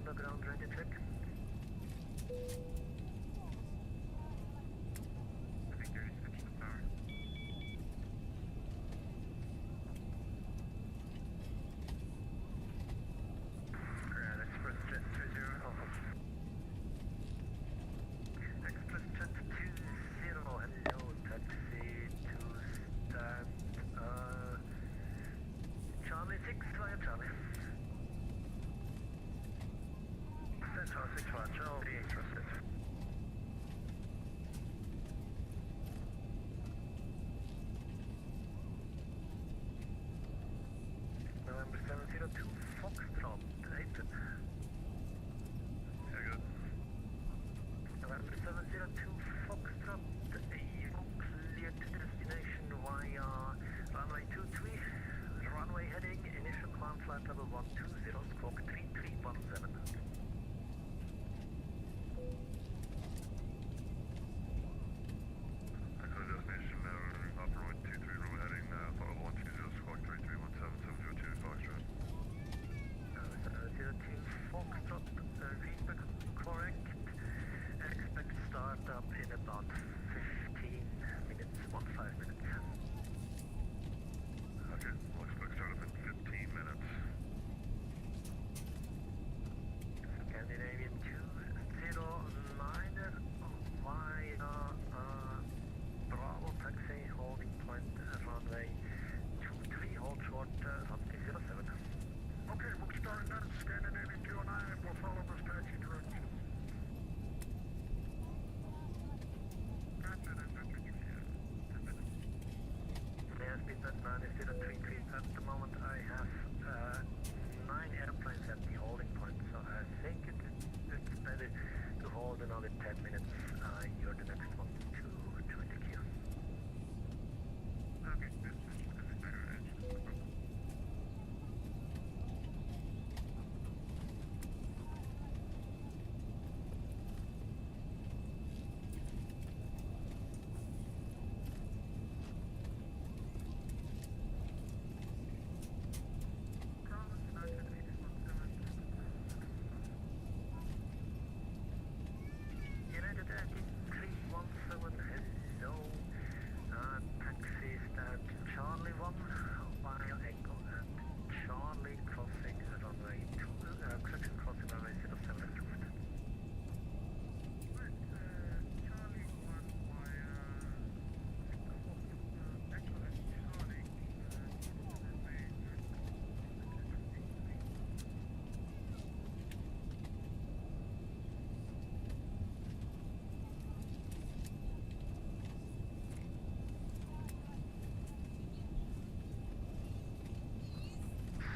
on the ground, ready check. Victor is switching to power. Express jet 20 Alpha. Express jet 20, hello, taxi to stand, Charlie 6 via Charlie. Central 6 via Charlie, interested. November 702 Foxtrot, April. Very good. November 702 Foxtrot, you clear to destination via runway 23, runway heading, initial climb flight level 120, squawk 3317. Actual destination, upper runway 23, runway heading, flight level 120, squawk 3317, 702 Foxtrot. 702 Foxtrot, feedback correct. Expect startup in about 15 minutes, 15 minutes. Okay, we'll expect startup in 15 minutes. Scandinavian 209 via Bravo taxi, holding point runway 23, hold short, runway 07. Okay, we'll start now, Scandinavian 209, we'll follow the taxi directions. Airspeed at 9033. At the moment I have 9 airplanes at the holding point, so I think it's better to hold another 10 minutes. You're the next one to join the queue. Okay, United 317, hello. Taxi stand Charlie 1 via Echo and Charlie crossing runway 2, correction, crossing runway 07 approved. Right, Charlie 1 via Echo and Charlie.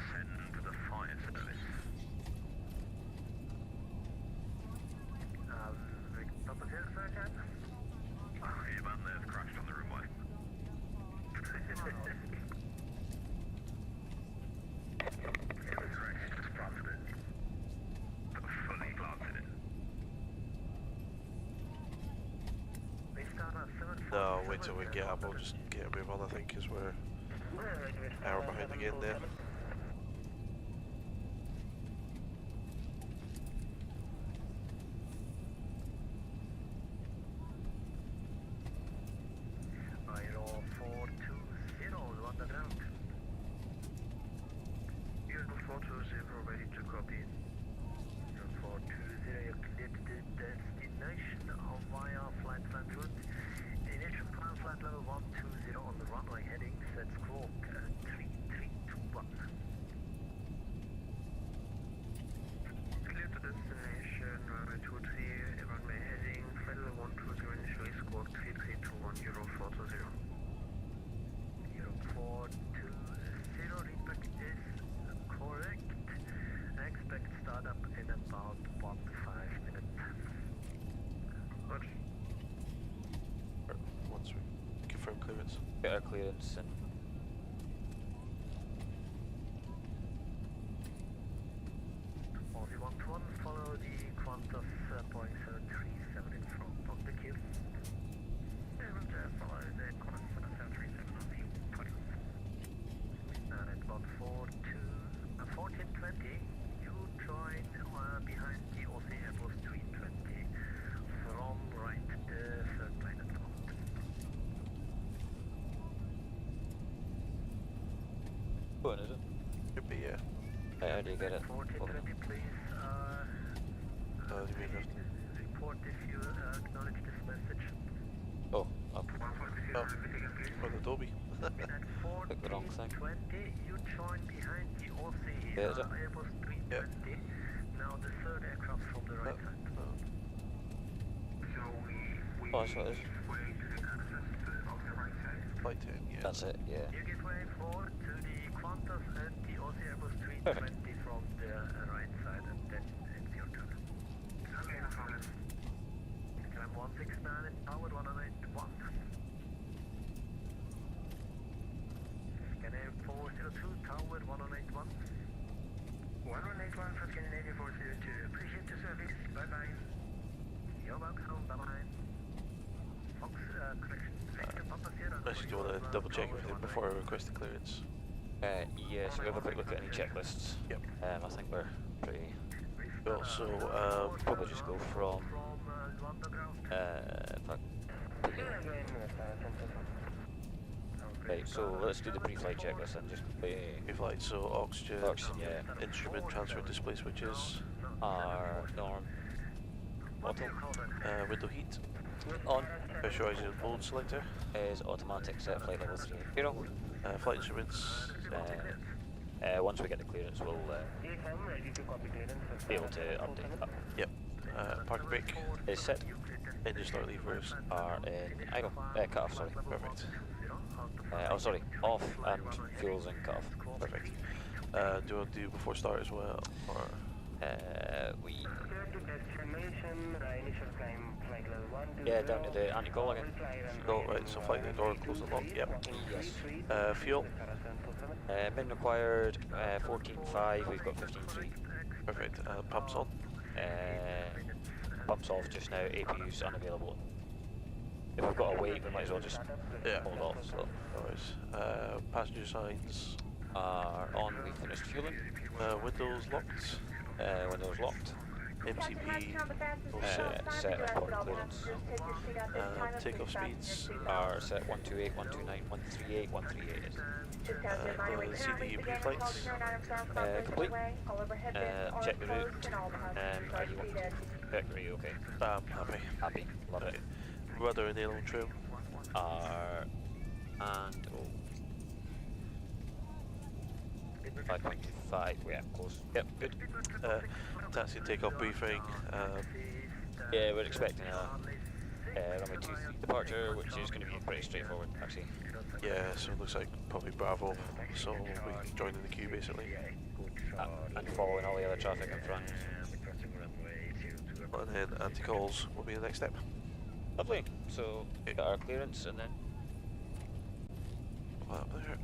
Send to the fire service. Papa here for again? Your van there's crashed on the runway. It was crashed, just planted it. Fully planted it. We start at 7:47. No, wait till we get up, we'll just get a move on, I think, because we're an hour behind again there. Aero 420 on the ground. Aero 420 ready to copy. Aero 420, you're cleared to destination via flight plan route. Initial climb flight level 120 on the runway heading, set squawk 3321. Clear to destination, runway 23, runway heading, flight level 120, initially squawk 3321, Euro 420. Euro 420, repeat is correct. Expect startup in about 15 minutes. Roger. Once we confirm clearance. Get our clearance and Aussie 121, follow the Qantas Boeing 737 in front of the queue. And follow the Qantas 737 on the 20. And at about 1420, you join behind Going, is it? Should be, yeah. Right, how do you get it? 4020, please. You mean after? Report if you acknowledge this message. Oh, up. Oh, on Adobe. At Click the wrong thing. 4020, you join behind the OC Yeah, is it? Airbus 320. Now the third aircraft from the right side. Oh, that's what it is. Flight 10, yeah. That's it, yeah. You give way forward to the Qantas and the OC Airbus 320 Perfect. from the right side, and then it's your turn. Climb 169 and powered 181. Scandinavia 402, towered 181. 181 for Scandinavia 402. Appreciate the service. Bye bye. You're welcome. Bye bye. Fox correction. Actually, do you want to double check everything before I request the clearance? Yeah, so we have a quick look at any checklists. Yep. I think we're pretty... Well, so, probably just go from... fuck. Right, so let's do the pre-flight checklist and just pre-flight, so oxygen, yeah. instrument transfer display switches, our norm, auto, window heat, on, pressurizing and mode selector, is automatic set flight level 3. flight instruments, once we get the clearance we'll be able to update. Yep, parking brake, Is set, engine start levers, are in idle, cut off, sorry. perfect, Oh sorry, off and fuels in cut off. perfect. Do you want to do before start as well, or? We... Yeah, down to the anti-call again. No, right, so flight the door, close the lock, yep. Yes. Fuel, Min required 14.5, we've got 15.3. perfect, pumps on, Pumps off just now, APU's unavailable. If we've got to wait, we might as well just yeah, hold off. So. no worries. Passenger signs, Are on, we finished fueling. windows locked, Windows locked. MCP, Set upon clearance. takeoff speeds, Are set 128, 129, 138, 138 is. CDE pre-flights, Complete. Check the route. Are you perfect? Are you okay? happy. Happy. Love it. Rudder and aileron trim, Are and 5.5. Yeah, close. Yep, good. taxi and takeoff briefing, Yeah, we're expecting a runway 23 departure, which is going to be pretty straightforward, actually. yeah, so it looks like probably Bravo, so we can join in the queue basically. And following all the other traffic in front. And then anti-calls will be the next step. Lovely. So, we got our clearance and then... Up there.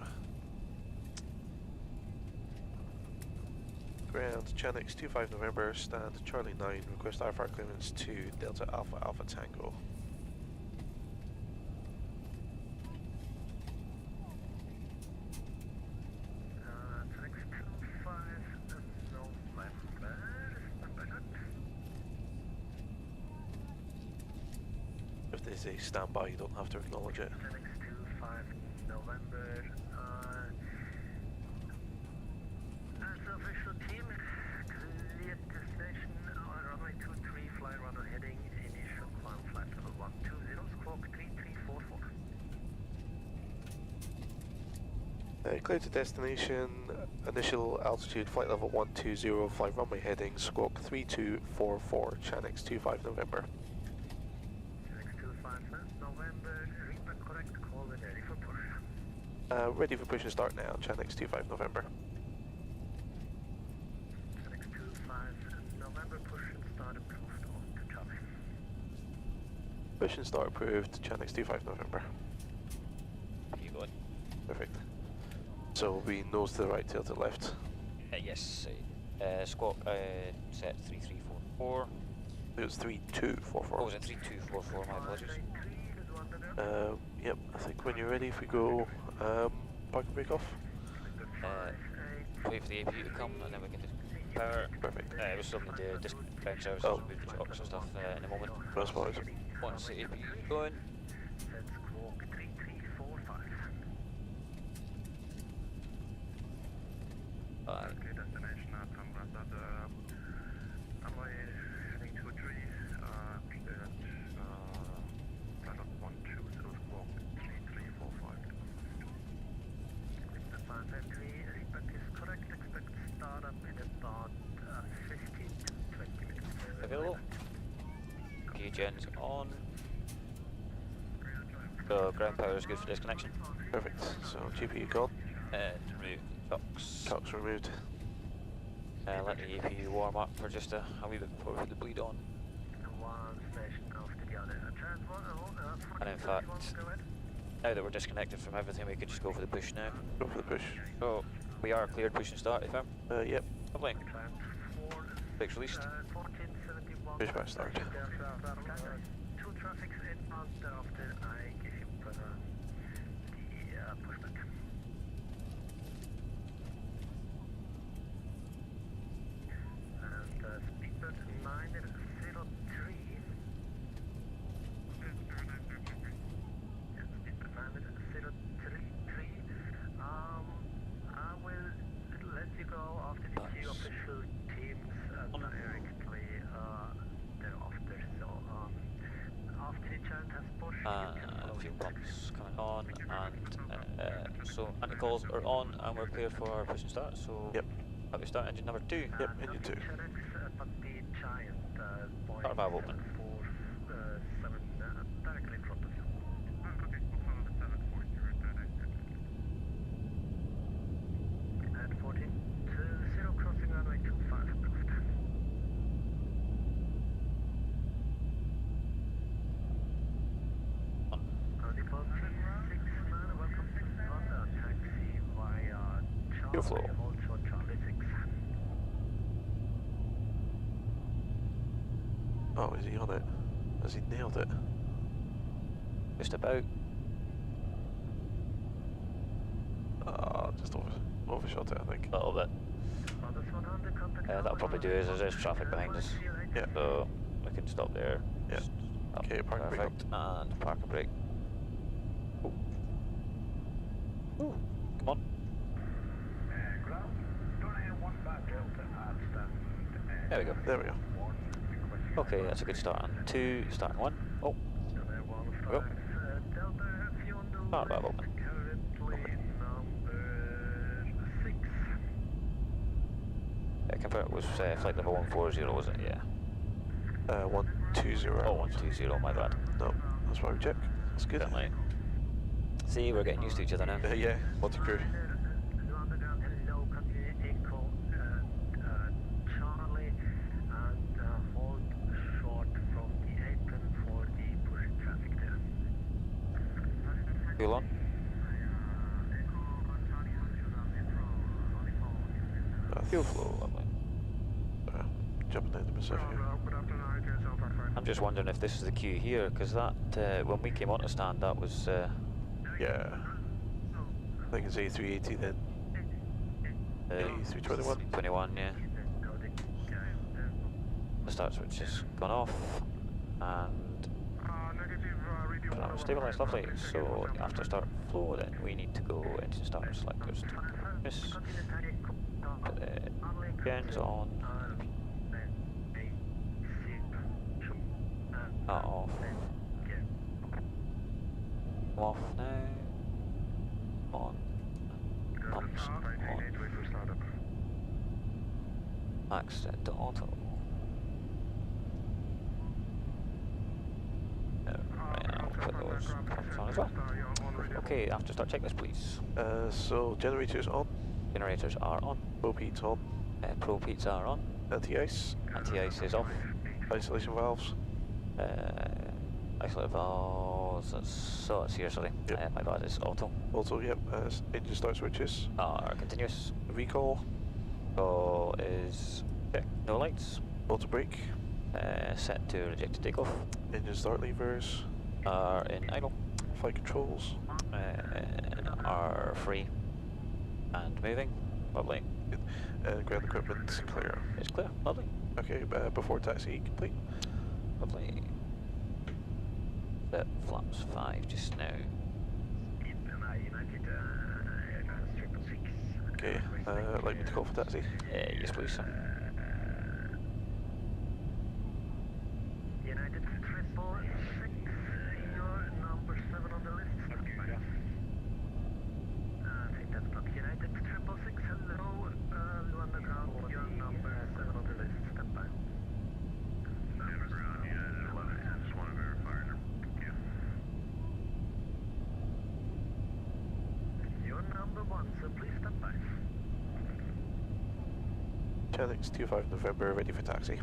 Ground, Chanix 25 November, stand Charlie 9, request IFR clearance to Delta Alpha Alpha Tango. If they say stand by, you don't have to acknowledge it. November. As official team, cleared destination, runway 23, fly runner heading, initial climb flight level 120, squawk 3344. Clear to destination, initial altitude flight level 120, fly runway heading, squawk 3244, Chanix 25 November. Chanix 25 November, read correct, call and ready for push. Ready for push and start now, Chanix 25 November. Chanix 25 November, push and start approved on to Charlie. Push and start approved, Chanix 25 November. You going? Perfect. So we nose to the right, tail to the left. Yes. Squawk set 3344. It was 3244. Oh, was it 3244? My apologies. Yep, I think when you're ready, if we go park and brake off. Wait for the APU to come and then we can do power. Perfect. We're still going to do discount ground services Oh. with chocks and stuff in a moment. No spoilers. Once the APU going. Squawk 3345. 153, respect is correct, expect startup in about 15 to 20 minutes. Available. Gens on. So ground power is good for disconnection. Perfect. So GPU gone. Remove cocks. Cocks removed. Let the APU warm up for just a wee bit before we put the bleed on. One station after the other. And in fact, now that we're disconnected from everything, we could just go for the push now. Go for the push. So we are cleared push and start, if I'm. Yep. Lovely. Brakes released. Pushback start. Two traffics inbound after I give you the pushback. And speedbird 903. Yeah, speedbird 9033. I will let you go after the two official teams directly thereafter. So after the chant has pushed, fuel pumps coming on, and so anti-calls are on, and we're clear for our push and start. So yep. How we start engine number 2. Yep, engine 2. But the giant Start valve open. 747 directly in front of you. At 1420 crossing runway 25 left. Default 69, welcome to Honda taxi via Beautiful. Charlie, also Charlie 6. Oh, is he on it? Has he nailed it? Just about. Just overshot it, I think. A little bit. That'll probably do as there's traffic behind us. Yeah. So we can stop there. Yeah. Okay, park and brake up. Perfect. And park and brake. Ooh. Ooh. Come on. There we go. There we go. Okay, that's a good start. And 2, starting 1. Oh. Go. Start valve open. Confirm it was flight level 140, was it? Yeah. 120. Oh, 120, my bad. No, that's why we check. That's good. Certainly. See, we're getting used to each other now. Yeah, multi-crew. Charlie, and hold short from the apron for the pushing traffic there. Fuel on. Fuel flow, lovely. Jumping down the Pacific. I'm just wondering if this is the queue here, because that, when we came on to stand, that was... Yeah. I think it's A380 then. A321. 21, yeah. The start switch has gone off, and stabilised, lovely. So after start flow, then we need to go engine start selectors to miss. Gens on. Off. Off now. On. Pumps on. Max set to auto. Right, I'll put those pumps on as well. Okay, after start checklist, please. So generators on. Generators are on. Probe heat's on. Probe heats are on. Anti-ice. Anti-ice is off. Isolation valves. Isolate valves. So it's here, sorry. Yep. My bad, it's auto. Also, yep. Engine start switches. Are continuous. Recall. So is check. No lights. Auto brake. Set to rejected takeoff. Engine start levers. Are in idle. Flight controls. Are free and moving. Lovely. Ground equipment clear. It's clear. Lovely. Okay, before taxi complete. Lovely. Set flaps 5 just now. Okay, like me to call for taxi? Yes, please, sir. United 666, you're number 7 on the list. I think that's not United Channix 25 November, ready for taxi.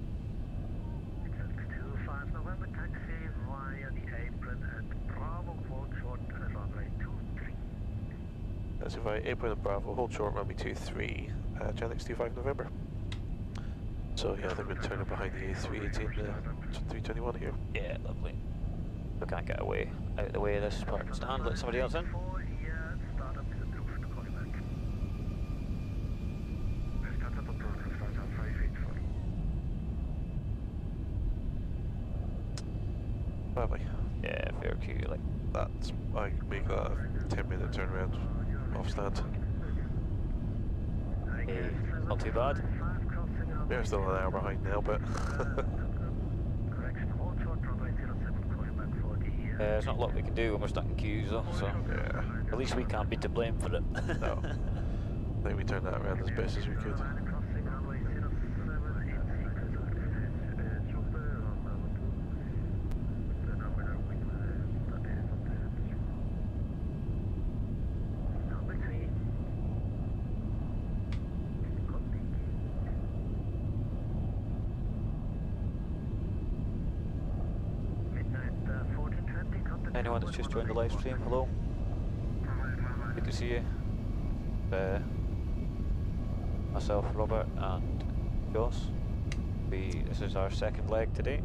Channix 25 November, taxi via the apron at Bravo, hold short, runway 23. That's via apron and Bravo, hold short, runway 23, Channix 25 November. So yeah, I think we're turning behind the A318, 321 here. Yeah, lovely. We can't get away out of the way of this parking stand, let somebody else in. Yeah, startup is approved, calling back. Startup approved, startup 584. Lovely. Yeah, fair queue, like. That's, I can make that a 10-minute turnaround off stand. Hey, not too bad. We're still an hour behind now, but There's not a lot we can do when we're stuck in queues though, so yeah, at least we can't be to blame for it. no. I think we turned that around as best as we could. Anyone that's just joined the live stream, hello. Good to see you. Myself, Robert, and Joss. This is our second leg today.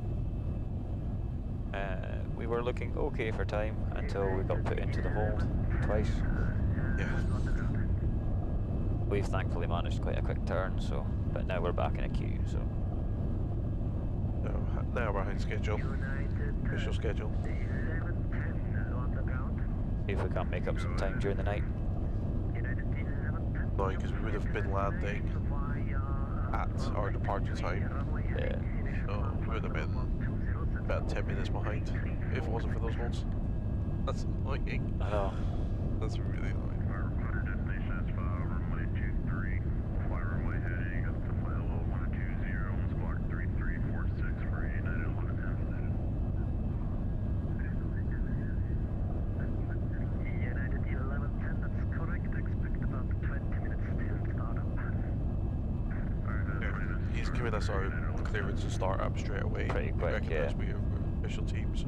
We were looking okay for time until we got put into the hold twice. Yeah. We've thankfully managed quite a quick turn, so but now we're back in a queue, so. No, now behind schedule. Official schedule. See if we can't make up some time during the night. No, because we would have been landing at our departure time. Yeah. So we would have been about 10 minutes behind if it wasn't for those holds. That's annoying. I know. That's really annoying. Our destination is runway 23. Fly runway heading up to flight level 120, squawk 3346 for United 11. United 1110, that's correct. Expect about 20 minutes till startup. Yeah, he's giving us our clearance to start up straight away. Pretty quick, yeah. We're official team, so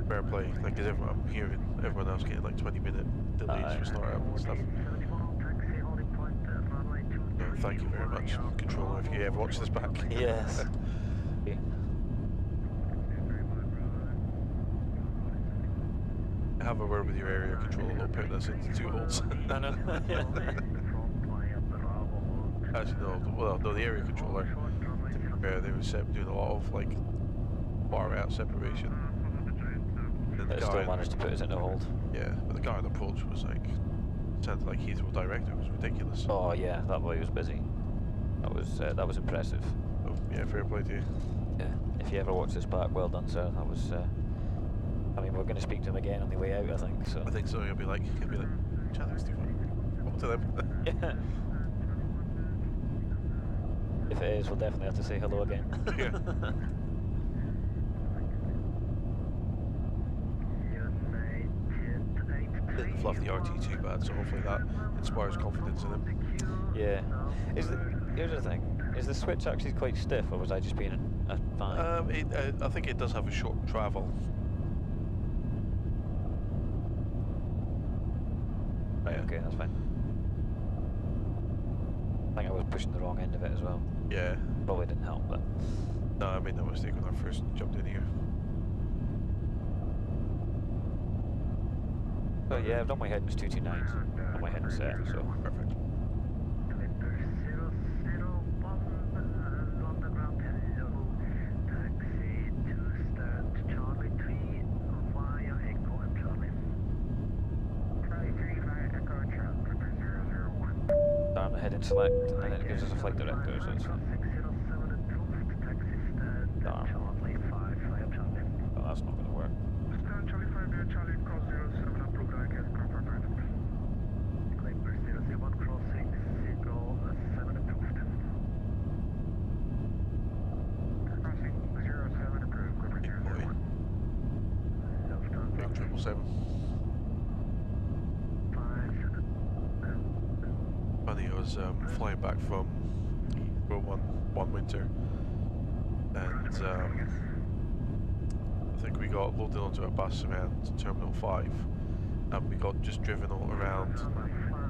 fair play. Like, cause I'm hearing everyone else getting like 20-minute delays for start up and stuff. Yeah, thank you very much, controller, if you ever watch this back. Yes. Okay. Have a word with your area controller about putting us into 2 holds. I know. Actually, no, the area controller, to be fair, they were doing a lot of like bar out separation. And But it still managed to put us in a hold. Yeah, but the guy on the approach was like, sounded like Heathrow director. It was ridiculous. Oh yeah, that boy was busy. That was impressive. Oh, yeah, fair play to you. Yeah. If you ever watch this back, well done, sir. That was. I mean, we're going to speak to him again on the way out, I think. So. I think so. He'll be like, Channix too funny. Talk to them. Yeah. If it is, we'll definitely have to say hello again. Yeah. Didn't fluff the RT too bad, so hopefully that inspires confidence in him. Yeah. Here's the thing. Is the switch actually quite stiff, or was I just being a fine? I think it does have a short travel. Right, okay, that's fine. I think I was pushing the wrong end of it as well. Yeah. Probably didn't help, but. No, I made that mistake when I first jumped in here. But yeah, I've done my headings 229, and my heading set, so. Perfect. Start the heading select, and then it gives us a flight director, so it's fine. Darn. Oh, that's not going to work. Big 777. Funny, I was flying back from for one winter, and I think we got loaded onto a bus around Terminal 5, and we got just driven all around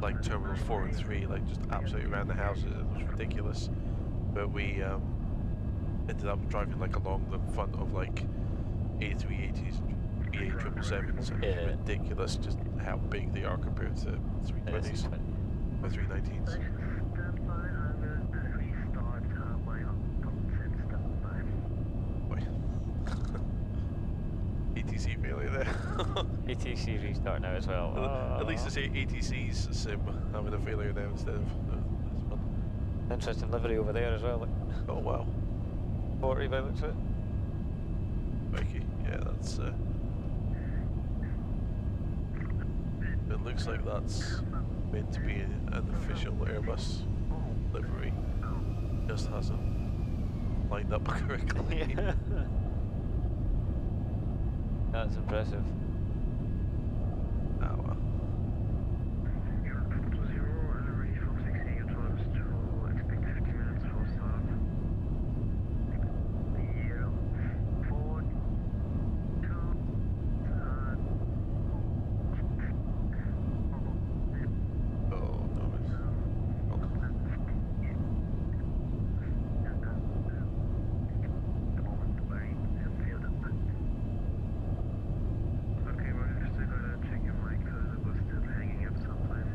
like Terminals 4 and 3, like just absolutely around the houses. It was ridiculous, but we ended up driving like along the front of like A380s, BA777s, and it's ridiculous just how big they are compared to 320s or 319s. Stand by, I will restart my consent standby. Boy. ATC failure there. ATC restart now as well. At least it's ATC's sim having a failure now instead of this one. Interesting livery over there as well. Like Oh wow. 40 by the looks of it. Okay, yeah, that's it looks like that's meant to be an official Airbus livery. Just hasn't lined up correctly. That's impressive. Oh, well. You're 220, ready for 16 U-turns to expect 50 minutes for start. 0, 4, 2, Oh no, it's the moment where you feel that. Okay, we're just gonna check your mic because it was still hanging up sometimes.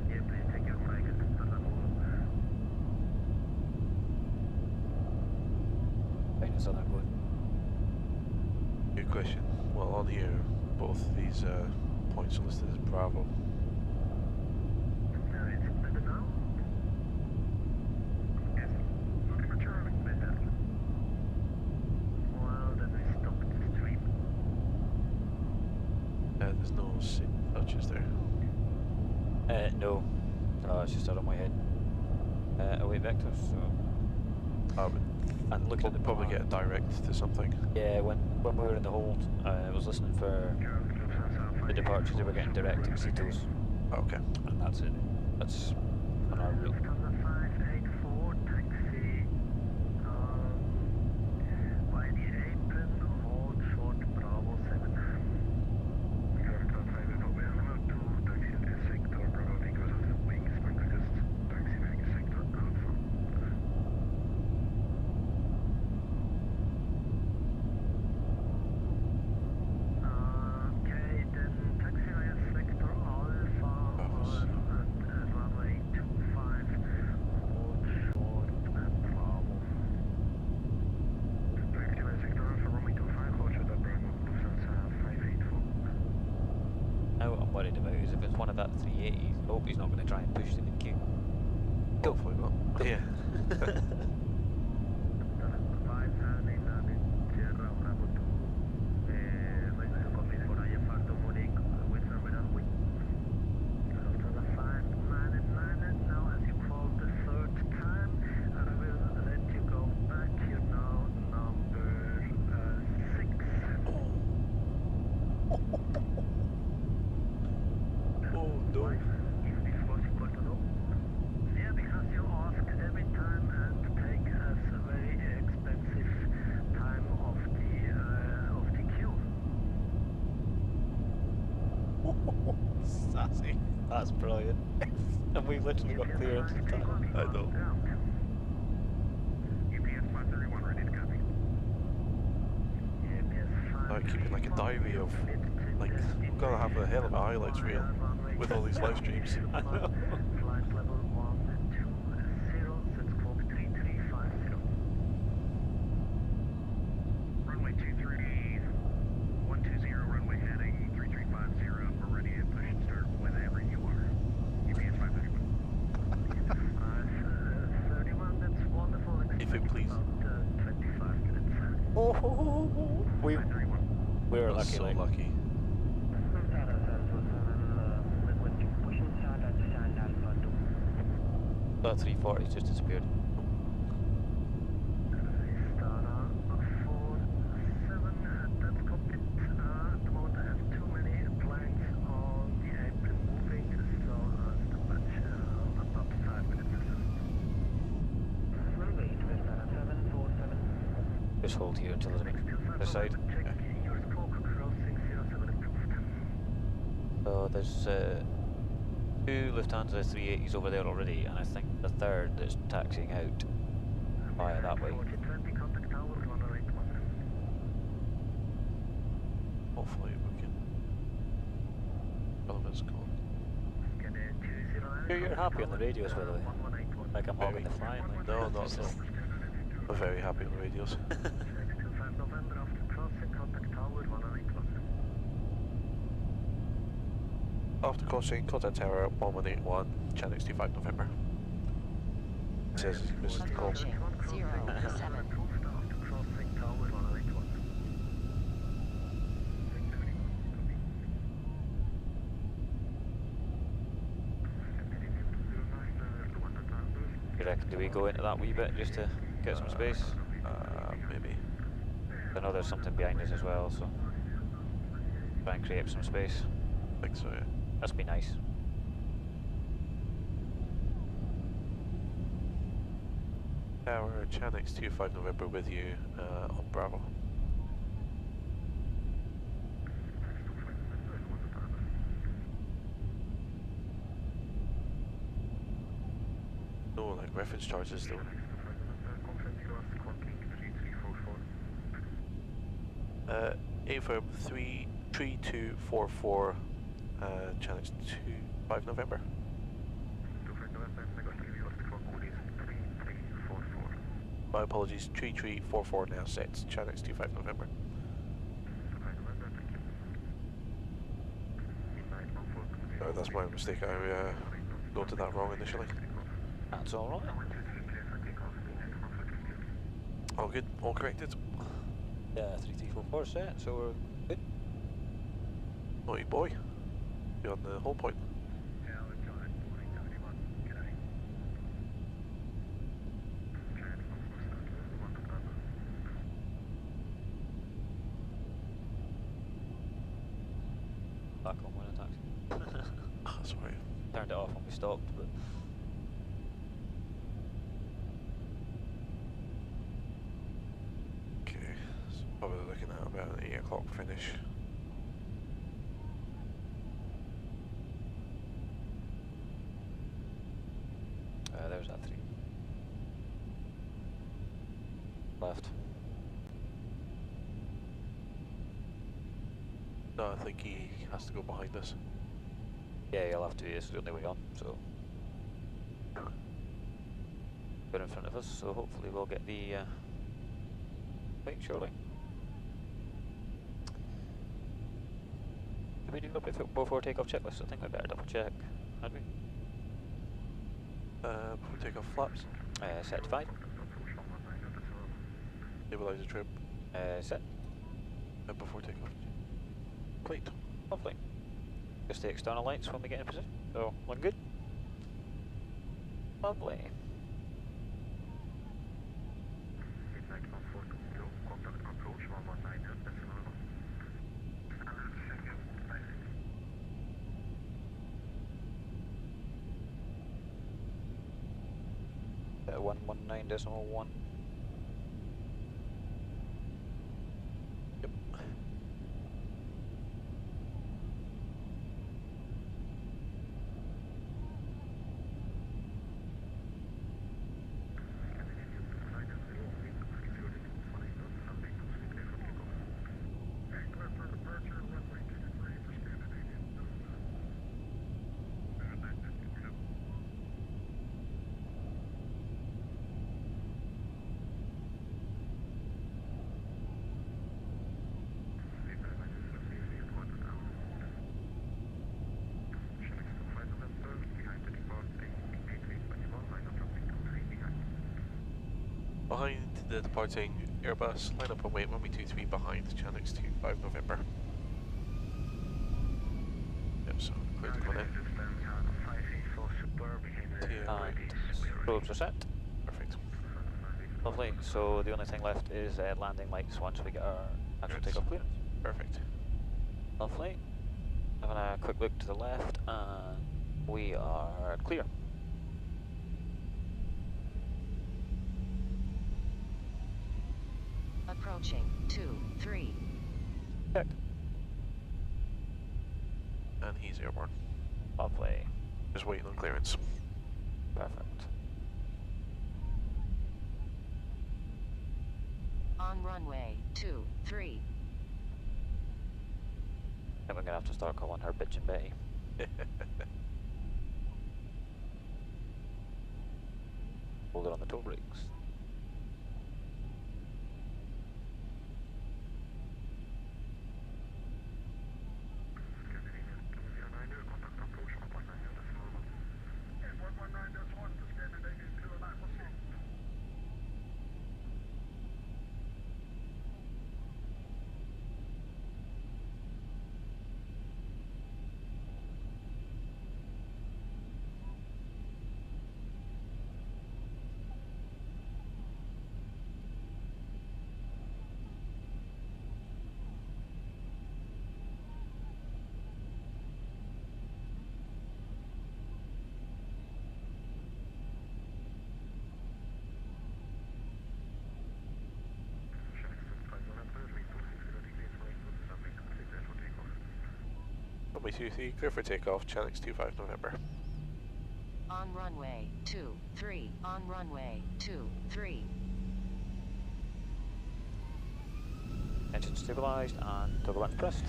Yeah, please take your mic and start the move. Right, so that good. good question. Well, on here, both these points are listed as Bravo. It's better now? Yes. Looking for Charlie. Better. Well, then we stop the stream. There's no SIM touches there. No. No, it's just out of my head. Away vectors, so. I would And looking at the probably bar- get a direct to something. Yeah, when we were in the hold, I was listening for the departures. They were getting direct excitos, Okay. and that's it. That's on our route. Lufthansa 584, taxi by the apron, hold short Bravo 7. Lufthansa 584, we are about to taxi the sector Bravo because of the wings, but we just taxi the sector Alpha. Okay, then taxi via sector Alpha and runway 25, hold short and Bravo. Taxi via sector Alpha, runway 25, hold short at Bravo, Lufthansa 584. Now what I'm worried about is if it's one of that 380s, I hope he's not going to try and push them in queue. Go. Hopefully not. Yeah. Oh no. Yeah, because you asked every time and take us a very expensive time of the queue. Sassy. That's brilliant. And we literally got clearance in time. I know. UPS 531, ready to copy. I'm keeping like a diary of, like, I'm gonna have a hell of a highlights reel with all these live streams. I know. Flight level 120, that's squawk 3350. Runway 23, 120, runway heading 3350. We're ready to push and start whenever you are. UPS 531. 31, that's wonderful. If it please. About 25 minutes. We were That's lucky, so like. lucky. That 340's just disappeared. Star 47, that's cockpit. At the moment I have too many planes on the apron moving, so stand by. Just hold here until the side. Check your scope crossing 07 approved. So there's 2 Lufthansa 380s over there already, and I think the third that's taxiing out via that way. 4020, contact tower 1081. Hopefully we can. Relevance call. You're happy on the radios, by the way. Like I'm hogging the flying. Like, No, not at all. I'm very happy on the radios. 625 November after crossing, contact tower 1081. After crossing, contact tower 1181, Channel 25 November. It says he misses the call. Approaching 07. After crossing tower 1081. you reckon, do we go into that wee bit just to get some space? Maybe. I know there's something behind us as well, so try and create some space. I think so, yeah. That'd be nice. Tower, Channel 25 November with you on Bravo. No, like reference charges though. Affirm 33244, Channel 25 November. My apologies, 3344 now set, Channel 25 November. That's my mistake, I noted that wrong initially. That's alright. All good, all corrected. Yeah, 3344 set, so we're good. Naughty boy. Be on the whole point. Back on when I taxi. Sorry. Turned it off when we stopped, but Okay, so probably looking at about an 8 o'clock finish. there's that 3. Left. No, I think he has to go behind us. Yeah, you'll have to, it's the only way on, so. Good in front of us, so hopefully we'll get the wait, surely. Did we do a bit before takeoff checklist? I think we better double check, had we? Before takeoff flaps. Set to 5. Stabilizer trim. Set. Before takeoff. Complete. Lovely. Just the external lights when we get in position. So, looking good. Lovely. At 119.1. Yep. Behind the departing Airbus, line up and wait 123 behind, Channel 25 November. Yep, so clear to come in. And probes are set. Perfect. Lovely. So the only thing left is landing lights once we get our actual Yes. takeoff clearance. Perfect. Lovely. Having a quick look to the left, and we are clear. Approaching 2-3. Check. And he's airborne. Lovely. Just waiting on clearance. Perfect. On runway 23. I think we're gonna have to start calling her Bitch and Betty. Hold it on the toe brakes. Runway 23, clear for takeoff, Channix 25 November. On runway 23. On runway 23. Engine stabilised and turbulence pressed.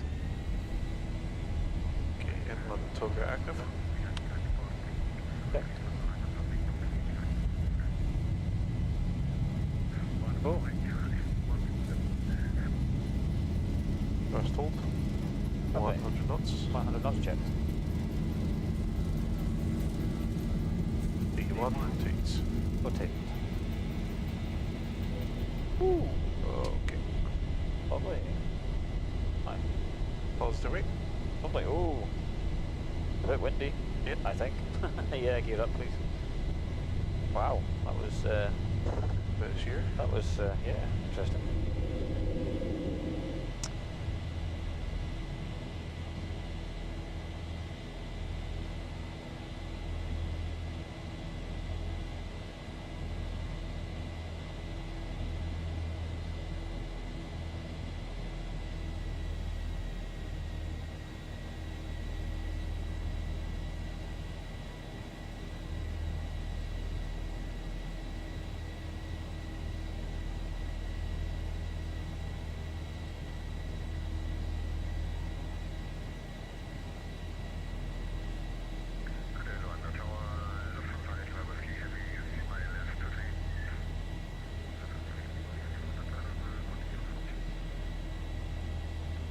Okay, in London Toga active. Check. Oh, First hold. Lovely. 100 knots. 100 knots checked. 81, rotates. Rotate. Ooh. Okay. Lovely. Fine. Positive rate. Lovely. Oh, a bit windy. Yep. I think. Yeah, gear up, please. Wow, that was Bit of shear. yeah, interesting.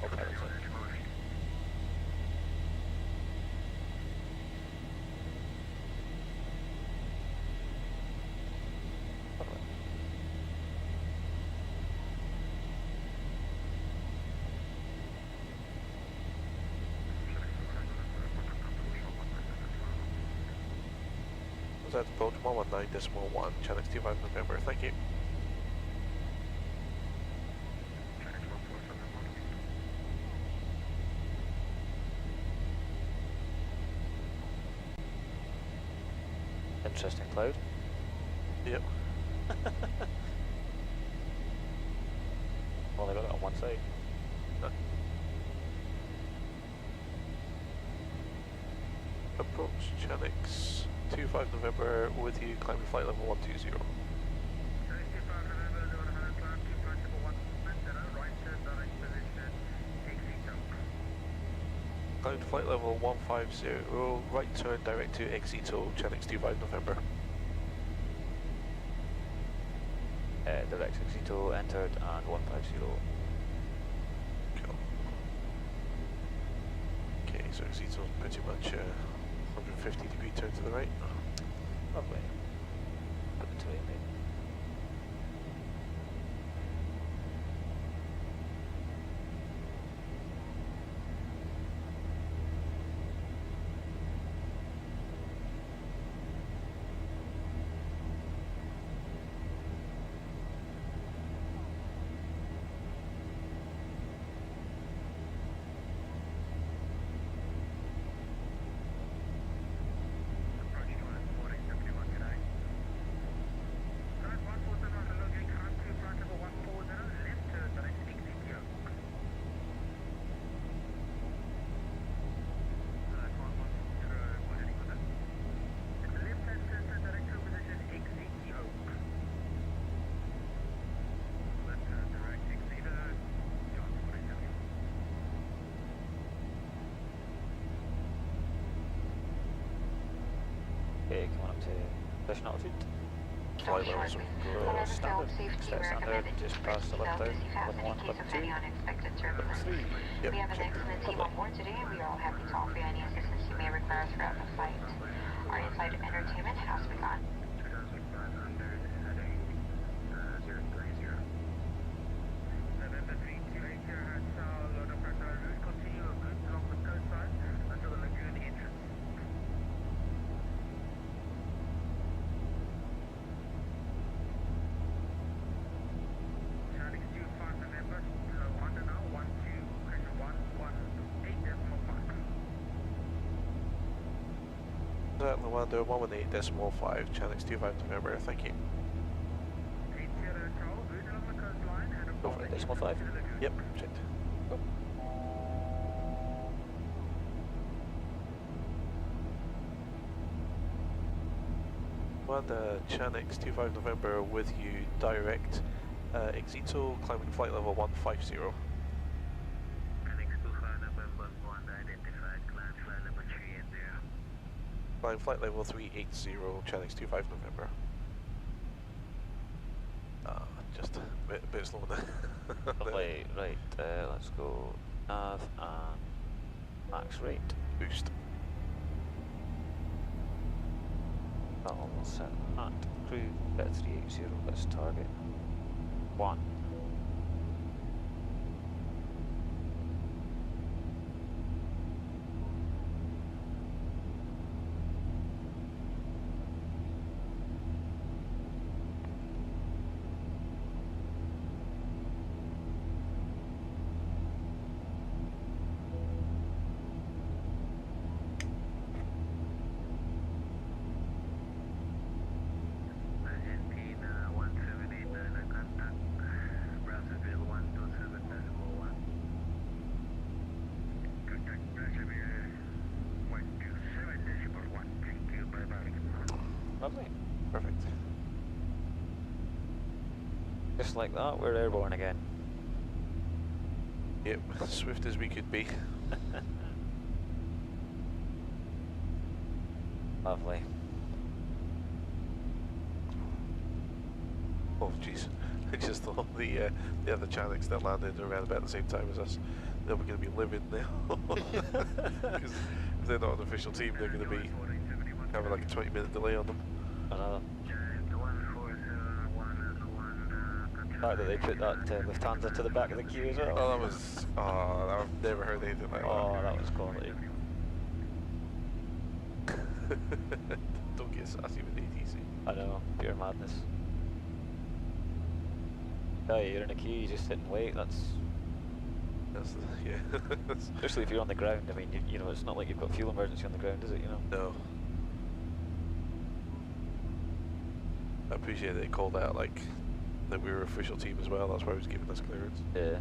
Okay, that's it. Lovely. Was that approach 119.1, Channix 25 November, thank you. Interesting cloud. Yep. Well, they got it on one side. Approach Channix 25 November with you, climbing flight level 120. Climb to flight level 150, right turn direct to Exito, Channix 25 November. Direct Exito entered and 150. Cool. Okay, so Exito's pretty much 150-degree turn to the right. Lovely. Put the terrain in. Position altitude. Flight levels will go Standard. Set standard, just past 11,000, 11,1, 11,2. 11,3. Yep, We have an check. excellent team on board today, and we are all happy to offer you any assistance you may require throughout the flight. Our inside entertainment has begun. 2500 heading 030. November 328, has load up our route. Continue a good along the coastline until the lagoon entrance. Charlie 25 November, low under now, 118.5. That Luanda 118.5, Channix 25 November, thank you. 80 Charles, route along the coastline and Go for it, decimal 5. Yep, checked. Luanda, Channix 25 November with you direct. Exito, climbing flight level 150. Connects 25 November, one identified, climb flight level 380. Climb flight level 380, Channix 25 November. Just a bit slow there. Lovely, right, let's go nav and max rate. Boost. That one will set at crew at 380, let's target 1. Argentina 178, contact Brazzaville 127.1. Contact Brazzaville 127.1. Thank you, bye bye. Lovely. Perfect. Just like that, we're airborne again. Yep, swift as we could be. Lovely. Oh jeez, I just thought the other Channix that landed around about the same time as us, they were going to be livid now. Because if they're not an official team, they're going to be having like a 20-minute delay on them. Another. Giant 1471 is one. The fact that they put that Lufthansa to the back of the queue as well. Oh, that was, I've never heard anything like Oh, that was quality. that. Don't get sassy with ATC. I know, pure madness. Oh, you're in a queue, you just sit and wait, that's... That's the, yeah. That's, Especially if you're on the ground, I mean, you know, it's not like you've got fuel emergency on the ground, is it, you know? no. I appreciate they called out like that we were official team as well. That's why I was giving us clearance. Yeah.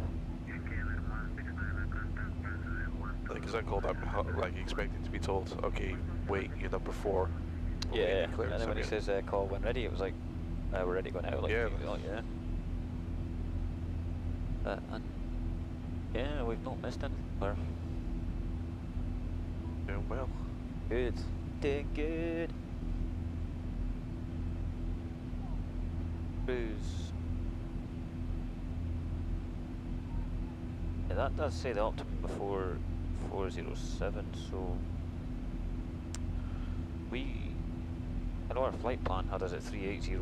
Like, because I called up like expecting to be told, okay, wait, you're number 4. We'll Yeah, give you clearance. and then when he Okay. says call when ready, it was like, we're ready going out, like, Yeah. oh yeah. And yeah, we've not missed anything. We're Doing well. good. Doing good. Cruise. Yeah, that does say the optimum before 407, so I know our flight plan had us at 380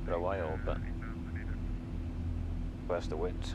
for a while, but where's the wind?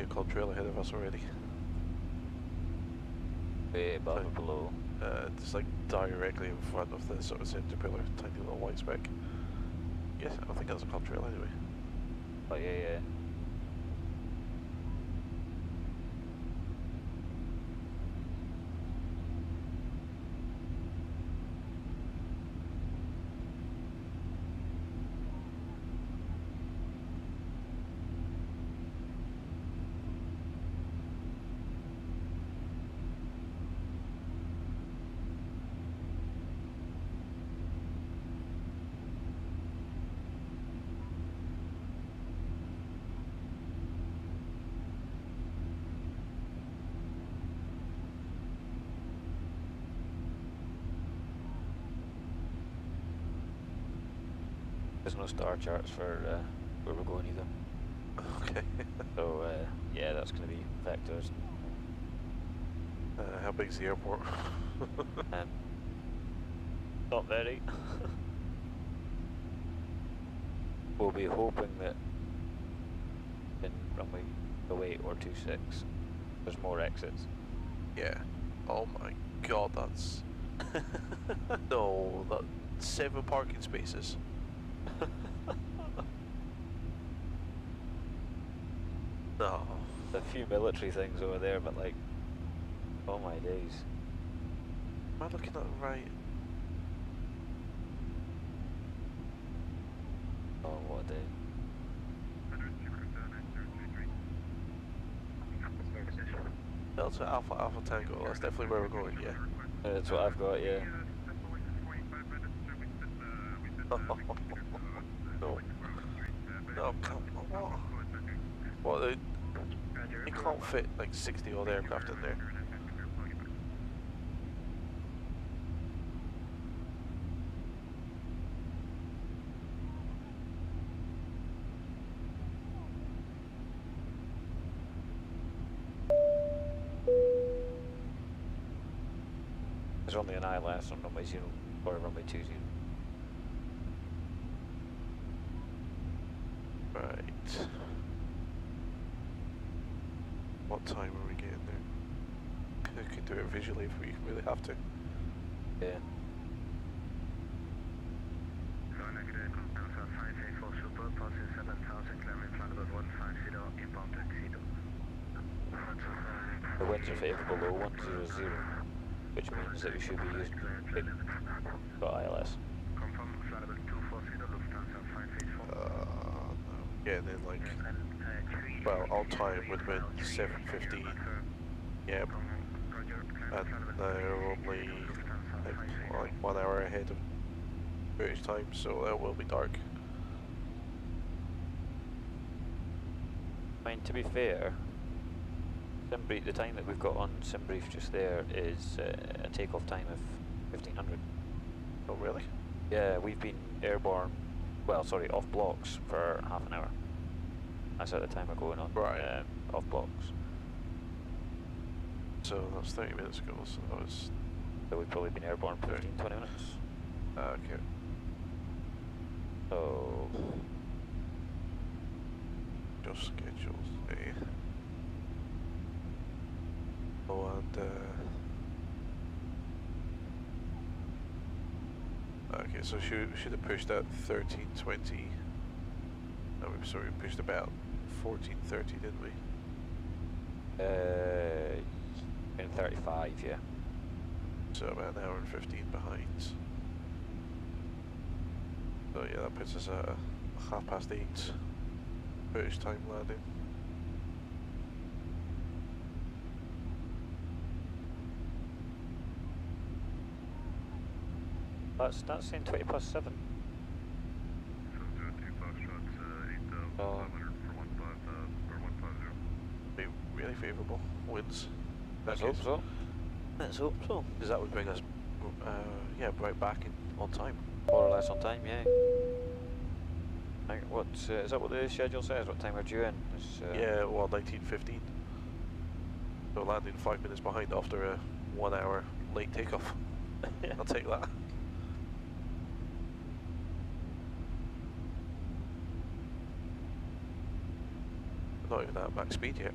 see a contrail ahead of us already. Way above or below. Just like directly in front of the sort of centre pillar, tiny little white speck. Yes, I think that's a contrail anyway. Oh yeah, yeah. There's no star charts for where we're going either. Okay. So yeah, that's going to be vectors. How big's the airport? Not very. We'll be hoping that in runway 08 or 26 there's more exits. Yeah. Oh my god, that's... No, that's 7 parking spaces. No. A few military things over there, but like, oh my days. Am I looking at it right? Oh, what a day. Delta Alpha Alpha Tango, that's definitely where we're going, yeah. That's what I've got, yeah. No. No, come on. What, they can't fit like 60 odd aircraft in there. There's only an ILS on runway 0 or runway 20. Right. What time are we getting there? We could do it visually if we really have to. Yeah. The winds are favourable low 100, which means that we should be using big ILS. Yeah, and then like, well, on time would have been 7:15. Yep. And they're only like 1 hour ahead of British time, so it will be dark. I mean, to be fair, Simbrief, the time that we've got on Simbrief just there is a takeoff time of 1500. Oh, really? Yeah, we've been airborne, well, sorry, off blocks for half an hour. That's at the time we're going on. Right. Off blocks. So that's 30 minutes ago, so that was... So we've probably been airborne for 15, 20 minutes. Okay. So... Just schedules. Eh. Oh, and okay, so should have pushed at 13:20. No, sorry, we pushed about 14:30, didn't we? In 35, yeah. So about an hour and 15 behind. So yeah, that puts us at 8:30 British time landing. That's saying 20 past 7. Be really favourable winds. Let's hope so. Let's hope so. Because that would bring us, yeah, right back in on time. More or less on time, yeah. What is that? What the schedule says? What time we're due in? Yeah, well, 19:15. So landing 5 minutes behind after a 1 hour late takeoff. I'll take that. not even at max speed yet.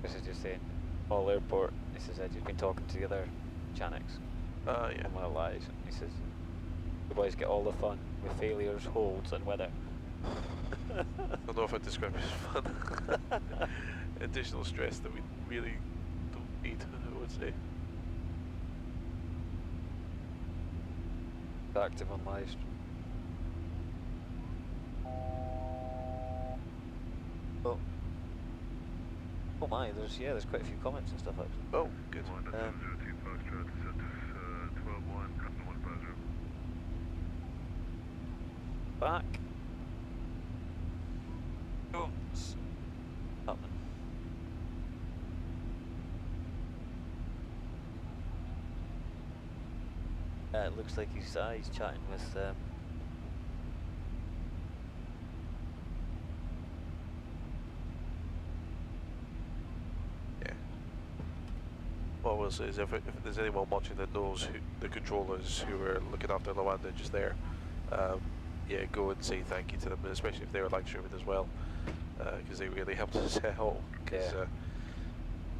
This is just saying, Hall Airport, he says, he's been talking to the other Chanics. Yeah. On one of the lies. He says, the boys get all the fun with failures, holds and weather. I don't know if I'd describe it as fun. Additional stress that we really don't need, I would say. Active on live. Oh my, there's quite a few comments and stuff actually. Oh, good. 102 Foxtrot, set 12-1, Captain 150. Back. Oh, it's happening. It looks like he's chatting with Yeah. What I will say is if there's anyone watching that knows who the controllers who are looking after Luanda just there, yeah, go and say thank you to them, especially if they were live streaming as well, because they really helped us out. Because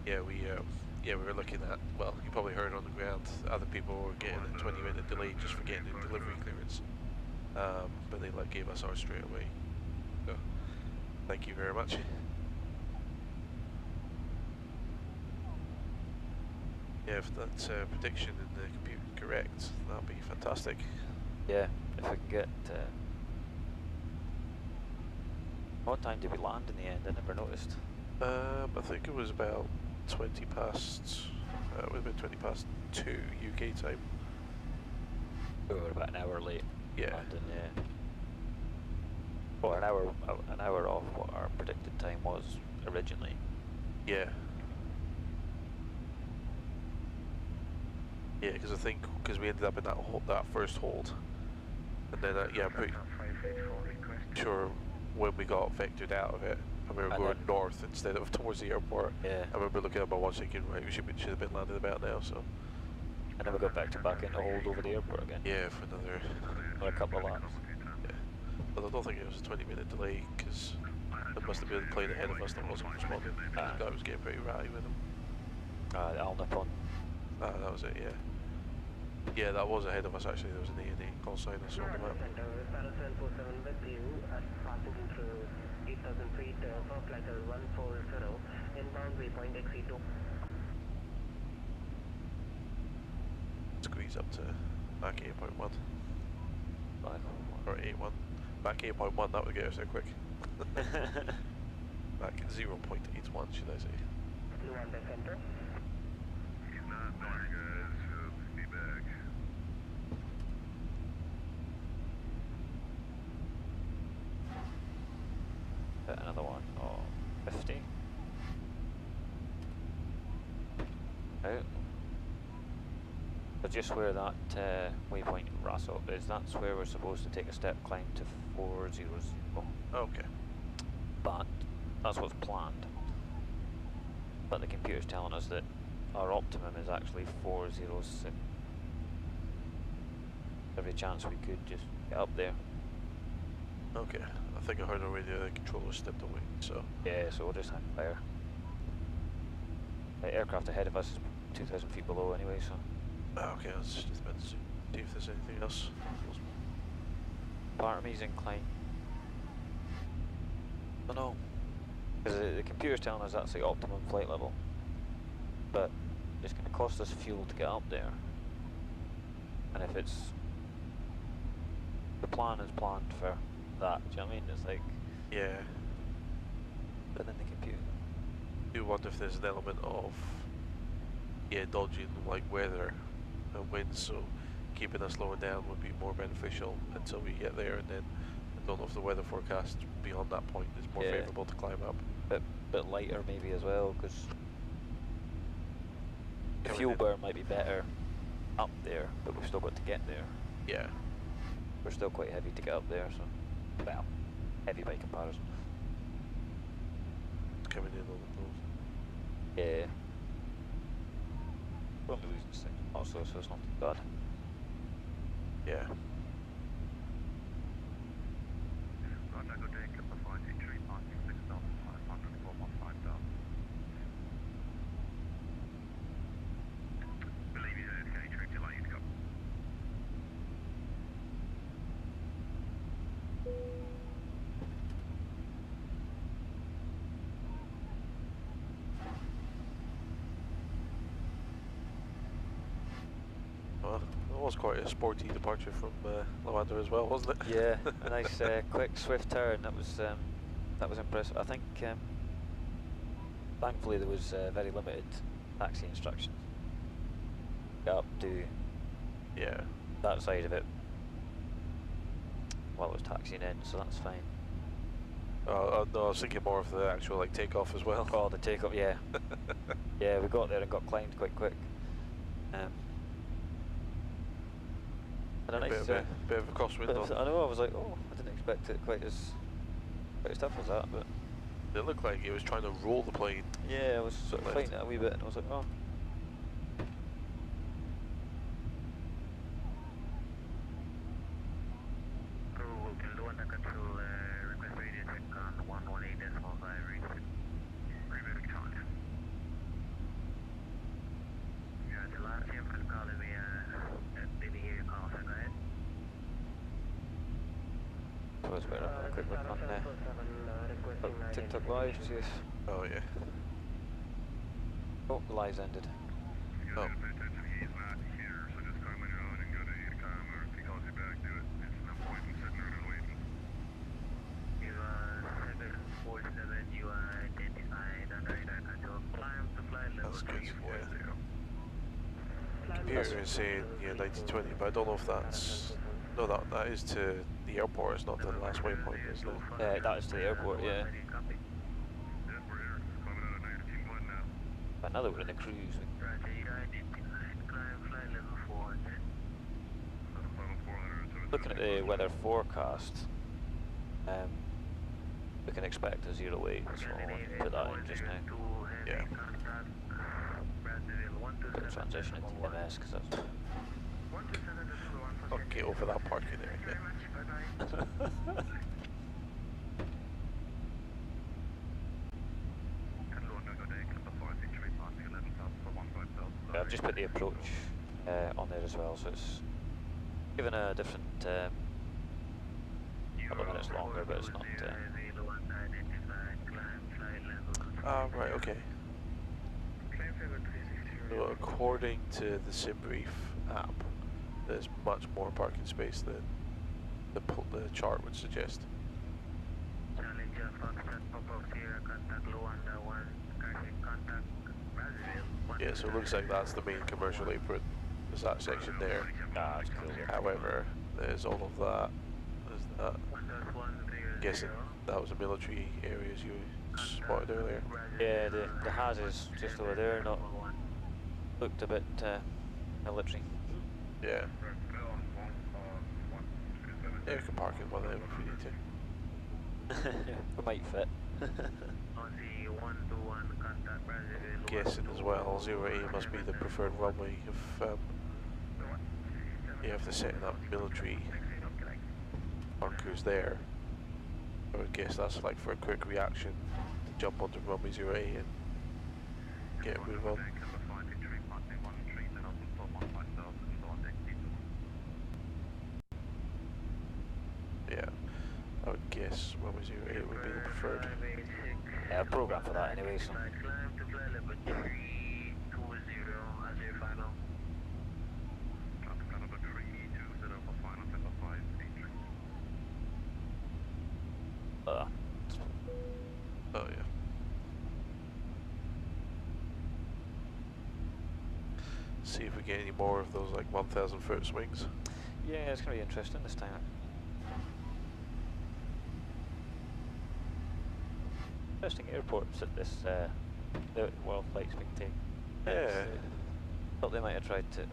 yeah, we were looking at, well, you probably heard on the ground, other people were getting a 20-minute delay just for getting the delivery clearance, but they gave us ours straight away. So thank you very much. Yeah, if that prediction in the computer is correct, that'll be fantastic. yeah, if I can get what time did we land in the end? I never noticed. I think it was about 20 past, it would have been 20 past 2 UK time. We were about an hour late. Yeah. London, yeah. Well, an hour off what our predicted time was originally. Yeah. Yeah, because I think, because we ended up in that first hold, and then, yeah, I'm pretty sure when we got vectored out of it, and we were going north instead of towards the airport. Yeah. I remember looking at my watch thinking, right, we should have been landing about now, so. And then we got back into hold over the airport again. Yeah, for another couple of laps. Yeah. But I don't think it was a 20-minute delay, because it must have been a plane ahead of us that wasn't responding. That guy was getting pretty ratty with him. The Alnapon. That was it, yeah. Yeah, that was ahead of us actually. There was an A&A Callsign I saw on the map. with you at passing through 8,000 feet for flight 140, inbound waypoint XE2. Squeeze up to back 8.1. Or 8.1. Back 8.1, that would get us there quick. Back 0.81, should I say. Luanda Center. He's not there, guys. He'll be back. Another one. Oh, 50. Out. But just where that waypoint RASOP is, that's where we're supposed to take a step climb to 400. Okay. But that's what's planned. But the computer's telling us that our optimum is actually 406. Every chance we could just get up there. Okay. I think I heard already the controller stepped away, so. Yeah, so we'll just hang fire. The aircraft ahead of us is 2,000 feet below anyway, so. Okay, I was just about to see if there's anything else. Part of me's inclined. I don't know. Because the computer's telling us that's the optimum flight level. But it's going to cost us fuel to get up there. And if it's... The plan is planned for that, do you know what I mean? It's like... Yeah. But then the computer... I do wonder if there's an element of, yeah, dodging like weather and wind, so keeping us slowing down would be more beneficial until we get there, and then I don't know if the weather forecast beyond that point is more favourable to climb up. Bit lighter maybe as well, because the fuel burn might be better up there, but we've still got to get there. Yeah. We're still quite heavy to get up there, so, well, heavy by comparison. Coming in on the nose. Yeah. We're only losing 6 also, so it's not too bad. Yeah. Contact good day, Clipper 583, passing 6,500, 415,000. Believe you heard, can you direct your light, go. Well, it was quite a sporty departure from Loander as well, wasn't it? Yeah, a nice quick swift turn. That was impressive. I think thankfully there was very limited taxi instructions. Got up to Yeah. that side of it while it was taxiing in, so that's fine. No, I was thinking more of the actual like takeoff as well. Oh, the takeoff, yeah. Yeah, we got there and got climbed quite quick. And a nice bit of a crosswind on. I know, I was like, oh, I didn't expect it quite as tough as that, but It looked like it was trying to roll the plane. yeah, I was sort of fighting it a wee bit, and I was like, oh. I was better have a quick look on TikTok live, cheers. Oh yeah. Oh, the live's ended. You Oh. gotta pay attention, he's not here, so just come on your own and go to intercom, or if he calls you back, do it. It's no point in sitting around waiting. You are 747, you are identified on radar control. Climb to flight level That's good, 340. Computer is saying 1920, but I don't know if that's no, that is to the airport. It's not to the last waypoint, isn't it? Yeah, that is to the airport, yeah. Yeah, we're here. Climbing out of 19.1 now. But now that we're in the cruise, Roger, you are identified. Climb flight level 400. Level 400. looking at the weather forecast, we can expect a 08, so I'll put that in just now. Yeah. We'll transition into MS because that's I'll get over that parking area. Yeah, I've just put the approach on there as well, so it's given a different couple of minutes longer, but it's not. Right, okay. So according to the SimBrief app, there's much more parking space than the chart would suggest. Yeah, so it looks like that's the main commercial apron. There's that section there. Ah, it's cool. However, there's all of that. There's that. I'm guessing that was a military area as you spotted earlier. Yeah, the HAZ is just over there, not looked a bit military. Yeah. Yeah, we can park in one of them if we need to. We might fit. Guessing as well, 08 must be the preferred runway if they're setting up military bunkers there. I would guess that's like for a quick reaction to jump onto runway 08 and get a move on. Yeah, I would guess runway 08 would be the preferred. Yeah, I've programmed for that anyway, so. Oh yeah. See if we get any more of those like 1,000 foot swings. Yeah, it's going to be interesting this time. Interesting airports at this the WorldFlight's been taken. Yeah. Thought they might have tried to.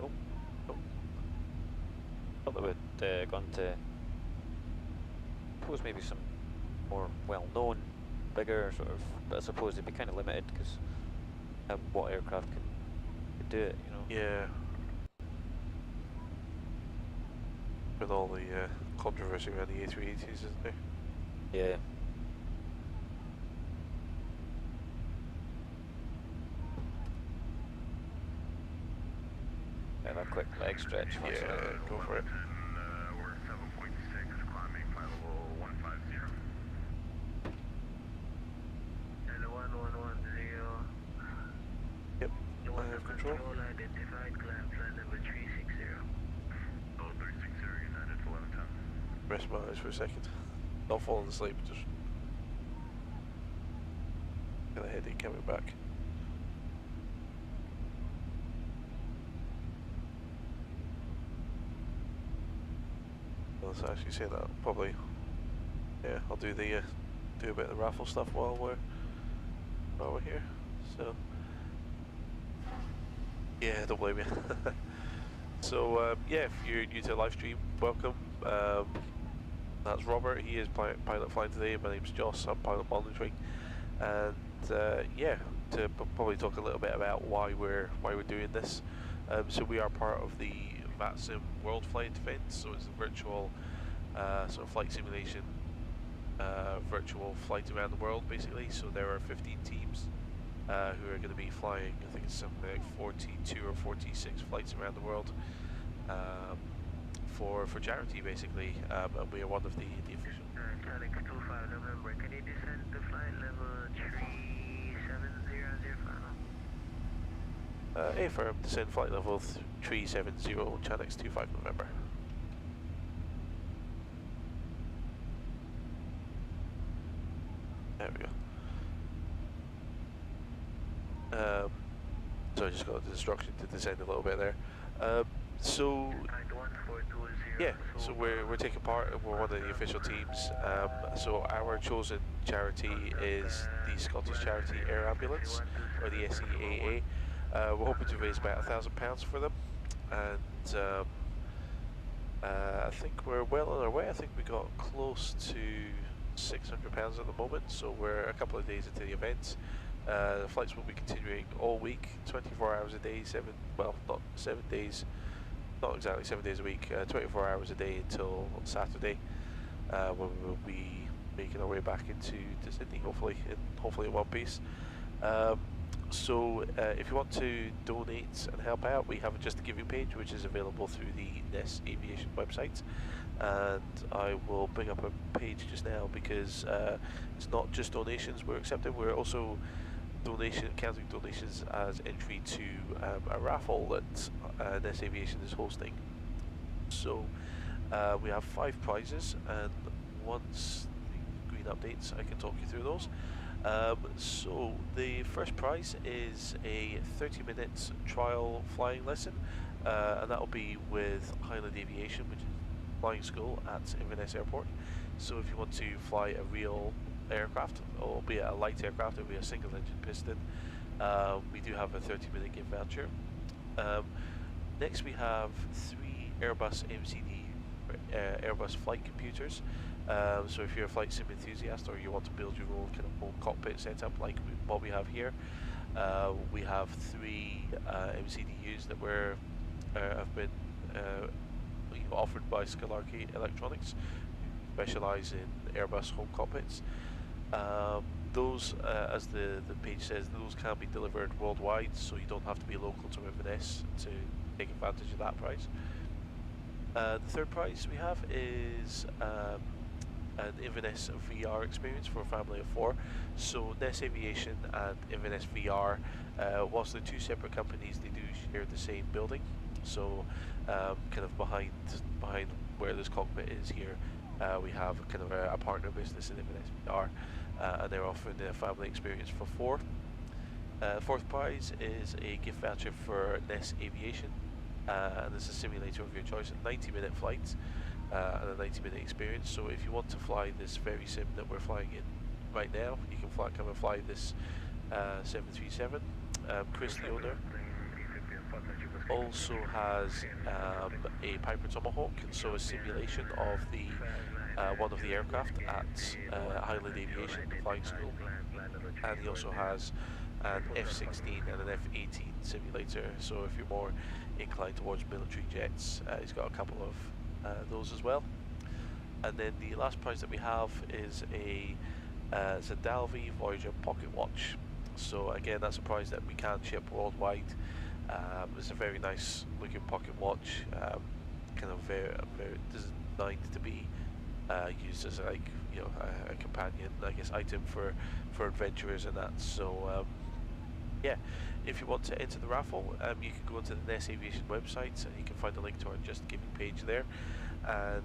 Thought they would gone to. Suppose maybe some more well-known, bigger sort of. But I suppose they'd be kind of limited because what aircraft can do it, you know. Yeah. With all the controversy around the A380s, isn't there? Yeah. And a quick leg stretch. Yeah, go for it. We're 7.6, climbing flight level 150. And 1110. Yep, You I want have the control. identified climb flight number 360. Oh, 360, United 1110. Rest my eyes for a second. Not falling asleep, just got a headache coming back. Let's actually say that probably. Yeah, I'll do the do a bit of the raffle stuff while we're here. So yeah, don't blame me. So yeah, if you're new to the live stream, welcome. That's Robert. He is pilot flying today. My name's Joss. I'm pilot monitoring, and yeah, to probably talk a little bit about why we're doing this. So we are part of the VATSIM WorldFlight event. So it's a virtual sort of flight simulation, virtual flight around the world, basically. So there are 15 teams who are going to be flying. I think it's something like 42 or 46 flights around the world. For charity, basically, and we are one of the official. Charlie 25 November, can you descend to flight level 3700 final? Affirm, descend flight level 370, Chanix 25 November. There we go. So I just got the instruction to descend a little bit there. So yeah, so we're taking part, and we're one of the official teams. So our chosen charity is the Scottish Charity Air Ambulance, or the SEAA. We're hoping to raise about £1,000 for them, and I think we're well on our way. I think we got close to £600 at the moment, so we're a couple of days into the event. The flights will be continuing all week, 24 hours a day, not 7 days, not exactly 7 days a week, 24 hours a day until Saturday, when we'll be making our way back into Sydney, hopefully in one piece. So if you want to donate and help out, we have a Just a Giving page, which is available through the NES Aviation website, and I will bring up a page just now, because it's not just donations we're accepting, we're also counting donations as entry to a raffle that NES Aviation is hosting. So we have 5 prizes, and once the green updates, I can talk you through those. So the first prize is a 30-minute trial flying lesson, and that will be with Highland Aviation, which is flying school at Inverness Airport. So if you want to fly a real aircraft, albeit a light aircraft, it'll be a single engine piston, we do have a 30-minute gift voucher. Next we have 3 Airbus MCD Airbus flight computers. So if you're a flight sim enthusiast, or you want to build your own kind of home cockpit setup like what we have here, we have 3 MCDUs that have been offered by Scale Electronics, who specialise in Airbus home cockpits. Those, as the page says, those can be delivered worldwide, so you don't have to be local to Inverness to take advantage of that prize. The third prize we have is an Inverness VR experience for a family of 4. So NES Aviation and Inverness VR, whilst they're 2 separate companies, they do share the same building. So kind of behind where this cockpit is here, we have kind of a partner business in Inverness VR, and they're offering a family experience for 4. Fourth prize is a gift voucher for NES Aviation, and it's a simulator of your choice, a 90-minute flight and a 90-minute experience. So if you want to fly this very sim that we're flying in right now, you can come and fly this 737. Chris, the owner, also has a Piper Tomahawk, and so a simulation of the one of the aircraft at Highland Aviation, the flying school, and he also has an F-16 and an F-18 simulator. So if you're more inclined towards military jets, he's got a couple of those as well. And then the last prize that we have is a Dalvey Voyager Pocket Watch. So again, that's a prize that we can ship worldwide. It's a very nice looking pocket watch, kind of very designed to be used as like, you know, a companion, I guess, item for adventurers and that. So yeah, if you want to enter the raffle, you can go to the Ness Aviation website and you can find a link to our Just Giving page there. And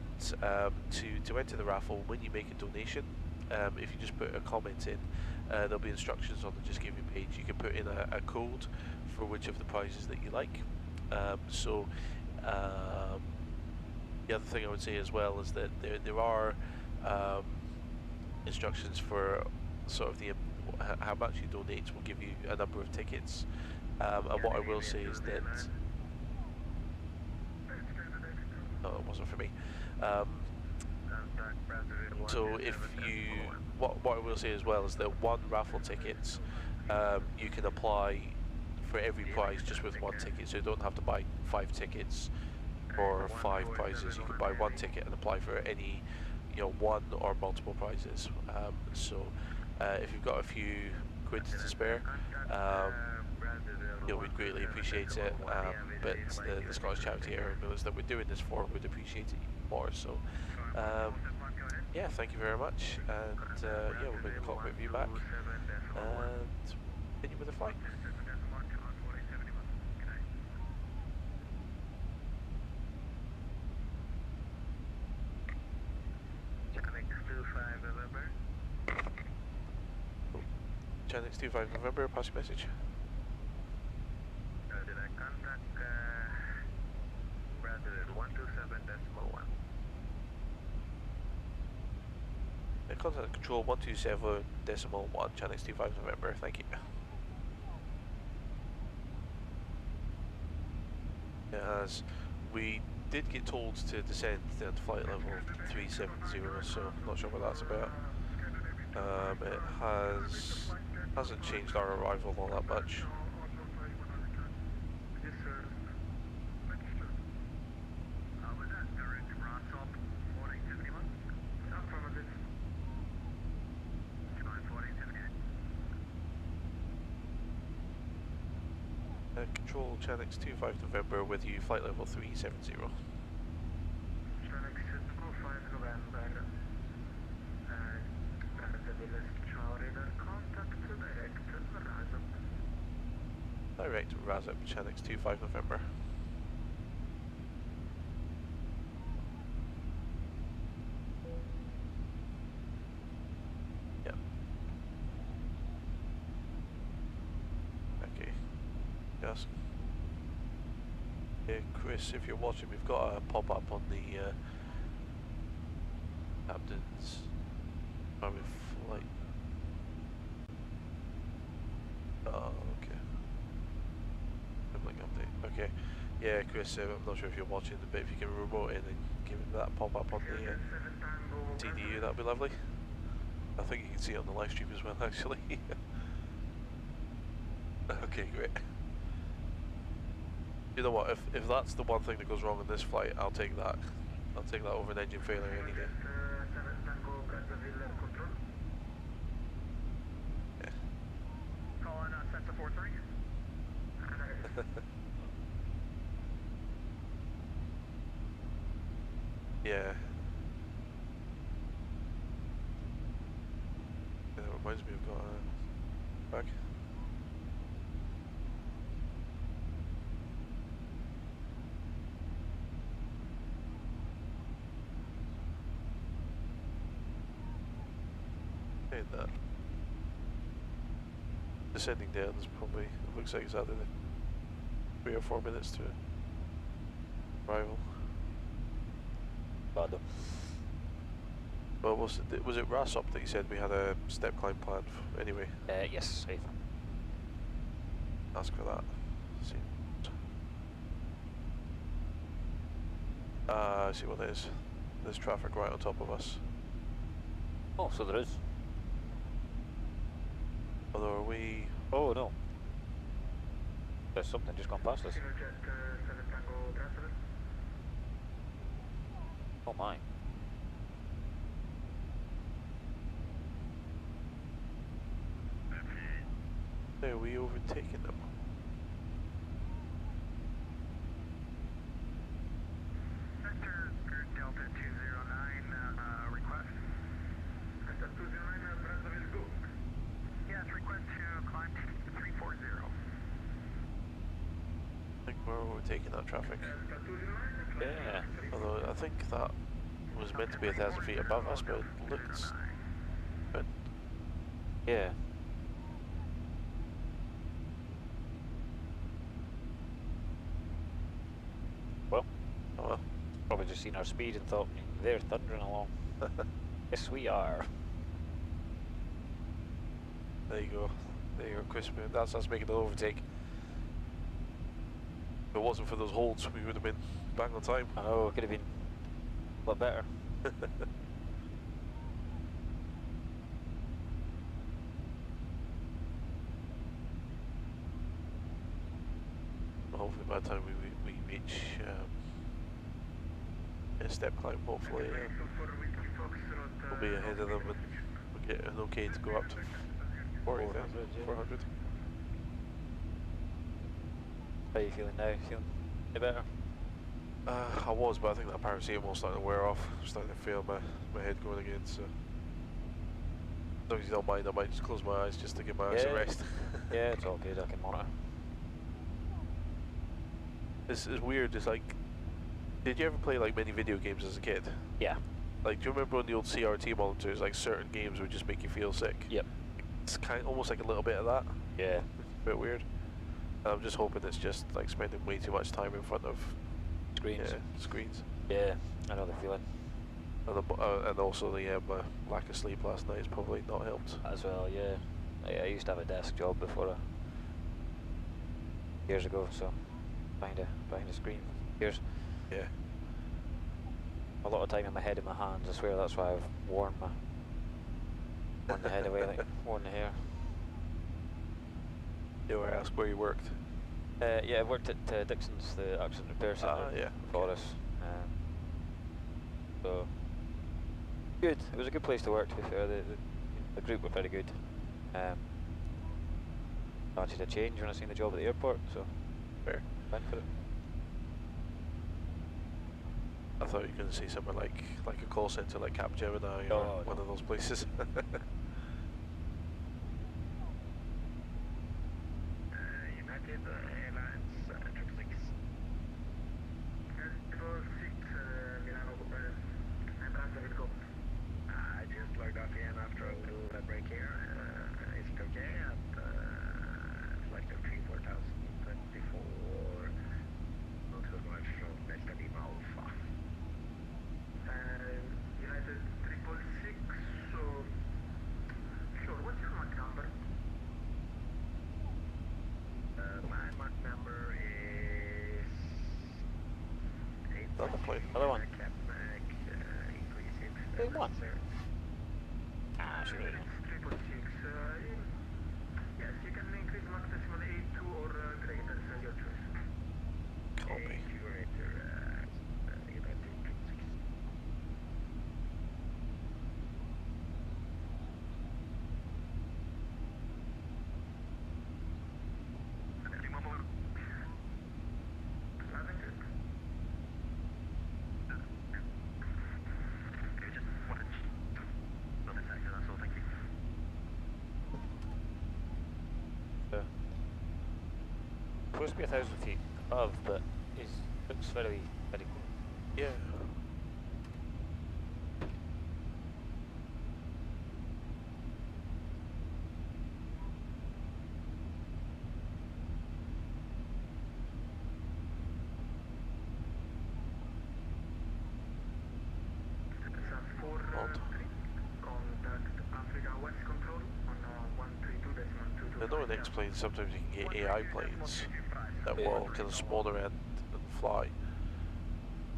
to enter the raffle, when you make a donation, if you just put a comment in, there'll be instructions on the Just Giving page. You can put in a code for which of the prizes that you like. The other thing I would say as well is that there are instructions for sort of the how much you donate will give you a number of tickets. And what I will say is that no, it wasn't for me. So if you, what I will say as well is that one raffle ticket, you can apply for every prize just with one ticket. So you don't have to buy 5 tickets for 5 prizes. You can buy 1 ticket and apply for any, you know, 1 or multiple prizes. If you've got a few quid to spare, you know, we'd greatly appreciate it. But the Scottish Charity Air Ambulance that we're doing this for would appreciate it more. So yeah, thank you very much, and yeah, we'll bring the cockpit view back and continue with the flight. Channel 25 November, pass your message. Did I contact Brazil 127.1? Contact control 127.1, Channel 25 November, thank you. As we did get told to descend down to flight level 370, so I'm not sure what that's about. It hasn't changed our arrival all that much. Yes, sir. Was that direct RASOP 1451? Affirmative. 1478. Control Chanix 25 November with you, flight level 370. Chanix 5 November. Direct RASOP, Chanix 25 November. Yep. Okay. Yes. Yeah, Chris, if you're watching, we've got a pop-up on the captain's private flight. Oh, okay. Update. Okay. Yeah, Chris, I'm not sure if you're watching, but if you can remote in and give him that pop-up on the TDU, that'd be lovely. I think you can see it on the live stream as well, actually. Okay, great. You know what, if that's the one thing that goes wrong in this flight, I'll take that. I'll take that over an engine failure any day. Yeah. Calling Sensor 43. Yeah. That reminds me of going back. Saying that. Descending down is probably, it looks like it's added 3 or 4 minutes to arrival. Pardon. Well, was it RASOP that you said we had a step climb planned anyway? Yes, safe. Ask for that. See. I see what it is. There's traffic right on top of us. Oh, so there is. Although are we Oh no. There's something just gone past us. Kilo Jet 7 Tango Transfer. Oh my. Are we overtaking them? Vector Delta 209, request. Delta 209, Brazzaville go. Yes, request to climb 340. I think we're overtaking that traffic. Delta 209, Yeah. Although I think that was meant to be 1,000 feet above us, but it looks. But Yeah. Well, oh well. probably just seen our speed and thought, they're thundering along. Yes, we are. There you go. There you go, Chris. That's us making an overtake. If it wasn't for those holds, we would have been bang on time. I know, it could have been a lot better. Hopefully by the time we reach a step climb, hopefully we'll be ahead of them and we'll get an okay to go up to 40,000, 400, 400. How are you feeling now? Feeling any better? I was, but I think that paracetamol's starting to wear off. I'm starting to feel my head going again, so as long as you don't mind, I might just close my eyes just to give my eyes a rest. Yeah, it's all good, I can monitor. This is weird, it's like, did you ever play like many video games as a kid? Yeah. Like, do you remember on the old CRT monitors, like certain games would just make you feel sick? Yep. It's kind of almost like a little bit of that. Yeah. A bit weird. And I'm just hoping it's just like spending way too much time in front of Screens. screens. Yeah, I know the feeling. And also the lack of sleep last night has probably not helped. As well, yeah. I used to have a desk job before years ago, so behind a screen. Years. Yeah. A lot of time in my head in my hands, I swear that's why I've worn the head away, like worn the hair. Do I ask where you worked? Yeah, I worked at Dixon's, the accident repair centre Yeah. for us. So good. It was a good place to work. To be fair, the group were very good. I wanted a change when I seen the job at the airport, so Fair. went for it. I thought you were going to say somewhere like a call centre like Capgemini or Oh, one no. of those places. United Airlines 666. Control 6, Milano, Brazzaville go. I just logged off again after a little break here. Is it okay at flight of 34024? Not so much from Delta Lima Alpha. United 666, so sure, what's your Mach number? My Mach number is 8. Another plane. Another one. Cap Mac, increase it. Big one. Sir. Ah, sure. It's 3.6. Yes, you can increase Mach decimal 82 or greater, your choice. Copy. Curator, United 666. Supposed to be 1,000 feet above, but it looks very, very cool. Yeah. Contact Africa West Control on 132.22. I know in X-planes sometimes you can get AI planes that will kind of spawn around and fly.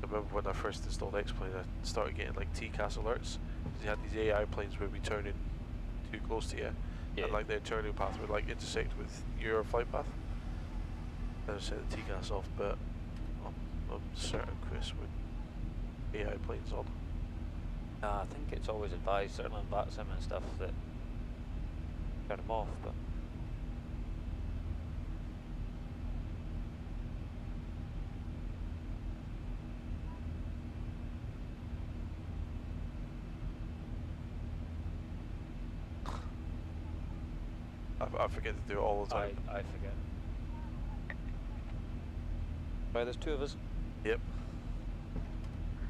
I remember when I first installed X-plane, I started getting like TCAS alerts. You had these AI planes would be turning too close to you, Yeah. and like their turning path would like intersect with your flight path. I would set the TCAS off, but I'm certain Chris would AI planes on. I think it's always advised, certainly on VATSIM and stuff, that turn them off, but I forget to do it all the time. I forget. Right, there's two of us. Yep.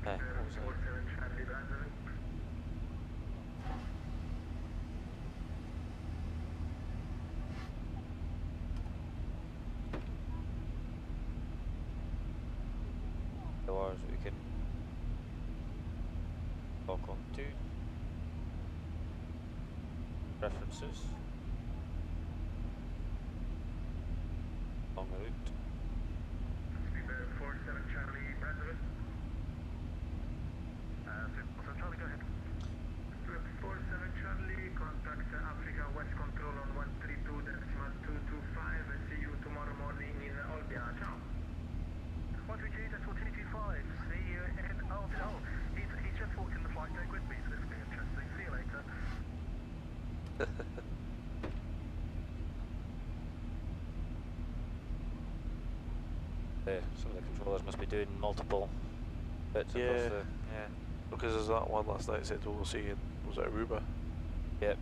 What was that? 47 Charlie Bravo. The ours we can talk on to. References. Long route. Speedbird 47 Charlie Bravo. So Charlie, go ahead. 47 Charlie, contact Africa West Control on 132.225. See you tomorrow morning in Olbia. Ciao. 132, that's 225. See you in Olbia. Oh, he's just walked in the flight deck with me, so this will be interesting. See you later. Some of the controllers must be doing multiple bits across Yeah. the... Yeah. Because there's that one last night that said we'll see in, was it Aruba? Yep.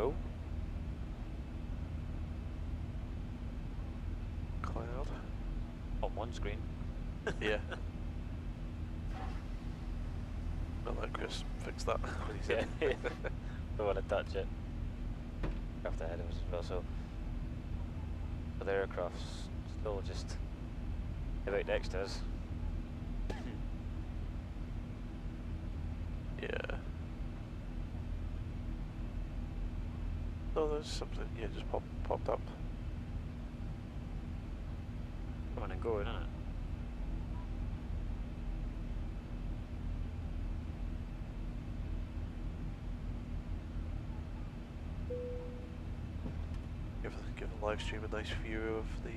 Oh. Cloud. On one screen. Yeah. Not like Chris fixed that when he said Yeah. Don't want to touch it. Aircraft ahead of us as well, so the aircraft's still just about next to us. Yeah. No, there's something, yeah, just popped up. Coming and going, isn't it? Give the live stream a nice view of the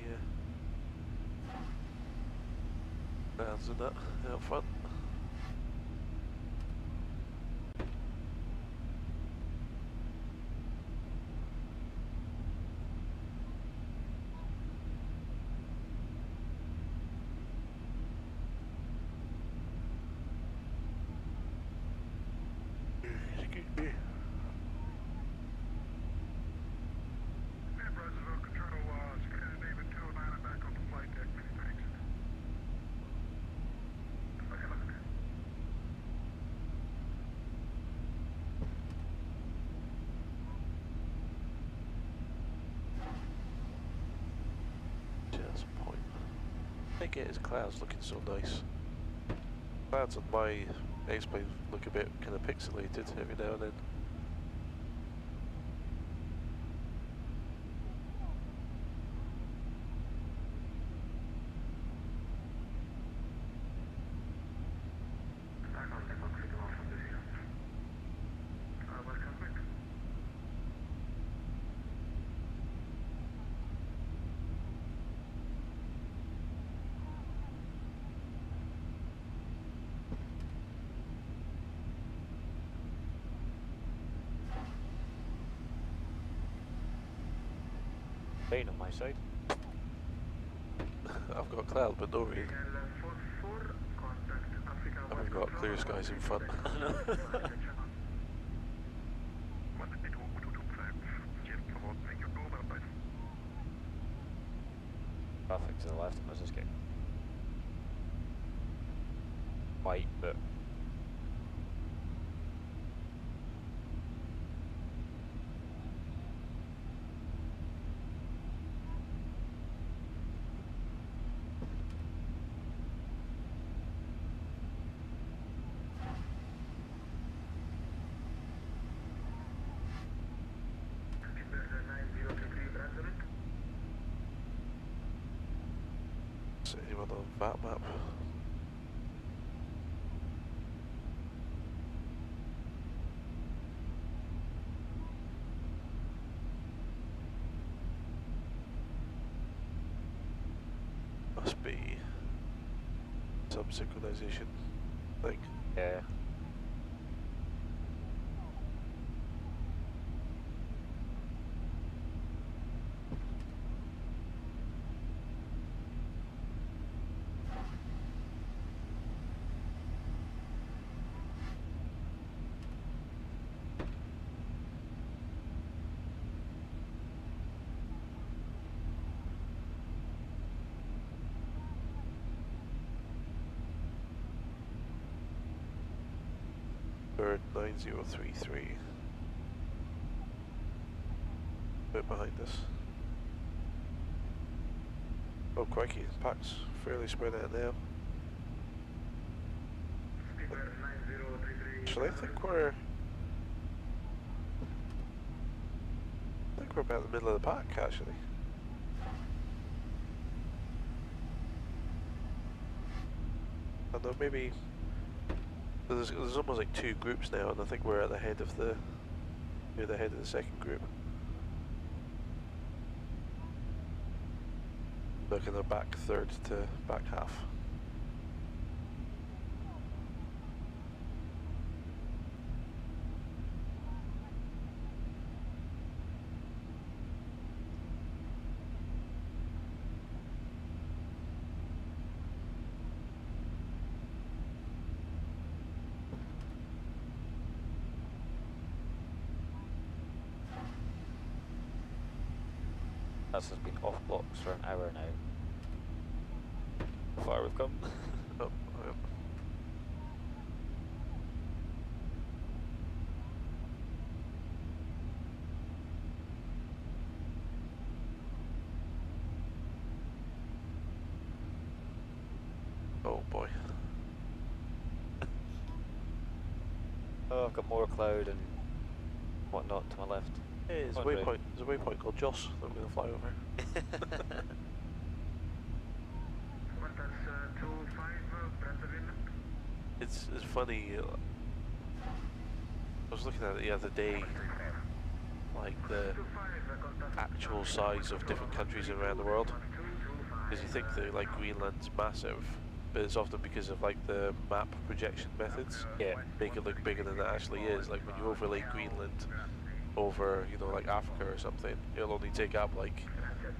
bands and that out front. Excuse me. Brownsville Control, Scale David 209, I'm back on the flight deck. Many thanks. Okay, look. Yeah, that's a point. I think it is clouds looking so nice. Clouds on my X-plane look a bit kind of pixelated every now and then. Back on the cockpit of Alpha 20. Welcome back. Rain on my side. I've got cloud but no rain. Scale 44, contact Africa And we've West got Control clear on skies in front. 132.225, make your goal, bye. Traffic to the left of us is getting white, but Speedbird 9023 Brownsville. on a VAT map. Must be some synchronization thing. Yeah. Bird 9033. Bit behind us. Oh crikey, pack's fairly spread out now. Actually, I think we're about in the middle of the pack actually. I don't know, maybe there's almost like two groups now, and I think we're at the head of near the head of the second group. Looking at back third to back half. That's has been off blocks for an hour now. How far we've come. Oh, oh boy. Oh, I've got more cloud and whatnot to my left. Hey, there's a waypoint. There's a waypoint called Joss that we're gonna fly over. It's funny. I was looking at it the other day, like the actual size of different countries around the world. Because you think that like Greenland's massive, but it's often because of like the map projection methods. Yeah. Make it look bigger than it actually is. Like when you overlay Greenland over, you know, like Africa or something, it'll only take up like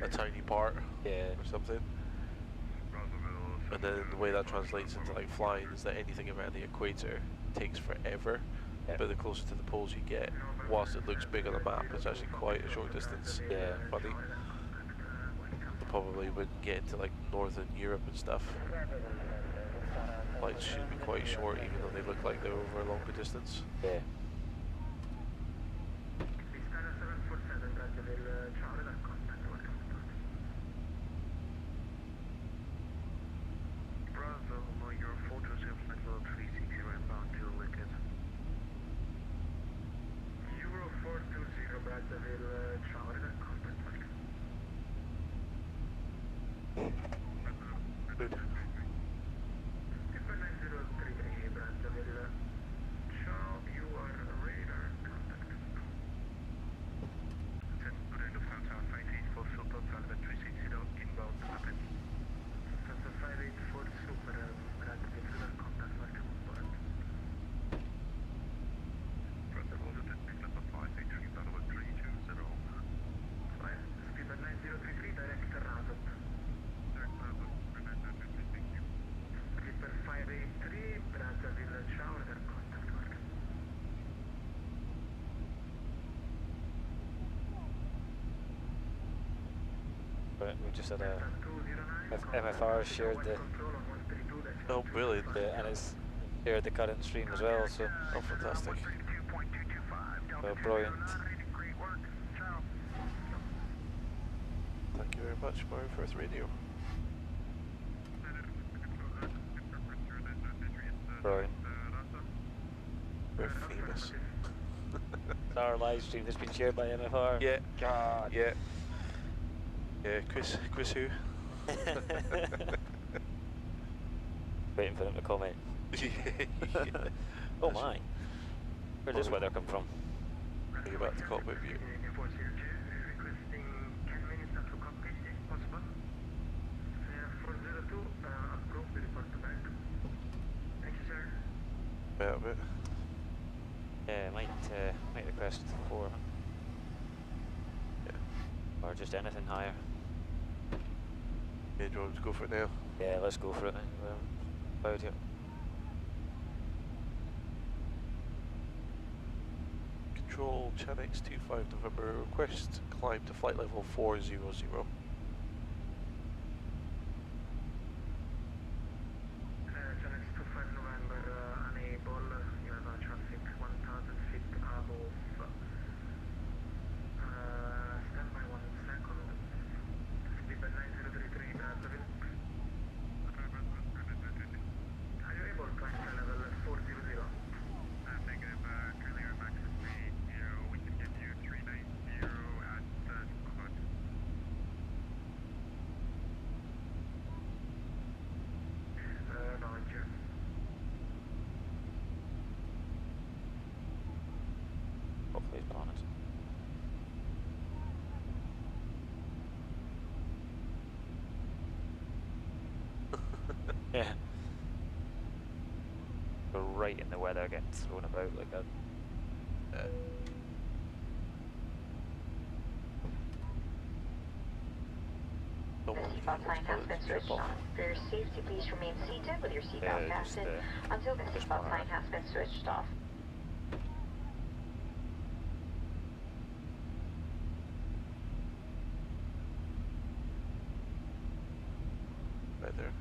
a tiny part or something. And then the way that translates into like flying is that anything around the equator takes forever, but the closer to the poles you get, whilst it looks big on the map, it's actually quite a short distance. Yeah. Funny. So probably wouldn't get into like northern Europe and stuff. Flights should be quite short even though they look like they're over a longer distance. Yeah. We just had a MFR shared the Oh, brilliant. and it's shared the current stream as well. So Oh, fantastic. brilliant. Thank you very much, Mario First Radio. Brilliant. We're famous. It's our live stream that's been shared by MFR. Yeah. God. Yeah. Yeah, Chris who? Waiting for him to comment. Oh my. Where does this weather come from? Bring it back to cockpit view. Requesting 10 minutes after cockpit if possible. 402, approve the report to back. Thank you, sir. Out of it. Yeah, might request 4. Yeah. Or just anything higher. Yeah, do you want to go for it now? Yeah, let's go for it. About it. Control Chanex 25 November, request climb to flight level 400. Chanex 25 November, unable, you have traffic 1000 feet above. Stand by 1 second. Speed at 9033, Brazzaville. Are you able to climb to level 400? Negative, currently our max is 80. We can give you 390 at Cloud. Roger. Hopefully it's planet. Yeah. Go right in the weather, getting thrown about like that. Don't The want seatbelt sign has been switched on. For your safety, please remain seated with your seatbelt fastened until the seatbelt sign has been switched off. right there.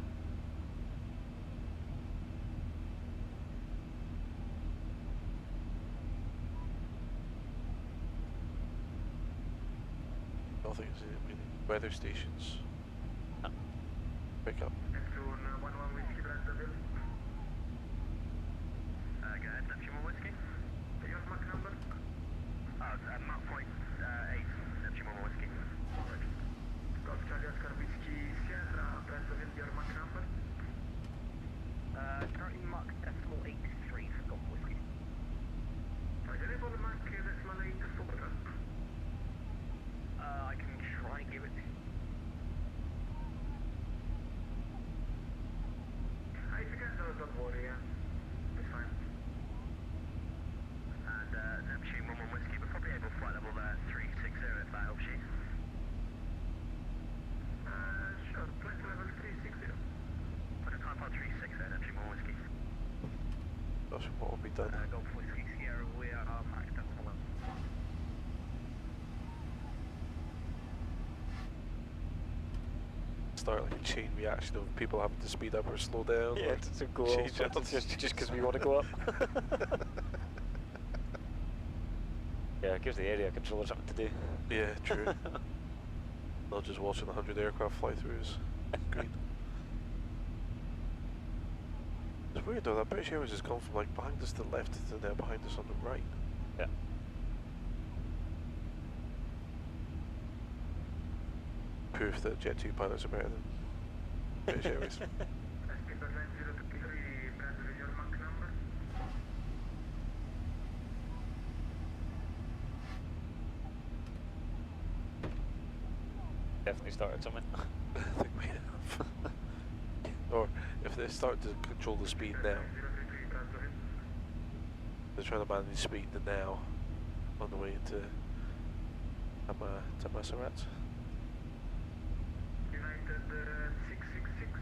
Nothing is in weather stations. No. Pick up. Neptune 11 Whiskey, Brazzaville. Go ahead, Neptune 1 Whiskey. Your Mach number? Mach point 8, Neptune 1 Whiskey. Golf Charlie Oscar Whiskey, Sierra, Brazzaville, your Mach number? Currently Mach decimal 83 for Golf Whiskey. Are you able to Mach decimal 84? I can try and give it. If you can, don't worry, yeah. It's fine. And Neptune 1 Whiskey, we're probably able to flight level 360 if that helps you. Sure, flight level 360. Put a time pod 360 Neptune 1 Whiskey. That's what will be done. Golf Whiskey Sierra, we are Mach decimal 11. Start like a chain reaction of people having to speed up or slow down. Yeah, like, to go change off, up. just because we want to go up. Yeah, it gives the area controller something to do. Yeah, true. Not just watching 100 aircraft fly through is green. It's weird though, that British Airways has gone from like behind us to the left to now behind us on the right. Yeah. Proof that Jet 2 pilots are better than British Airways. Speed 9023, Brazzaville, your Mach number? Definitely started something. I think we have. Or if they start to control the speed now, 9033, Brazzaville. they're trying to manage speed now on the way to Maserat. United 666.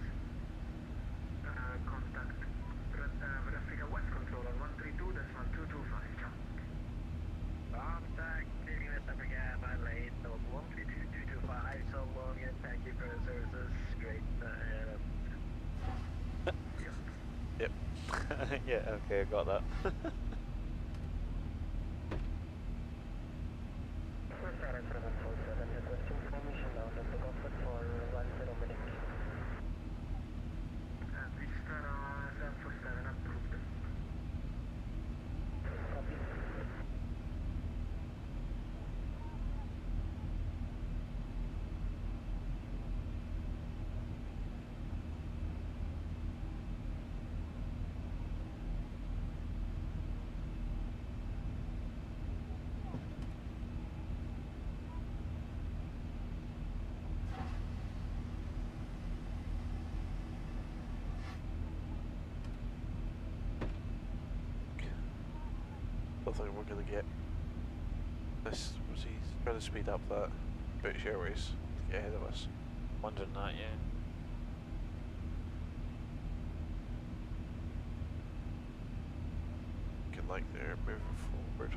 Contact Africa West Controller 132, that's 1225. Ciao. Contact United Africa, my lane, 132.225, so long and thank you for the services. Straight ahead. Yep. Yeah, okay, I got that. Vistara 747 approved. don't think we're going to get this. Was he trying to speed up that British Airways to get ahead of us? Wondering that, yeah. Looking like they're moving forward.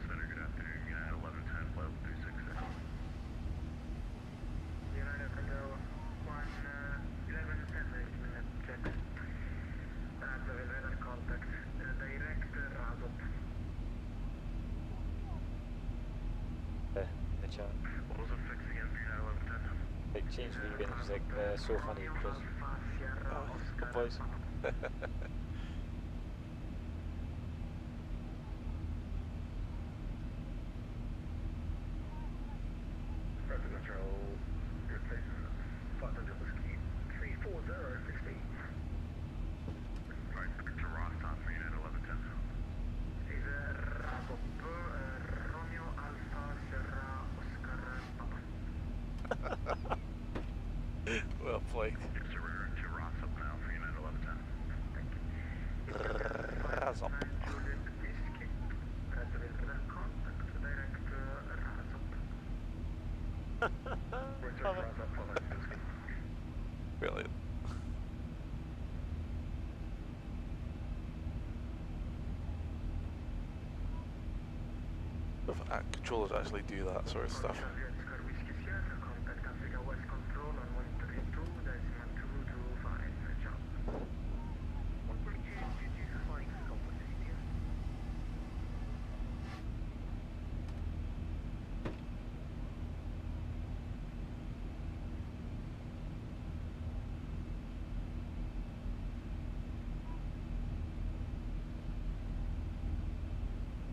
Center, good afternoon. United 1110, flight level 267. United Window 1110, check. That's the radar contact. Direct RASOP. The chat. What was the fix again for United 1110? It changed the event, it was like so funny because good boys. Rapid Control, your place is 500 Whiskey 34016. Right, to RASOP for United 1110. Is RASOP Romeo Alpha Sierra Oscar Papa. Well played. Yes, sir, we're to RASOP now for United 1110. Thank you. RASOP. Included whiskey. That's the radar contact. Direct RASOP. We're to RASOP for Whiskey. Brilliant. If controllers actually do that sort of stuff. Oscar Whiskey Sierra, contact Africa West Control on 132.225. Ciao. 132.225, complete, yeah.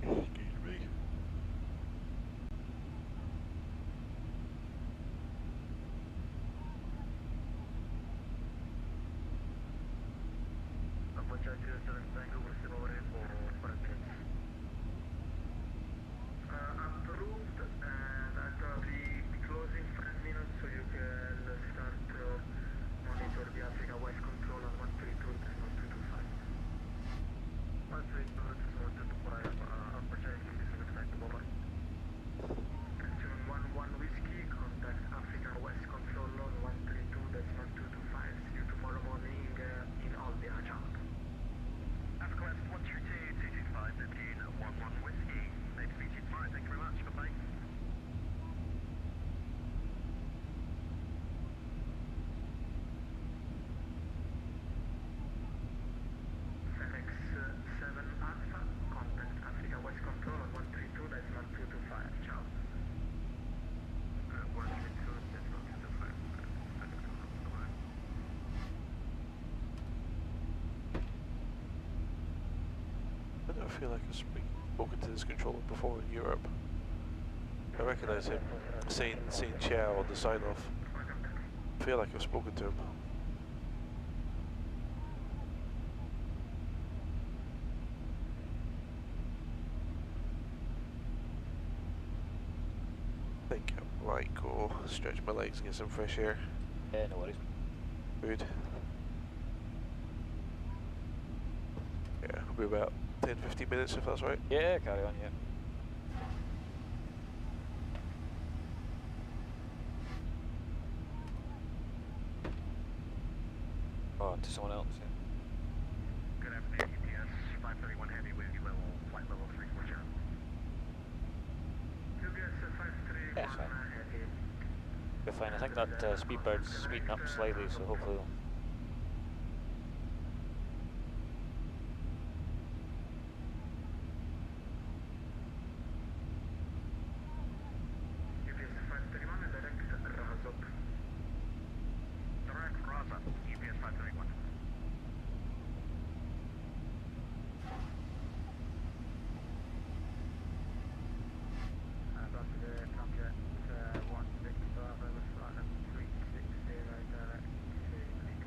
Excuse me. Approved, and I'll probably be closing 5 minutes so you can start to monitor the Africa West Control on 132.225. 132.225, opportunity is unexpected, over. Tune 11 Whiskey, contact Africa West Control on 132.225. See you tomorrow morning in Olbia, ciao. Africa West 132.225, Neptune 11 Whiskey. Nice to meet you tomorrow. Thank you very much. Bye-bye. FedEx 7 Alpha, contact Africa West Control on 132.225. Ciao. 132.225. I don't feel like I've spoken to this controller before in Europe. I recognise him, saying ciao on the sign off. I feel like I've spoken to him. I think I might go stretch my legs and get some fresh air. Yeah, no worries. Good. Yeah, it'll be about 10-15 minutes if that's right. Yeah, carry on, yeah. Oh, to someone else, yeah. Good afternoon, UPS 531 Heavy with level, flight level 34 John. UPS 531 That's fine. Heavy. fine. I think that Speedbird's speeding up slightly, so hopefully. UPS 531 direct RASOP. Direct RASOP, UPS 531. After the contract 16 Bravo, flight number 360 direct to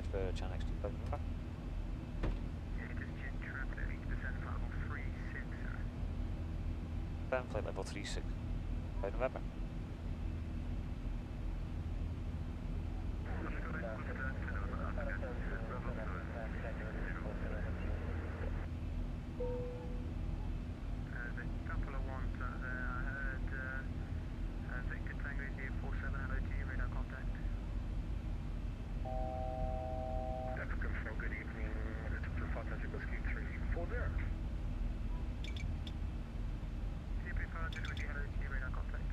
ahead for Channel X25 November. Yeah, just traffic at 80% level 36, sir. Flight level 36 November. There's a couple of ones out there. I heard Victor Tango India 47, hello to you, radar contact. African Control, good evening. It's up to 500 Whiskey 340. TP 500 with you, hello to you, radar contact.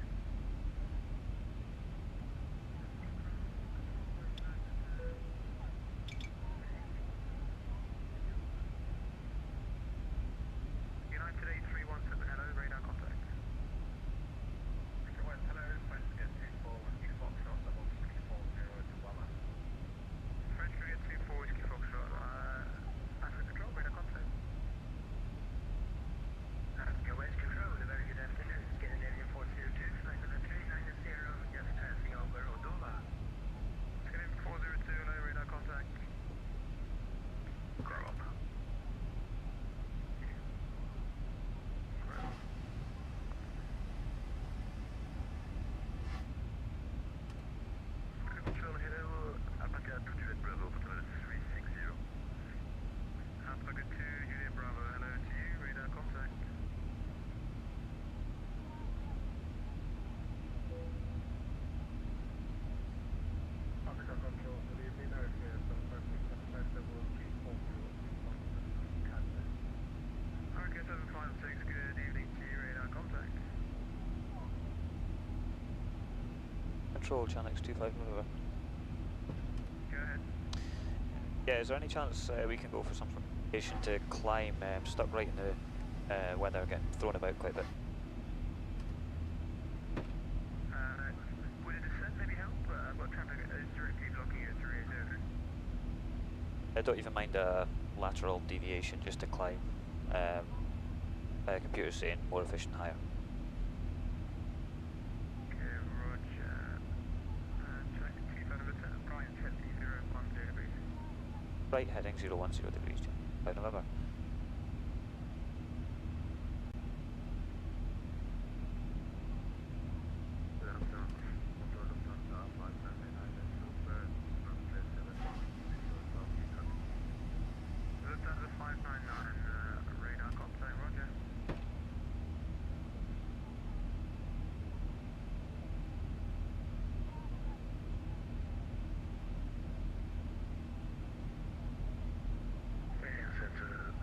United 8317, hello, radar contact. Hello, French Frigate 24 Whiskey Foxtrot, level 340 to Walla. French Frigate 24 Whiskey Foxtrot, African Control, radar contact. Africa West Control, a very good afternoon. Scandinavian 402, flight number 390, just passing over Odova. Scandinavian 402, hello, radar contact. Grow up. Control, hello, Alpaca 2 Juliet Bravo, control 360. Alpaca 2 Juliet Bravo, hello to you, radar contact. Africa Control, good evening. Eric here from Pacific Flight level 340 Okay, 756, good evening to you, radar contact. Control Channel X25 November. Go ahead. Yeah, is there any chance we can go for some information to climb? Stuck right in the weather, getting thrown about quite a bit. Would a descent maybe help? I've got traffic directly blocking it through it, over. I don't even mind a lateral deviation just to climb. Computer's saying more efficient higher. Okay, roger. Track 2500, Brian 70010 degrees. Right heading 010 degrees, 5 November. Lufthansa 599, radar contact, roger. Radio Center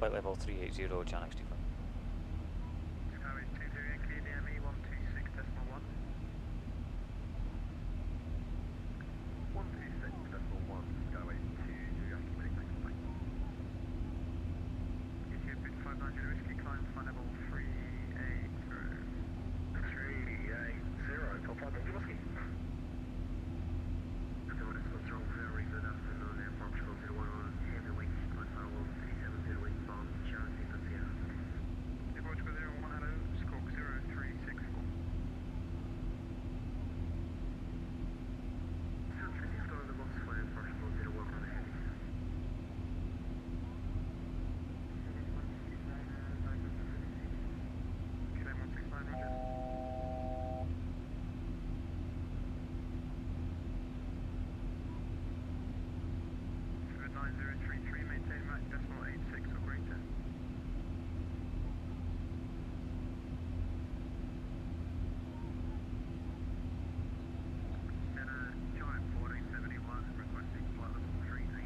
flight level 380, Channel 25. Skyway 20 clear DME 126.1. 126.1, Skyway 20, Yankee, thanks for flight. Ethiopian 590 Whiskey, climb flight level 380. 380, top 590 Whiskey. Control, very good afternoon, Air Functional 011, heavyweight, climb flight level 370 inbound, Chelsea, Patia. Air Portugal 01, hello, Squawk 0364. San Francisco on the box for Air Functional 01, heavy. Kilo 169, Roger. 9033, maintain Mach decimal 86 or greater. Giant 1471, requesting flight level 380.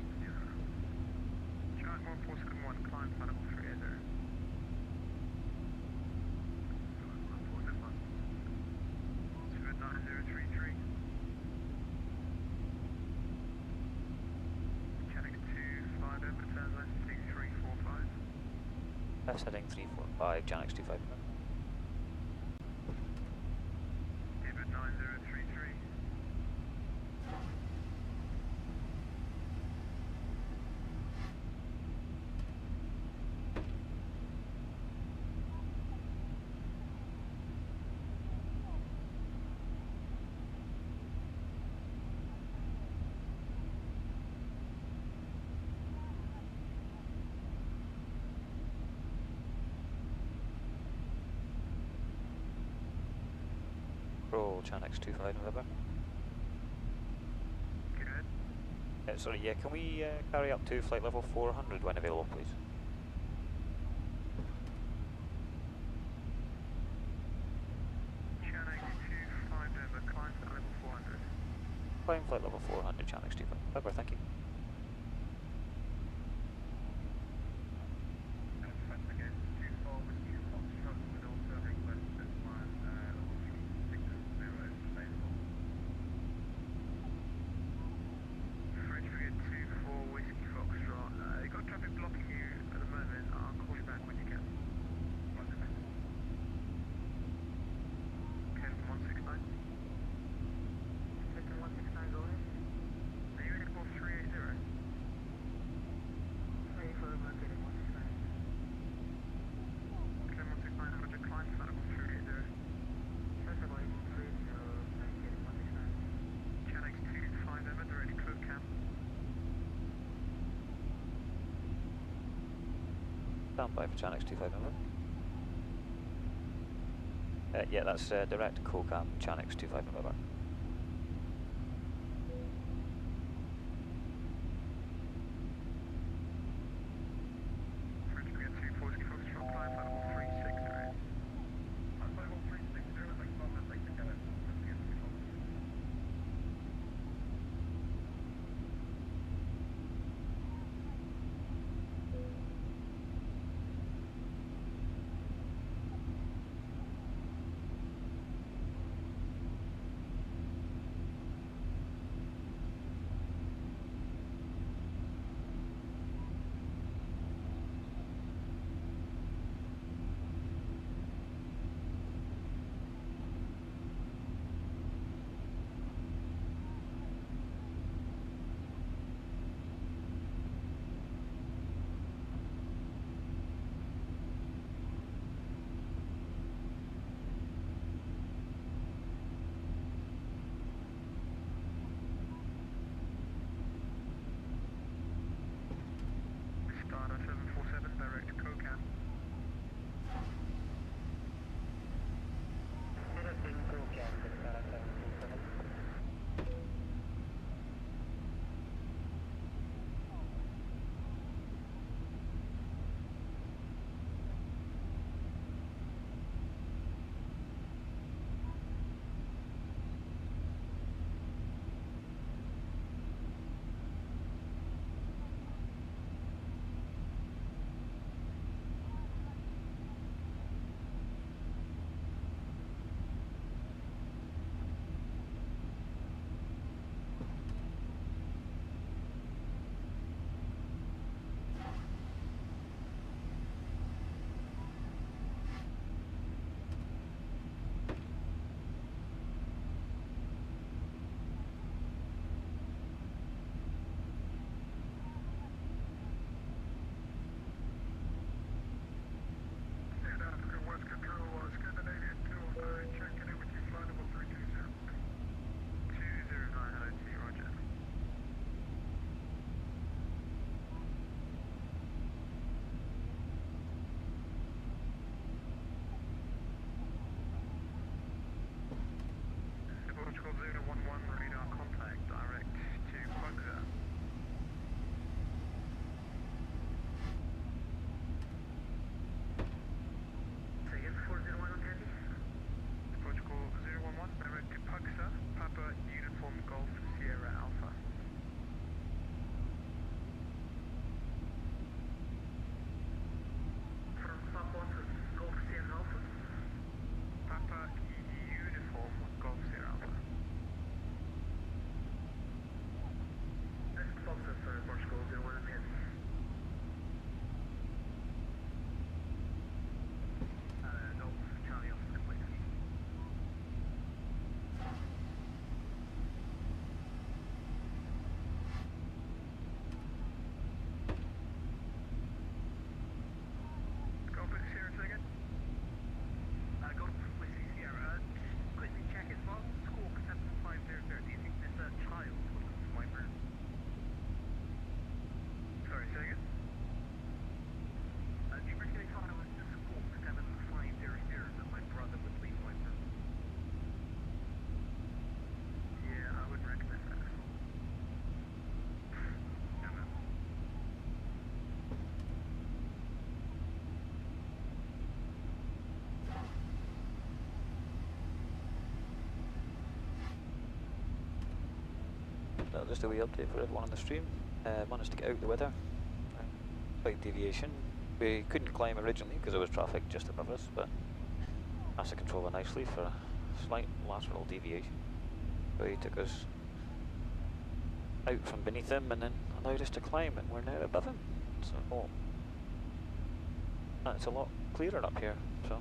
Giant 1471, climb flight level 380. Spirit 9033. Channel 25 over, turn left, 2345. Left heading 345, Channel 25. David 9033. Roll Channel 25 November. Get ahead. Sorry, yeah, can we carry up to flight level 400 when available, please? Channel 25 over, climb flight level 400. Climb flight level 400, Channel 25. November, thank you. Again, 24 Whiskey Foxtrot, with also request to climb level 360 available. French Brigade 24 Whiskey Foxtrot. You got traffic blocking you at the moment. I'll call you back when you can. Roger, thanks. Okay, 169. System 169, go ahead. Are you airport 380? 24 located 169. Kilo 169, Roger, climb flight level 380. Traffic light 30 located 169. Channel 25 over, direct crew camp. Stand by for Channel 25 November. Yeah, that's direct CoCam, Channel 25 November. French Brigade 24 Whiskey Foxtrot, climb flight level 360. Climb flight level 360, like Bombers, like the Kenneth, French Brigade 24. just a wee update for everyone on the stream. Managed to get out the weather. Slight deviation. We couldn't climb originally because there was traffic just above us, but managed to control it nicely for a slight lateral deviation. So he took us out from beneath him and then allowed us to climb, and we're now above him. So that's a lot clearer up here. So.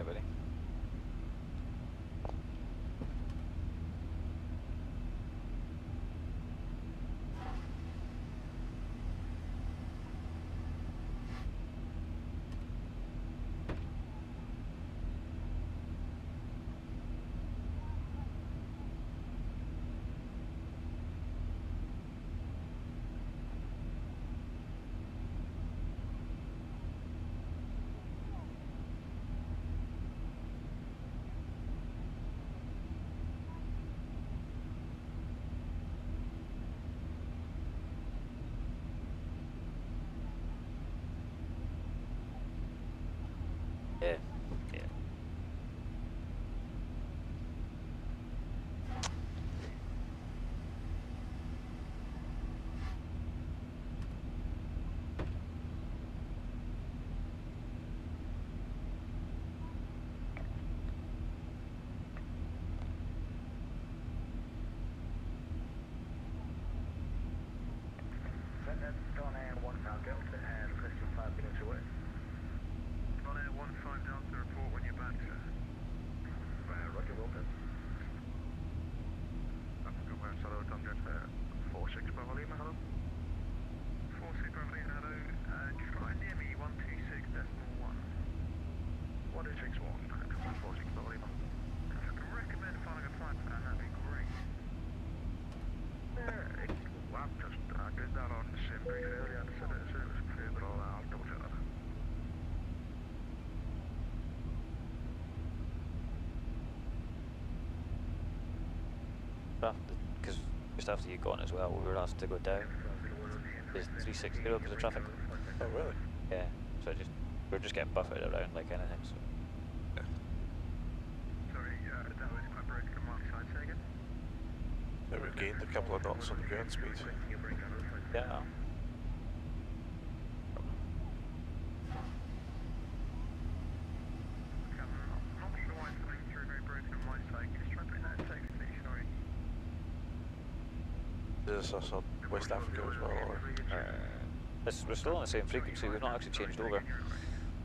Buddy. Yeah. Yeah. That's Don Air 1 South Delta and question 5 minutes away. Don Air 15 Delta, report when you're back, sir. Roger, well done. Africa West, hello, Don Delta 46 Bravo Lima, hello. 46 Bravo Lima, hello. Try near me 126.1. 1261, come on, 46 Bravo Lima. If I can recommend following a flight plan, that'd be great. Well, I did that on the sim brief earlier, so it was clear, but I'll double check that. Because just after you gone as well, we were asked to go down. There's 360 because of traffic. Oh really? Yeah. So we're just getting buffered around like anything. So. Sorry, that was quite broken on my side, say again? Yeah, we've gained a couple of knots on the ground speed. Yeah. I'm not sure why it's coming through very broken on my side. Can you just try putting that in text, please? Sorry. Is this us on West Africa as well, or? We're still on the same frequency. We've not actually changed over.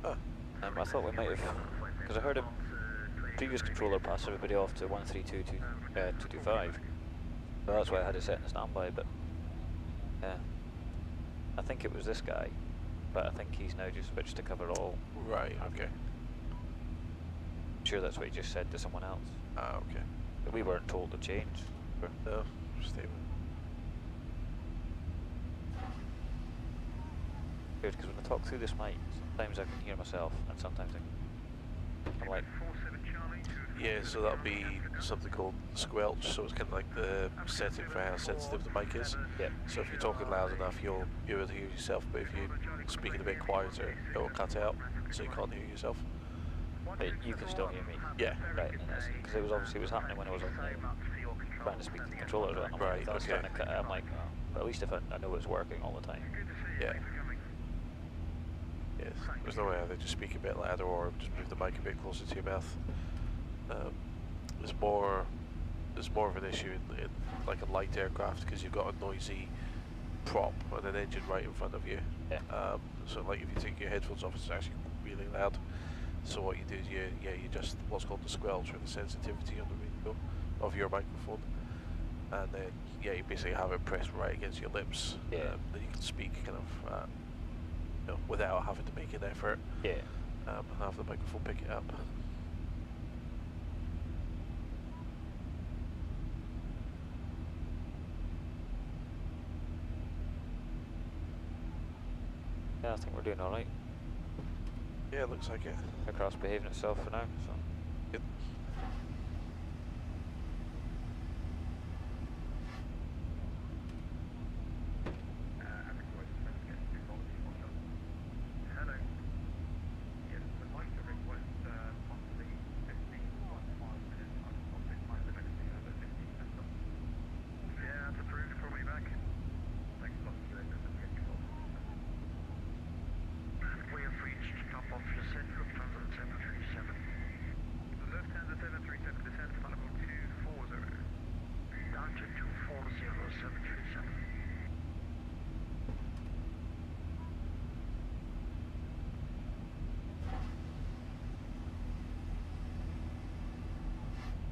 Oh, I thought we might have, because I heard a previous controller pass everybody off to 132.225. So that's why I had it set in standby, but I think it was this guy, but I think he's now just switched to cover all. right, okay. I'm sure that's what he just said to someone else. Ah, okay. But we weren't told to change. No, stable. Weird, because when I talk through this mic, sometimes I can hear myself, and sometimes I'm like, 47 Charlie. Yeah, so that'll be something called squelch, so it's kind of like the setting for how sensitive the mic is. yeah, So if you're talking loud enough, you'll be able to hear yourself, but if you're speaking a bit quieter, it will cut out, so you can't hear yourself. but you can still hear me. Yeah. Right, and that's because it was obviously happening when I was on the trying to speak to the controller as well. I'm Right, like, that's okay. starting to cut out. I'm like, oh, but at least if I know it's working all the time. Yeah. Yes. There's no way they just speak a bit louder or just move the mic a bit closer to your mouth. There's more of an issue in like a light aircraft because you've got a noisy prop and an engine right in front of you. Yeah. So like if you take your headphones off, it's actually really loud. So what you do is you adjust what's called the squelch or the sensitivity on the radio of your microphone, and then you basically have it pressed right against your lips. Yeah. Then you can speak kind of without having to make an effort. Yeah. And have the microphone pick it up. Yeah, I think we're doing alright. Yeah, it looks like it. Aircraft's behaving itself for now, so. Good. Hello. Yes, I'd like to request monthly 15.5 minutes uncompleted flight over 15 minutes. Yeah, that's approved. Call me back. Thanks a lot. We have reached top-off descent Lufthansa 737. Lufthansa 737 descent final 240. Down to 240 737.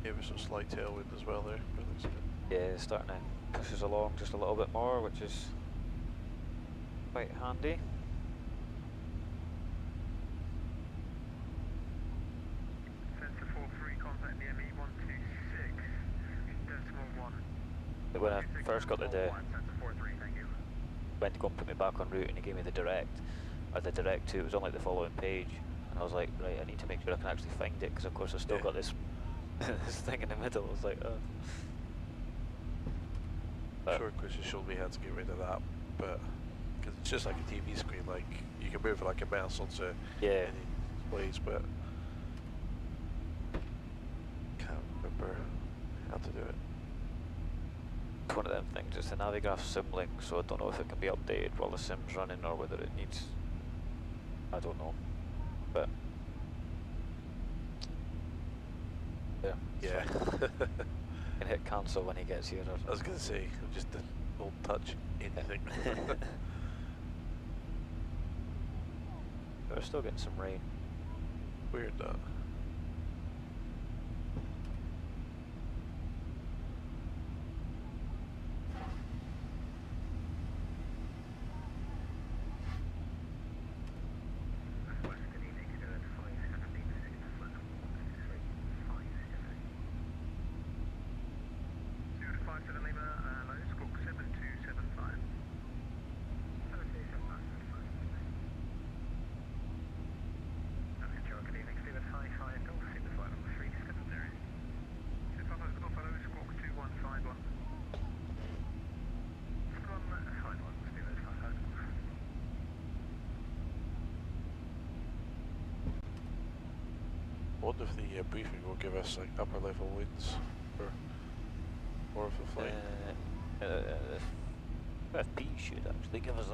Yeah, there's some slight tailwind as well there. But looks good. Yeah, it's starting to push us along just a little bit more, which is quite handy. Center 43, contact the ME126.1. But when I first got Center 43, thank you. went to go and put me back en route and he gave me the direct, or the direct to, it was on like the following page, and I was like, right, I need to make sure I can actually find it, because of course I've still got this this thing in the middle. I was like, oh. I'm sure Chris has shown me how to get rid of that, but because it's just like a TV screen, like you can move it like a mouse onto Yeah. any displays, but can't remember how to do it. It's one of them things, it's the Navigraph Simlink, so I don't know if it can be updated while the sim's running or whether it needs, I don't know, but Yeah. can hit cancel when he gets here. I was gonna say, just don't touch anything. We're still getting some rain. Weird that. I wonder if the briefing will give us like upper level winds or if the flight. FP should actually give us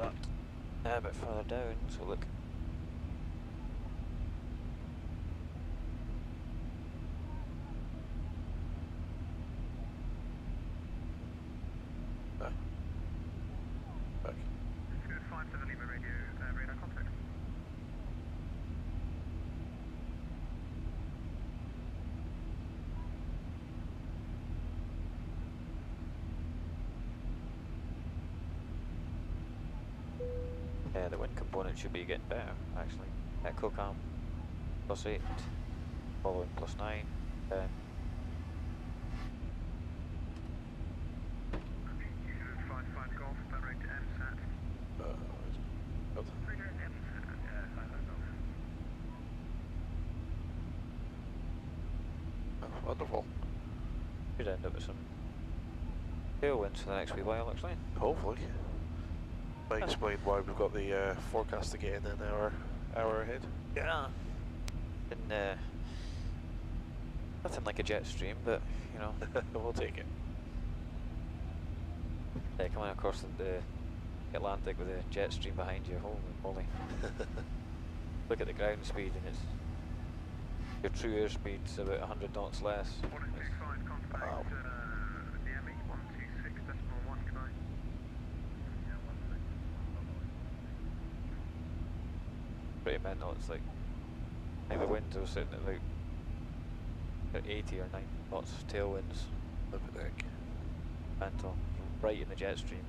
that a bit further down, so look. Back. Good 57 Lima radio, radar contact. the wind component should be getting better, actually. Echo cam, +8, following +9, 10. U55 Golf, direct MSAT. Oh. Direct MSAT, yeah, Oh, wonderful. Should end up with some tailwinds for the next wee while, actually. Hopefully. Might explain why we've got the forecast again an hour ahead. Yeah. And nothing like a jet stream, but you know, We'll take it. coming across the Atlantic with a jet stream behind you, holy moly! Look at the ground speed, and it's your true airspeed's about 100 knots less. 125 contact, Wow. the ME 126.1, can I? Yeah, 16. Pretty mental. It's like I think the winds are sitting at about 80 or 90 knots of tailwinds. Look at that. Mental, right in the jet stream.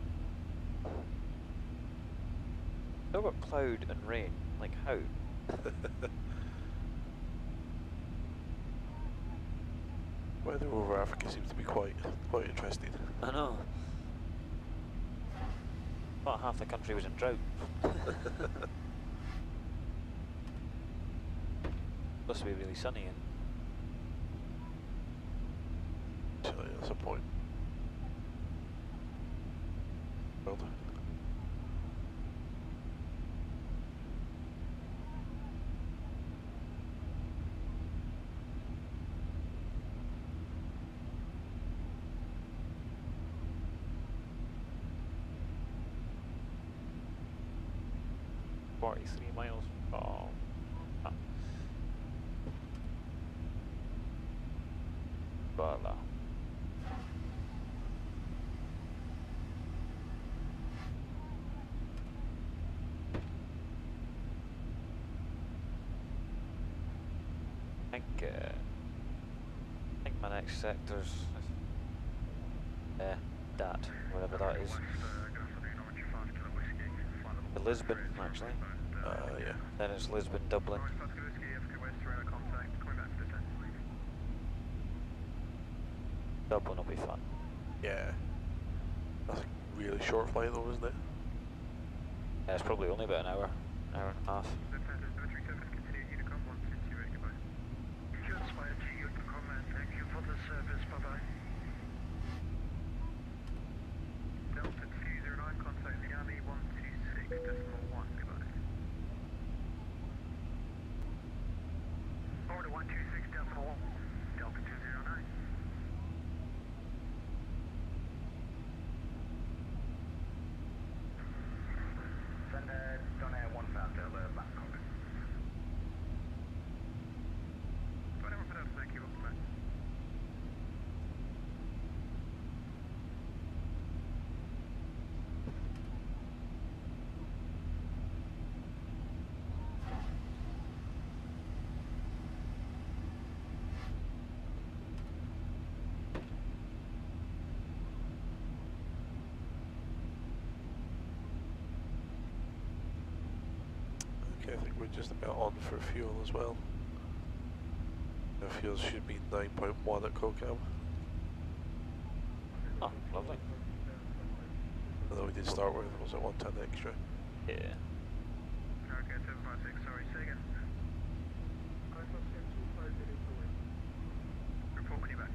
Still got cloud and rain. Like how? Weather over Africa seems to be quite interesting. I know. About half the country was in drought. Supposed to be really sunny and So that's a point. Well done. miles. Oh. Ah. Voila. I think my next sector's DAAT, whatever that is. The Lisbon, actually. Yeah. Then it's Lisbon, Dublin. Dublin will be fun. Yeah. That's a really short flight though, isn't it? Yeah, it's probably only about an hour and a half. Thank you for the service. Bye bye. Delta 209, contact the Army 126.1, goodbye. Order 126.1, Delta 209. Send Donair 1 Delta back cockpit. Whatever, but I'll thank you, welcome back. Okay, I think we're just about on for fuel as well. The fuel should be 9.1 at CoCam. Oh, lovely. Although we did start with, was it 1 ton extra? Yeah. Okay, 756, sorry, say again. Report when you're back.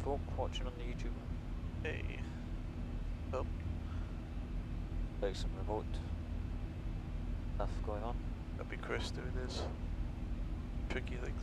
Folk watching on the YouTube. Hey. Oh, Like some remote stuff going on. that'd be Chris doing his tricky things.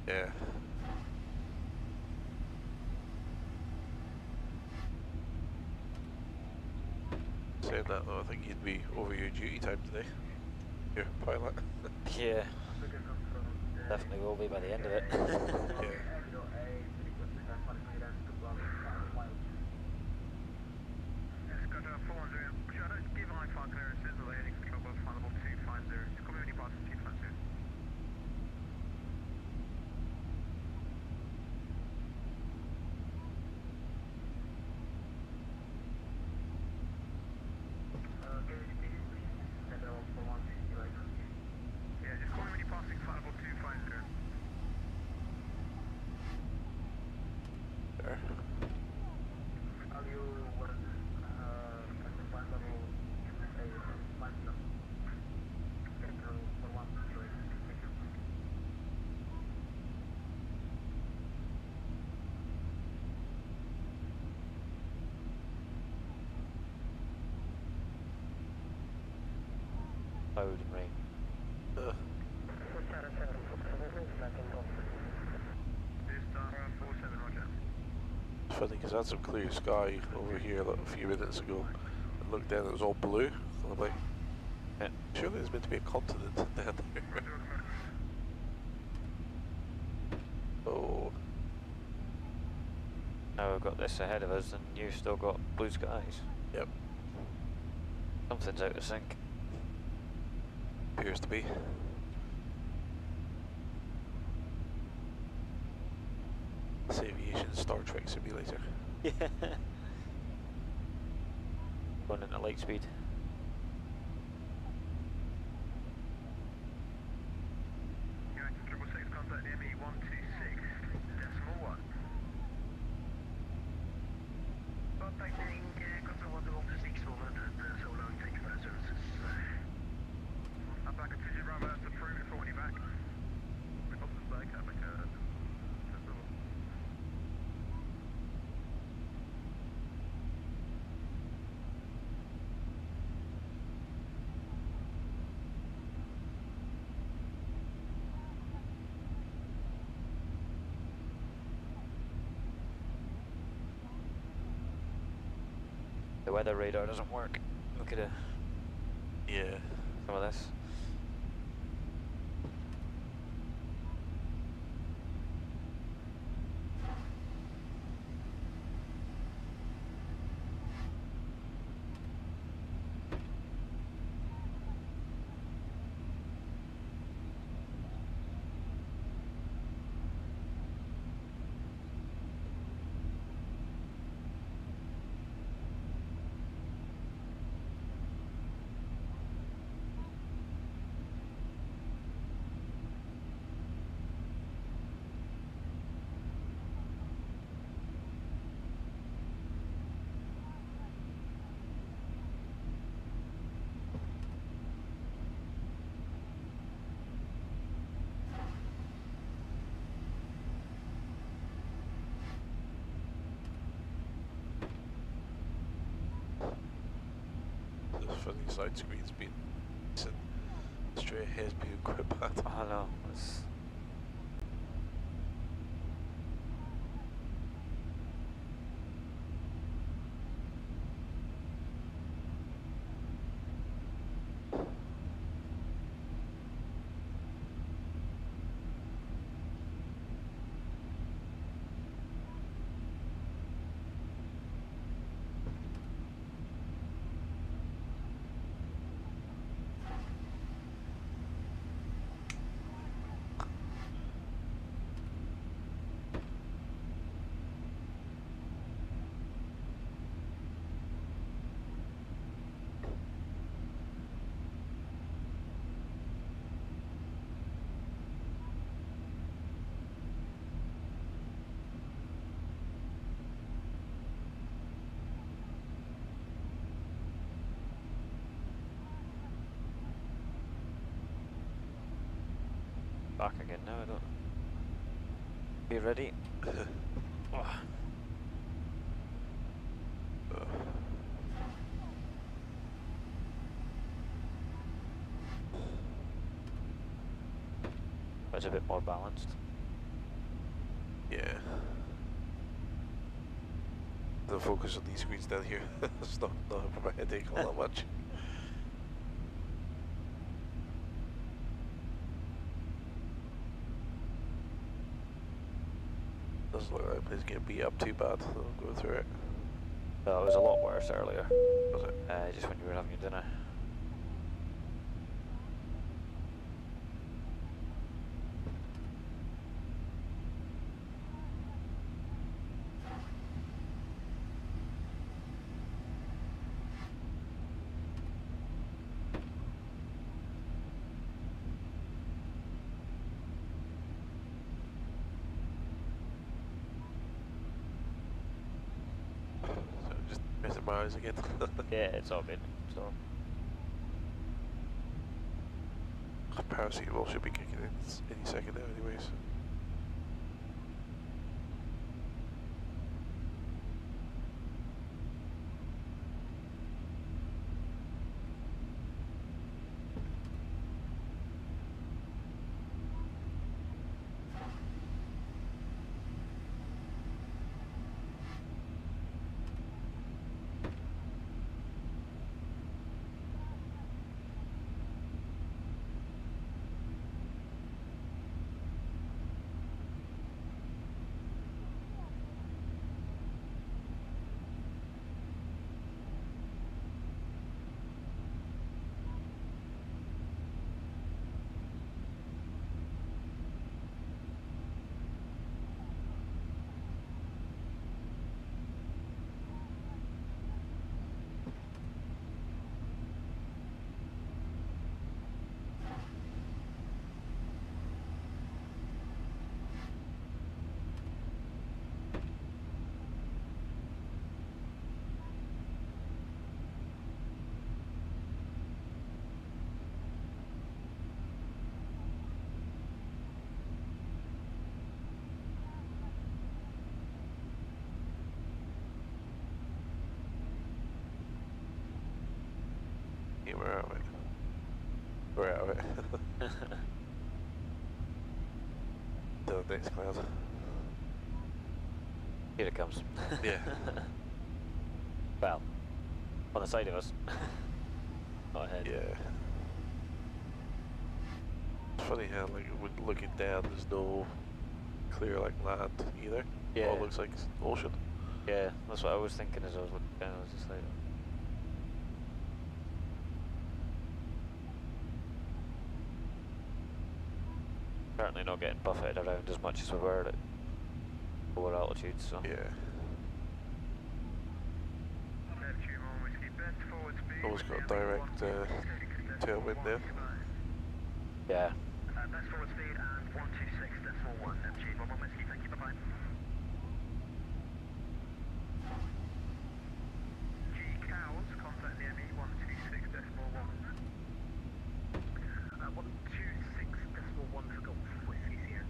Yeah. Saying that though, I think you'd be over your duty time today. Your pilot. Yeah, definitely will be by the end of it. Yeah. Scott 400, which I don't give I-5 clearances, or they only go above flight level 250. Just call me when you pass 250. Yeah, just call me when you're passing flight level 250. There. Cloud and rain. Uh, it's funny because I had some clear sky over here like, a few minutes ago. I looked down, it was all blue. And I'm like, Yeah. surely there's meant to be a continent down there. Oh, Now we've got this ahead of us and you've still got blue skies. yep, Something's out of sync. appears to be. It's aviation Star Trek simulator. Yeah. Going into light speed. United 666, contact ME126.1. Contacting control 116 over the solo take for services. I'm back at 2 Bravo, that's approved for when you're back. We've got this back, I'm back at The weather radar doesn't work. Look at Yeah. some of this. The funny side screen's been straight ahead's been quite bad. Oh no, it's back again now, I don't. Be ready. Oh. It's a bit more balanced. The focus on these screens down here. It's not for my headache all that much. Doesn't look like the plane's getting beat up too bad. I'll go through it. No, it was a lot worse earlier. Was it? Just when you were having your dinner. My eyes again. Yeah, it's all good. So paracetamol should be kicking in any second now anyways. Yeah, we're out of it. We're out of it. To the next cloud. here it comes. Yeah. Well, on the side of us. Not ahead. Yeah. It's funny how like looking down there's no clear like land either. Yeah. All looks like ocean. Yeah, that's what I was thinking as I was looking down. I was just like, certainly not getting buffeted around as much as we were at lower altitudes, so. Yeah. Almost got a direct tailwind there. Yeah. Best forward speed and 126.1 MG. 1 whiskey, thank you, bye-bye. G cows, contact near me, 126.1. 126.1 for Golf, whiskey, Sierra.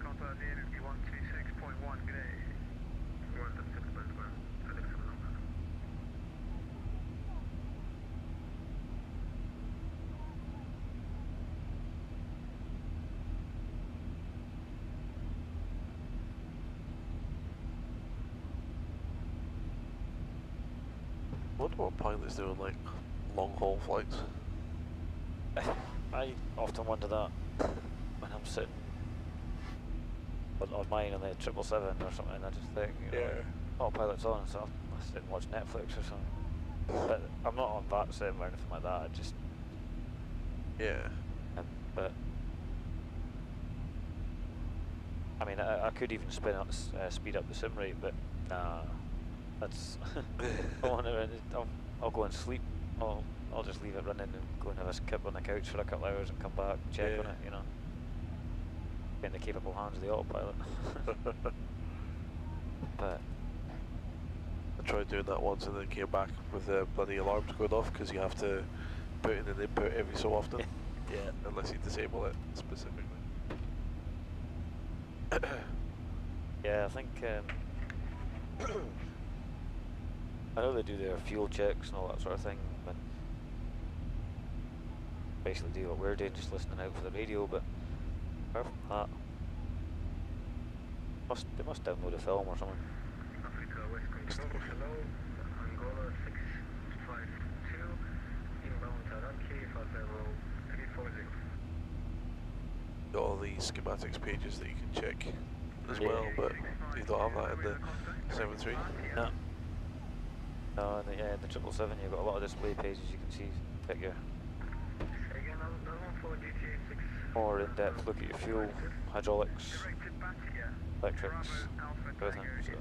Contact near me, 126.1, good day. I wonder what pilots doing like long haul flights. I often wonder that when I'm sitting on mine on the 777 or something, I just think, you know, like, autopilot's on, so I sit and watch Netflix or something. But I'm not on VATSIM or anything like that, I just... Yeah. But... I mean, I could even speed up the sim rate, but nah, that's. I'll go and sleep. I'll just leave it running and go and have a skip on the couch for a couple hours and come back and check on it. You know, in the capable hands of the autopilot. But I tried doing that once and then came back with the bloody alarms going off because you have to put in an input every so often. yeah, Unless you disable it specifically. yeah, I think. I know they do their fuel checks and all that sort of thing, but basically do what we're doing, just listening out for the radio. But apart from that, they must download a film or something. Africa West Control, hello, Angola 652, inbound Taranki 50340. Got all the schematics pages that you can check as well, but you don't have that in the 7.3. No. No, in the 777 you've got a lot of display pages you can see, check your more in-depth look at your fuel, hydraulics, electrics, everything. So.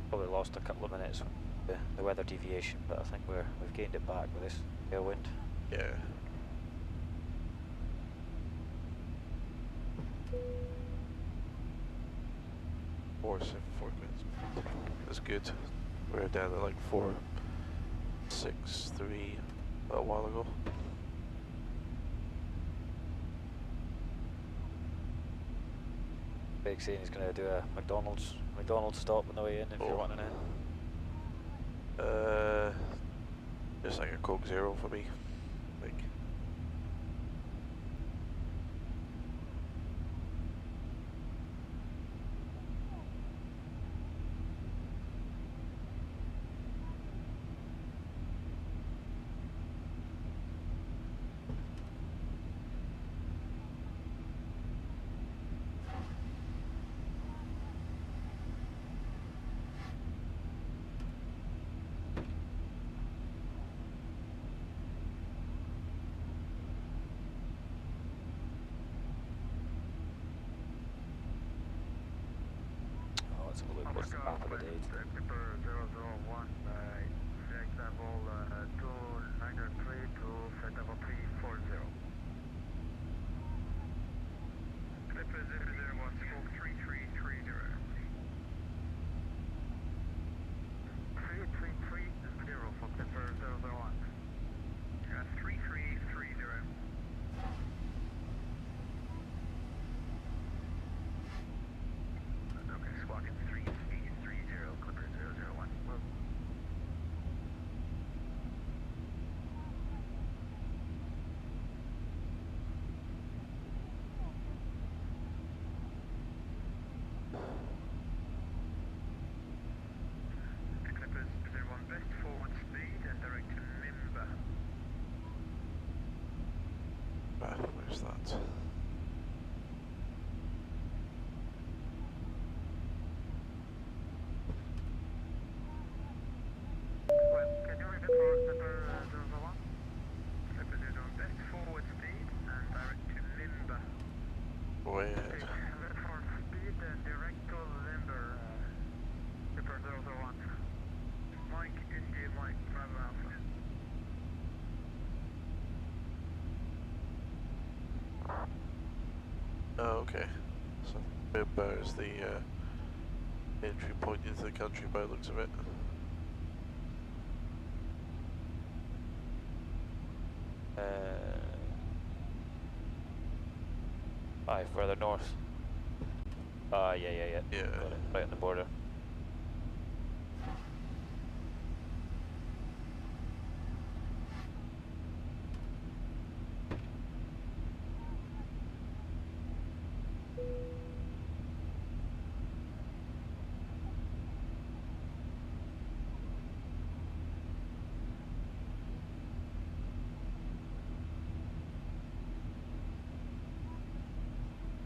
Probably lost a couple of minutes with the weather deviation, but I think we've gained it back with this tailwind. Yeah. Four minutes. That's good. We were down at like 4.63 a while ago. Big saying he's going to do a McDonald's stop on the way in if you're wanting in. Just like a Coke Zero for me. Like. What's the map of the day? Clipper 001, flight level 293 to flight level 340. Clipper 001, smoke 3330. 3330 for Clipper 001. 3330. Okay, squawking 3830, Clipper 001. Well, Clippers 01 best forward speed and direct to Mimba. Where's that? well, can you repeat for Clipper 001? Clipper 01 best forward speed and direct to Mimba. Wait. For speed and direct to Limber, Clipper 001. Mike, India, Mike, Bravo Alpha. Oh, okay. So Mimba is the entry point into the country by the looks of it. Aye, further north. Yeah. Yeah. Got it, right on the border.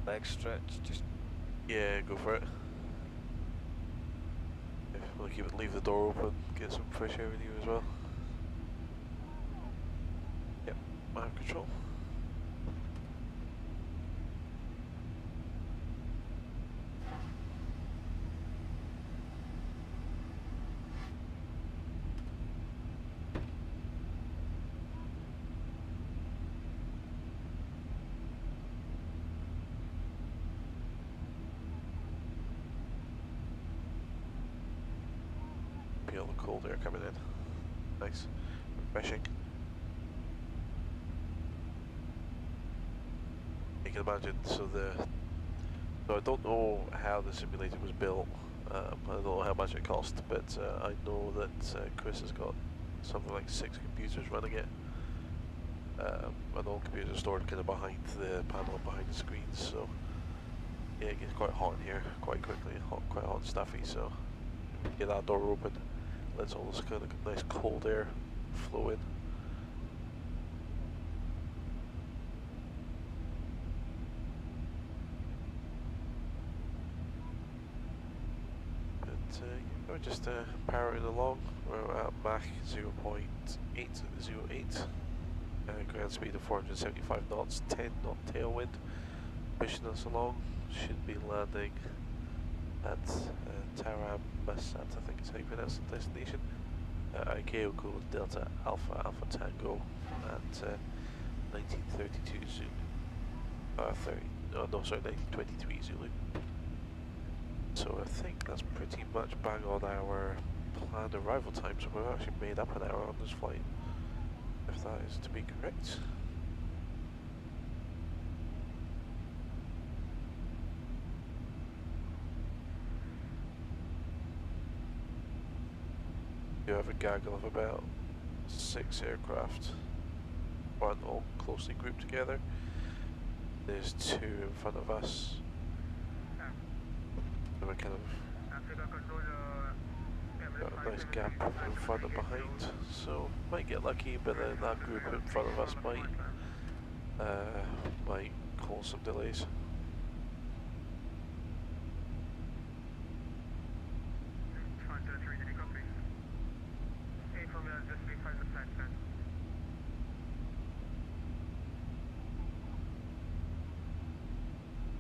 Leg stretch, just Yeah, go for it. I'll leave the door open, get some fresh air in you as well. Yep, I have control. Feel the cold air coming in. Nice, refreshing. You can imagine. So I don't know how the simulator was built. I don't know how much it cost, but I know that Chris has got something like 6 computers running it. And all computers are stored kind of behind the panel, behind the screens. So yeah, it gets quite hot in here quite quickly. Quite hot and stuffy. So get that door open. Let's all this kind of nice cold air flow in. But we're just powering along. We're at Mach 0.808. Ground speed of 475 knots, 10 knot tailwind, pushing us along. Should be landing at Taram Masat, I think is how you pronounce the destination. ICAO code Delta Alpha Alpha Tango at 1932 Zulu. 1923 Zulu. So I think that's pretty much bang on our planned arrival time, so we've actually made up an hour on this flight, if that is to be correct. You have a gaggle of about 6 aircraft, one all closely grouped together. There's 2 in front of us. And we're kind of got a nice gap in front and behind, so might get lucky, but then that group in front of us might cause some delays.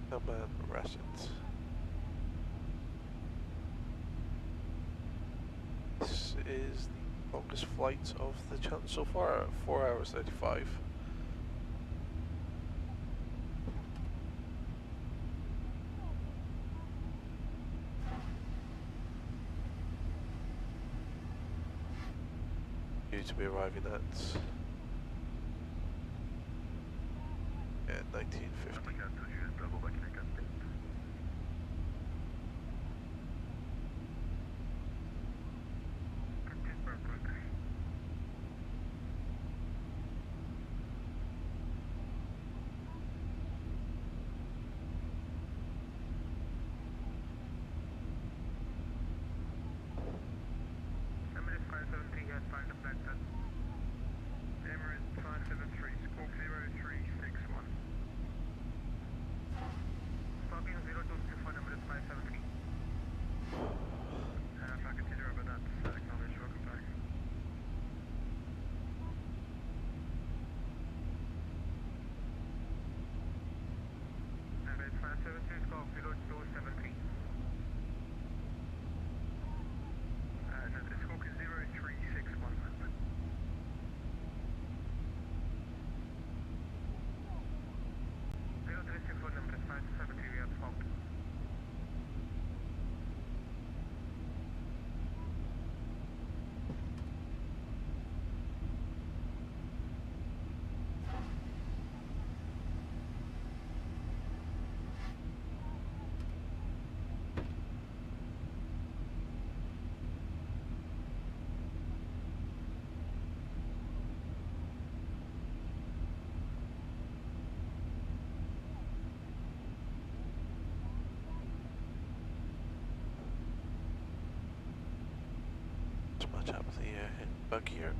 Come on, rest it. This is the longest flight of the channel so far, 4 hours 35. Due to be arriving at 1950. Much up the bug here.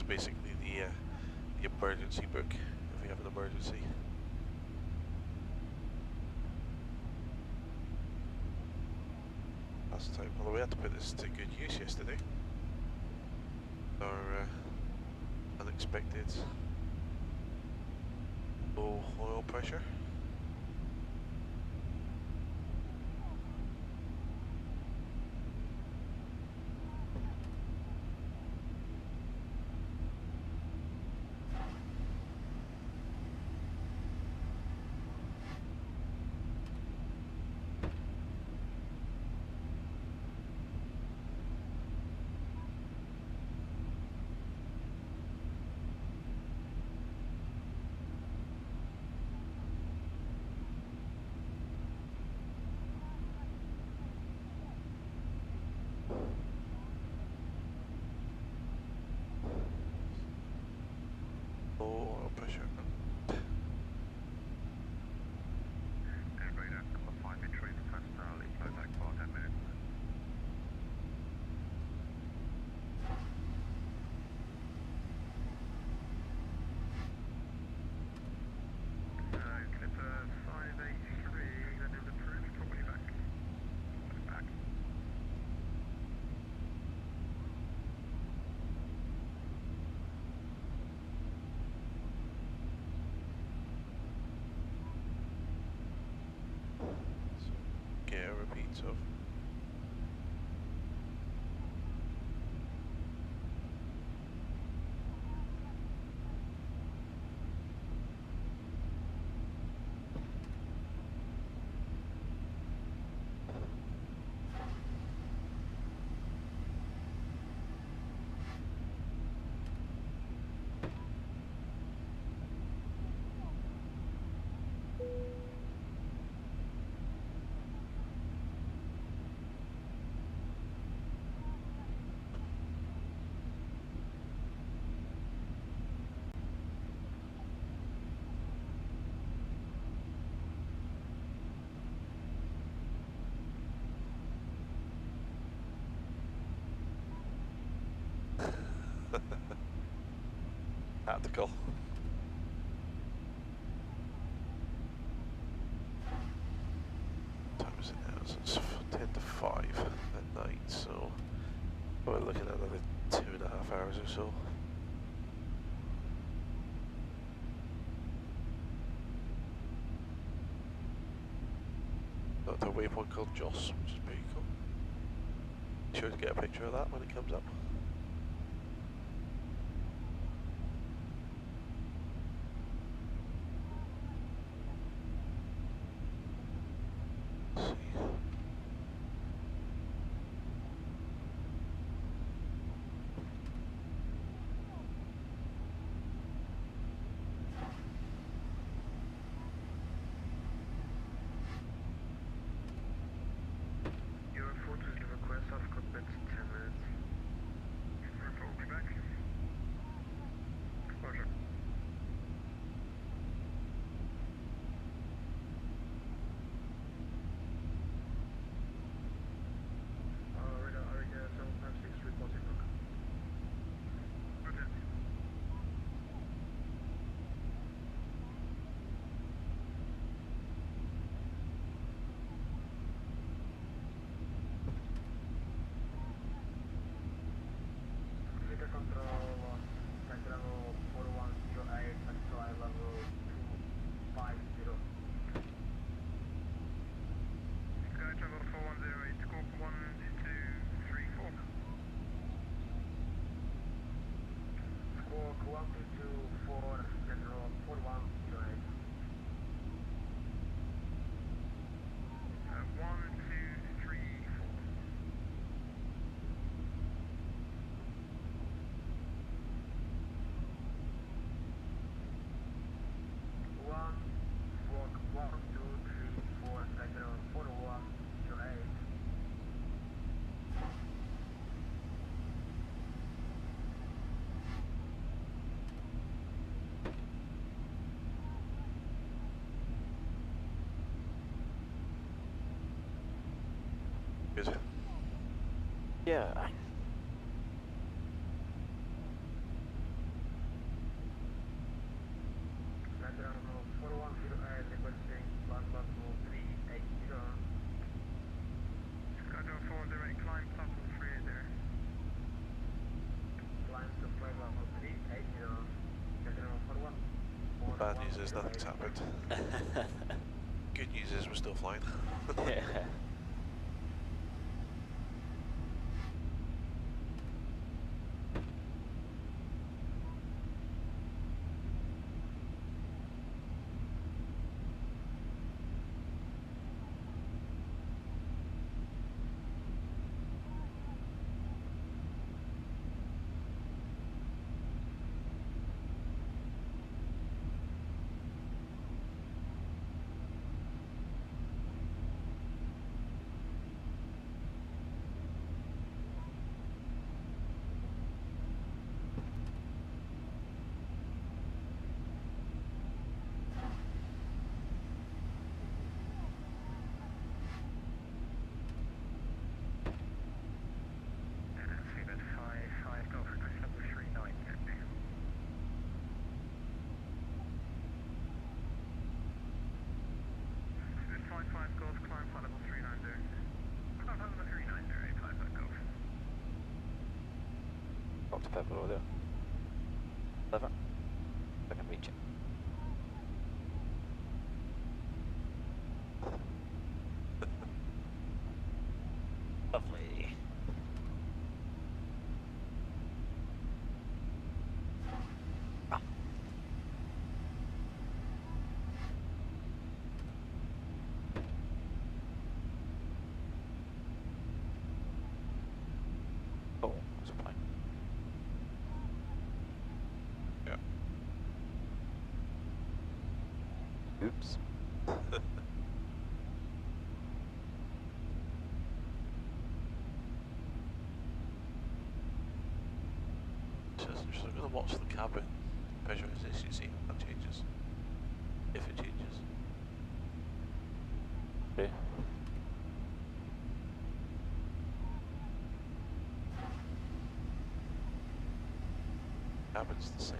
basically the emergency book if we have an emergency. Last time, although we had to put this to good use yesterday. Our unexpected low oil pressure. Oil pressure. Radar, number 5 entry, request leave flow back for 10 minutes. Clipper 583, that is approved, probably back. Back. So get a repeat of tactical. What time is it now? So it's 10 to 5 at night, so we're looking at another 2.5 hours or so. Got a waypoint called Joss, which is pretty cool. Be sure to get a picture of that when it comes up. Your photos the request of cockpit 10 minutes. Raffle will be back. Exposure. Radar, Ariga 756 reporting back. Roger. Radar control, flight level 4108, and flight level 250. Sky travel 4108, scope 1, 2, 3, 4. Squawk 1224, general 4108. 1, 2, 3, 4. 1, squawk 1234, general 4108. Good. Yeah. bad news is nothing's happened. Good news is we're still flying. Yeah. Seabed 5 Golf request level 39, copy. Seabed 5 Golf, climb flight level 390. Climb flight level 390, 5 Golf. Dr. Pepper over there. Clever. I can reach it. Lovely. Ah. Oh, that's a plane. Yeah. Oops. Just I'm gonna watch the cabin pressurization, see if that changes. If it changes. Okay. Cabin's the same.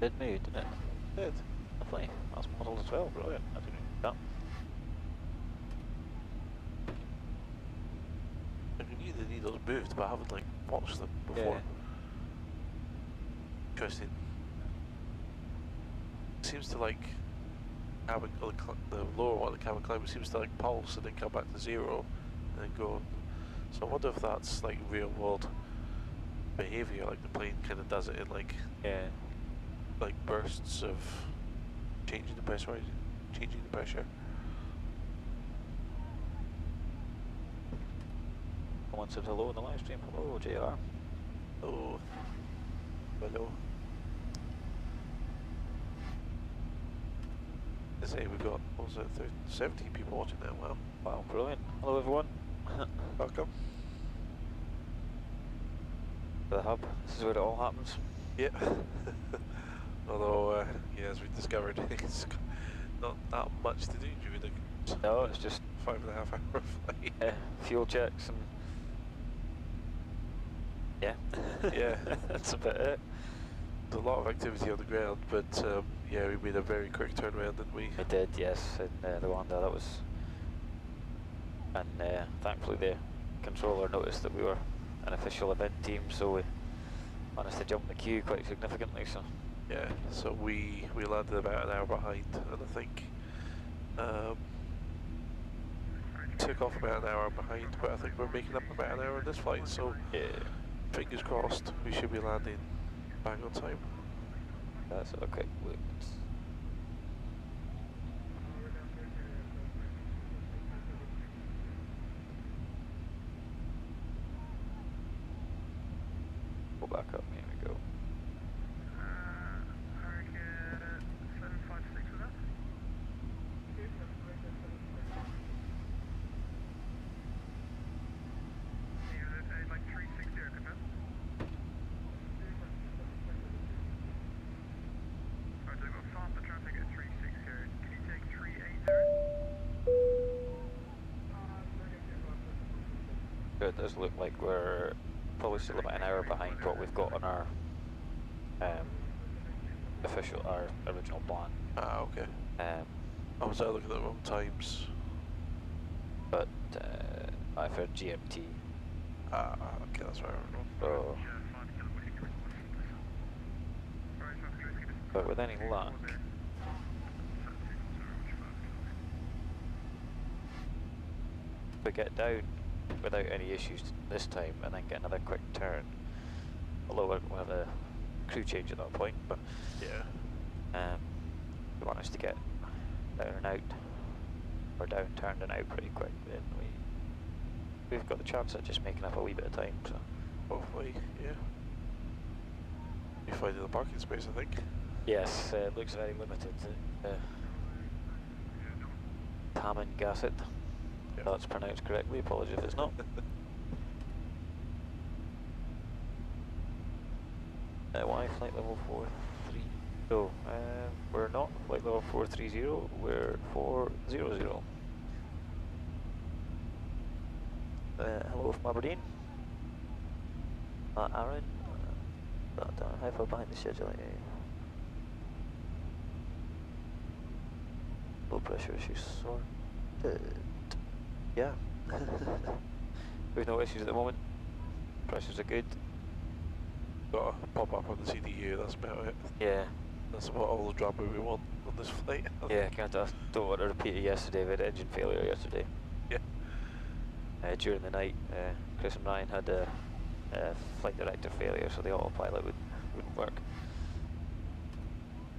Did move, didn't it? Did. Lovely. That's modelled as well, brilliant. I didn't know I knew the needles moved, but I haven't like watched them before. Yeah. Interesting. Seems to like cabin, or the lower one, the cabin climate seems to like pulse and then come back to zero and then go on. So I wonder if that's like real world behaviour, like the plane kind of does it in like that. Yeah. like bursts of changing the pressure. Someone said hello in the live stream. Hello, JR. Oh, hello. I say we got, what was it, 17 people watching now. Wow. Wow, brilliant. Hello, everyone. Welcome. The hub. This is where it all happens. Yep. Although, yeah, as we discovered, it's not that much to do during the No, it's just 5.5 hour flight. fuel checks and yeah. Yeah. That's about it. There's a lot of activity on the ground, but yeah, we made a very quick turnaround, didn't we? I did, yes, in Rwanda. That was, and thankfully the controller noticed that we were an official event team, so we managed to jump the queue quite significantly. So Yeah, so we landed about an hour behind, and I think took off about an hour behind, but I think we're making up about an hour in this flight, so yeah, fingers crossed we should be landing bang on time. that's okay. Wait. Go back up. Here we go. Hurricane 756 with us. Like 360 does look like we're probably still about an hour behind what we've got on our our original plan. Ah, okay. I was looking at the wrong times. But I've heard GMT. Ah, okay, that's right. So, but with any luck, if we get down without any issues this time and then get another quick turn, although we'll have a crew change at that point, but yeah, we managed to get down and out, or down, turned and out pretty quick, then we've got the chance of just making up a wee bit of time, so. hopefully, yeah. You finding the parking space, I think. Yes, it looks very limited. Taman Gasset. Yeah. That's pronounced correctly, apologies if it's not. Why flight level 43? No, we're not flight level 430, we're 400. Hello from Aberdeen. Aaron, how far behind the schedule are you? Low pressure issues sorted. Yeah. We've no issues at the moment. Pressures are good. Got a pop up on the CDU, that's about it. Yeah. That's about all the drama we want on this flight. Yeah, don't want to repeat it yesterday. We had engine failure yesterday. Yeah. During the night, Chris and Ryan had a flight director failure, so the autopilot wouldn't work.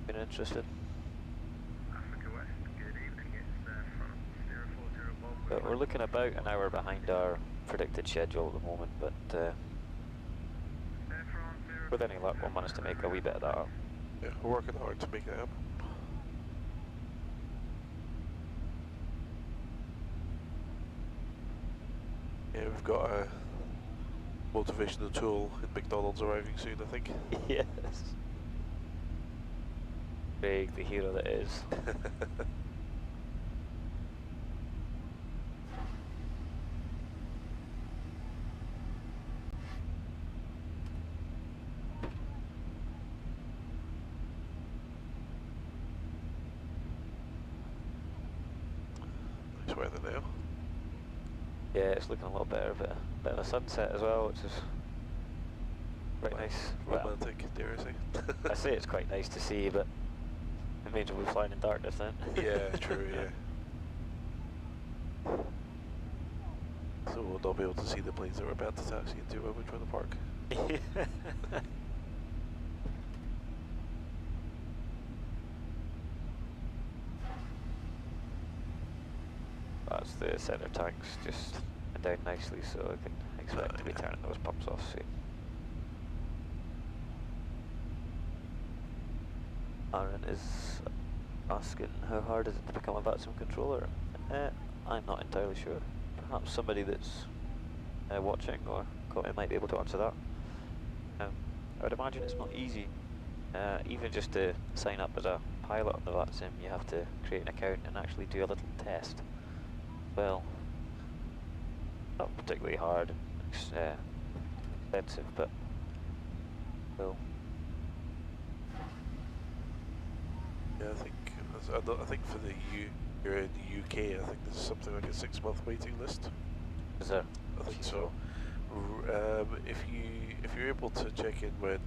Been interested? Africa West, good evening. It's France 0401. But we're looking about an hour behind our predicted schedule at the moment, but with any luck we'll manage to make a wee bit of that up. Yeah, we're working hard to make it happen. Yeah, we've got a motivational tool in McDonald's arriving soon, I think. Yes. Craig, the hero that is. Nice weather now. Yeah, it's looking a lot better, bit of a sunset as well, which is quite nice. Romantic, dare I say. I say it's quite nice to see, but it means we'll be flying in darkness then. Yeah, true, yeah. So we'll not be able to see the planes that we're about to taxi into when we try to park. That's the centre tanks just down nicely, so I can expect to be turning those pumps off soon. Aaron is asking how hard is it to become a VATSIM controller? I'm not entirely sure. Perhaps somebody that's watching or comment might be able to answer that. I would imagine it's not easy. Even just to sign up as a pilot on the VATSIM, you have to create an account and actually do a little test. Well, not particularly hard and expensive, but well. Yeah, I think for you're in the UK, I think there's something like a 6-month waiting list. Is there? I think so. If you're able to check in when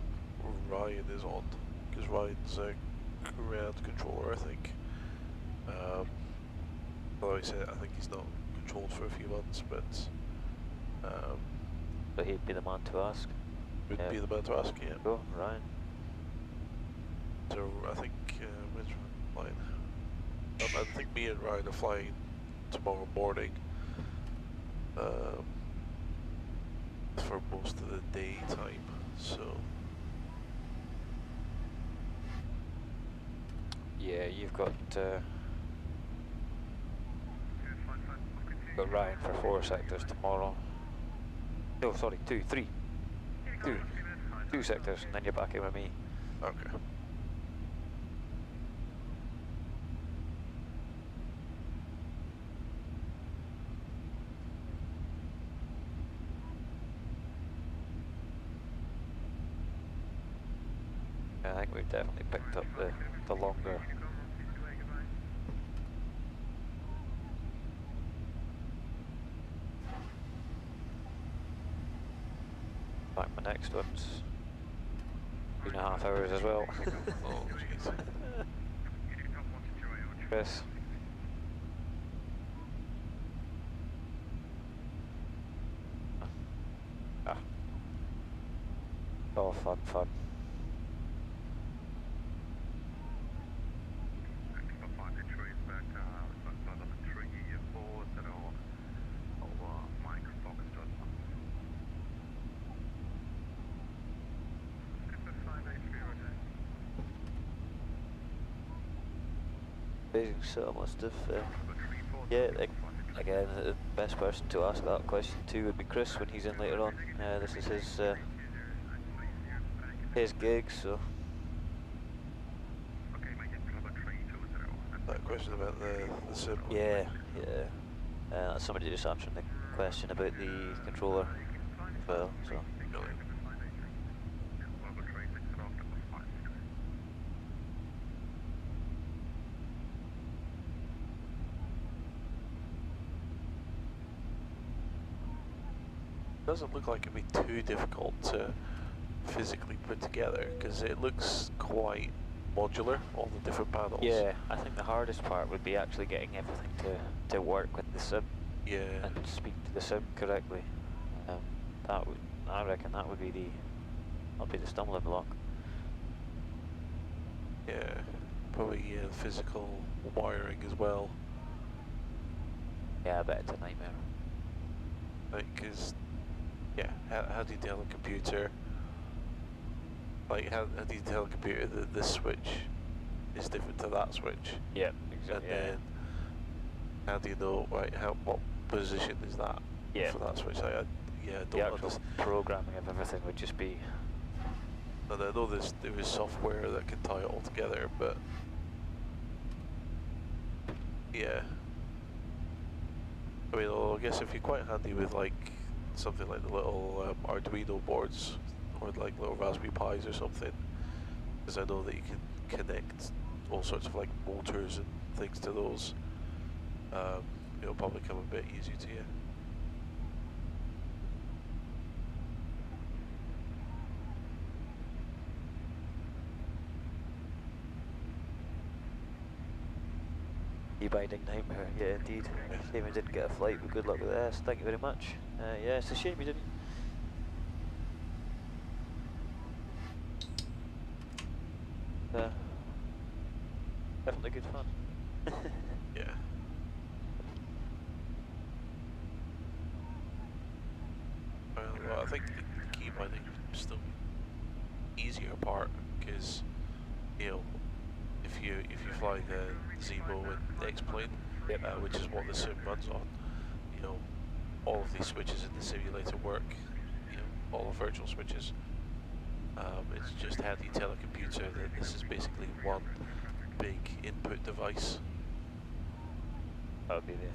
Ryan is on, because Ryan's a ground controller, I think. Although he said I think he's not controlled for a few months, but he'd be the man to ask. Would be the man to ask, yeah. Go, Ryan. So I think when's Ryan flying? I think me and Ryan are flying tomorrow morning. For most of the daytime, so. Yeah, you've got Ryan for 4 sectors tomorrow. No, sorry, 2 sectors, and then you're back in with me. Okay. I think we've definitely picked up the longer. In fact, my next one's 3.5 hours as well. Oh, jeez. Chris. Ah. Oh, fun, fun. Amazing, so I must have, yeah, again, the best person to ask that question to would be Chris when he's in later on. This is his gig, so. That question about the sim. Yeah, yeah. Somebody just answering the question about the controller as well, so. Brilliant. Doesn't look like it'd be too difficult to physically put together because it looks quite modular, all the different panels. Yeah, I think the hardest part would be actually getting everything to work with the sim. Yeah. And speak to the sim correctly. I reckon that would be the stumbling block. Yeah, probably physical wiring as well. Yeah, I bet it's a nightmare. Like, cause, yeah, how do you tell a computer? Like, how do you tell a computer that this switch is different to that switch? Yeah, exactly. And then, how do you know, right, what position is that for that switch? Like, I don't the actual programming of everything would just be. And I know there is software that can tie it all together, but yeah. I mean, I guess if you're quite handy with like something like the little Arduino boards or like little Raspberry Pis or something, because I know that you can connect all sorts of like motors and things to those. It'll probably come a bit easier to you. Binding nightmare, yeah, indeed. Shame I didn't get a flight, but good luck with this. Thank you very much. Yeah, it's a shame you didn't. Definitely good fun. Yeah. Well, I think the key binding is still easier part because if you fly the Zebo and X-Plane, which is what the sim runs on, all of these switches in the simulator work, all the virtual switches. It's just how do you tell a computer that this is basically one big input device. That would be the.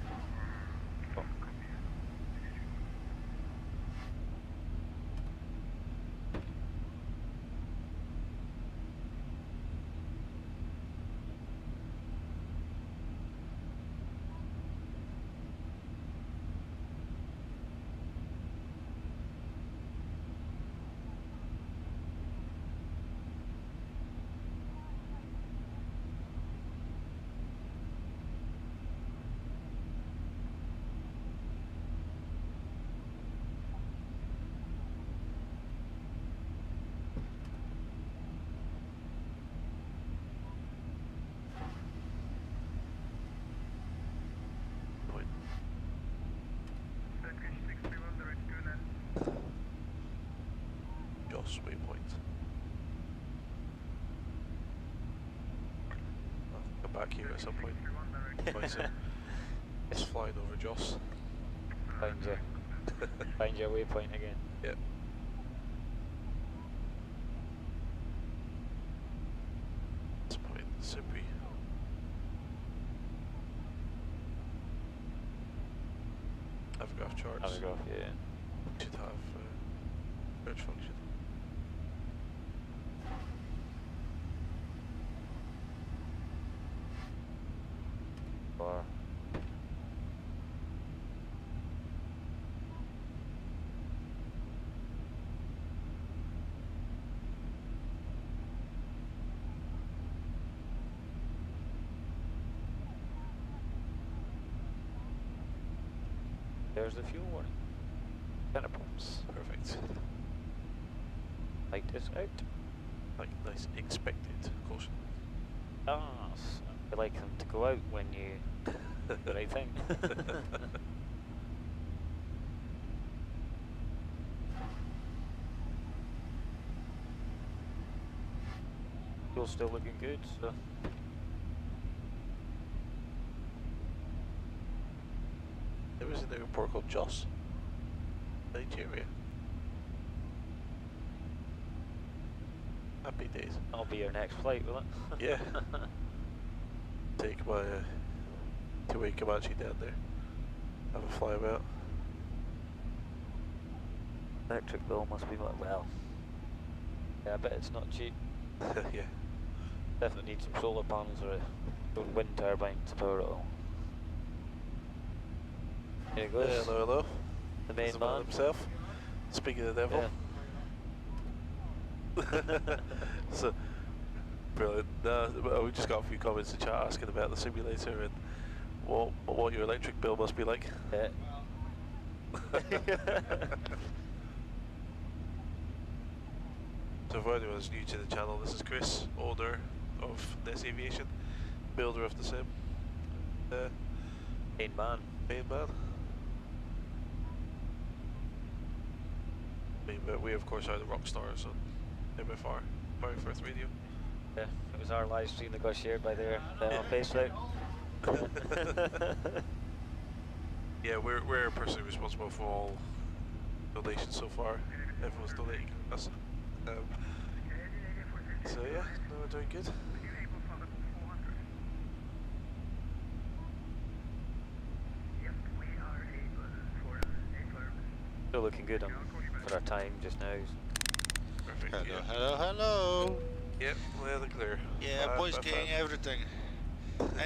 Joss waypoint. I'll come back here at some point. It's flying over Joss. Find your waypoint again. Yep. This point, Sippy. Avograph charts. Avograph, yeah. Should have search function. There's the fuel warning. Center pumps. Perfect. Light is out. Like nice expected caution. Ah, I like them to go out when you do the right thing. Fuel's still looking good, so. There was an airport called Jos, Nigeria. Happy days. That'll be your next flight, will it? Yeah. Take my two-way Comanche down there. Have a fly about. Electric bill must be well. Yeah, I bet it's not cheap. Yeah. Definitely need some solar panels or a wind turbine to power it all. Here it goes. Yeah, hello, hello. The main That's the man himself. Speaking of the devil. Yeah. So, brilliant. We just got a few comments in chat asking about the simulator and what your electric bill must be like. Yeah. So for anyone who's new to the channel, this is Chris, owner of Ness Aviation, builder of the sim. Main man. Main man. We of course are the rock stars on MFR, Very First Radio. Yeah, it was our live stream that got shared by their on Facebook. Yeah, we're personally responsible for all donations so far. Everyone's donating us. So yeah, no, we're doing good. Still looking good for our time just now. Perfect. Hello, Yeah. hello, hello. Yep, we're clear. Yeah, boys getting everything.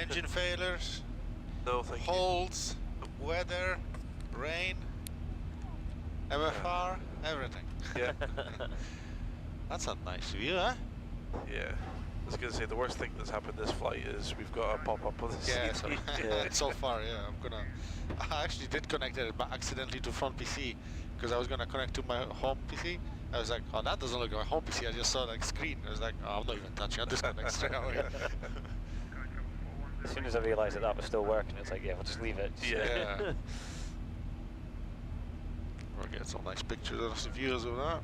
Engine failures, No, thank holds, weather, rain, MFR, everything. you. Yeah, That's a nice view, huh? yeah. I was gonna say the worst thing that's happened this flight is we've got a pop-up on the Yeah, CD. so far, yeah, I actually did connect it but accidentally to front PC because I was gonna connect to my home PC. I was like, oh, that doesn't look like my home PC. I just saw like screen. I was like, oh, I'm not even touching. I'll disconnect straight away. As soon as I realised that was still working, it's like, yeah, we'll just leave it. Yeah. We'll get some nice pictures of some views of that.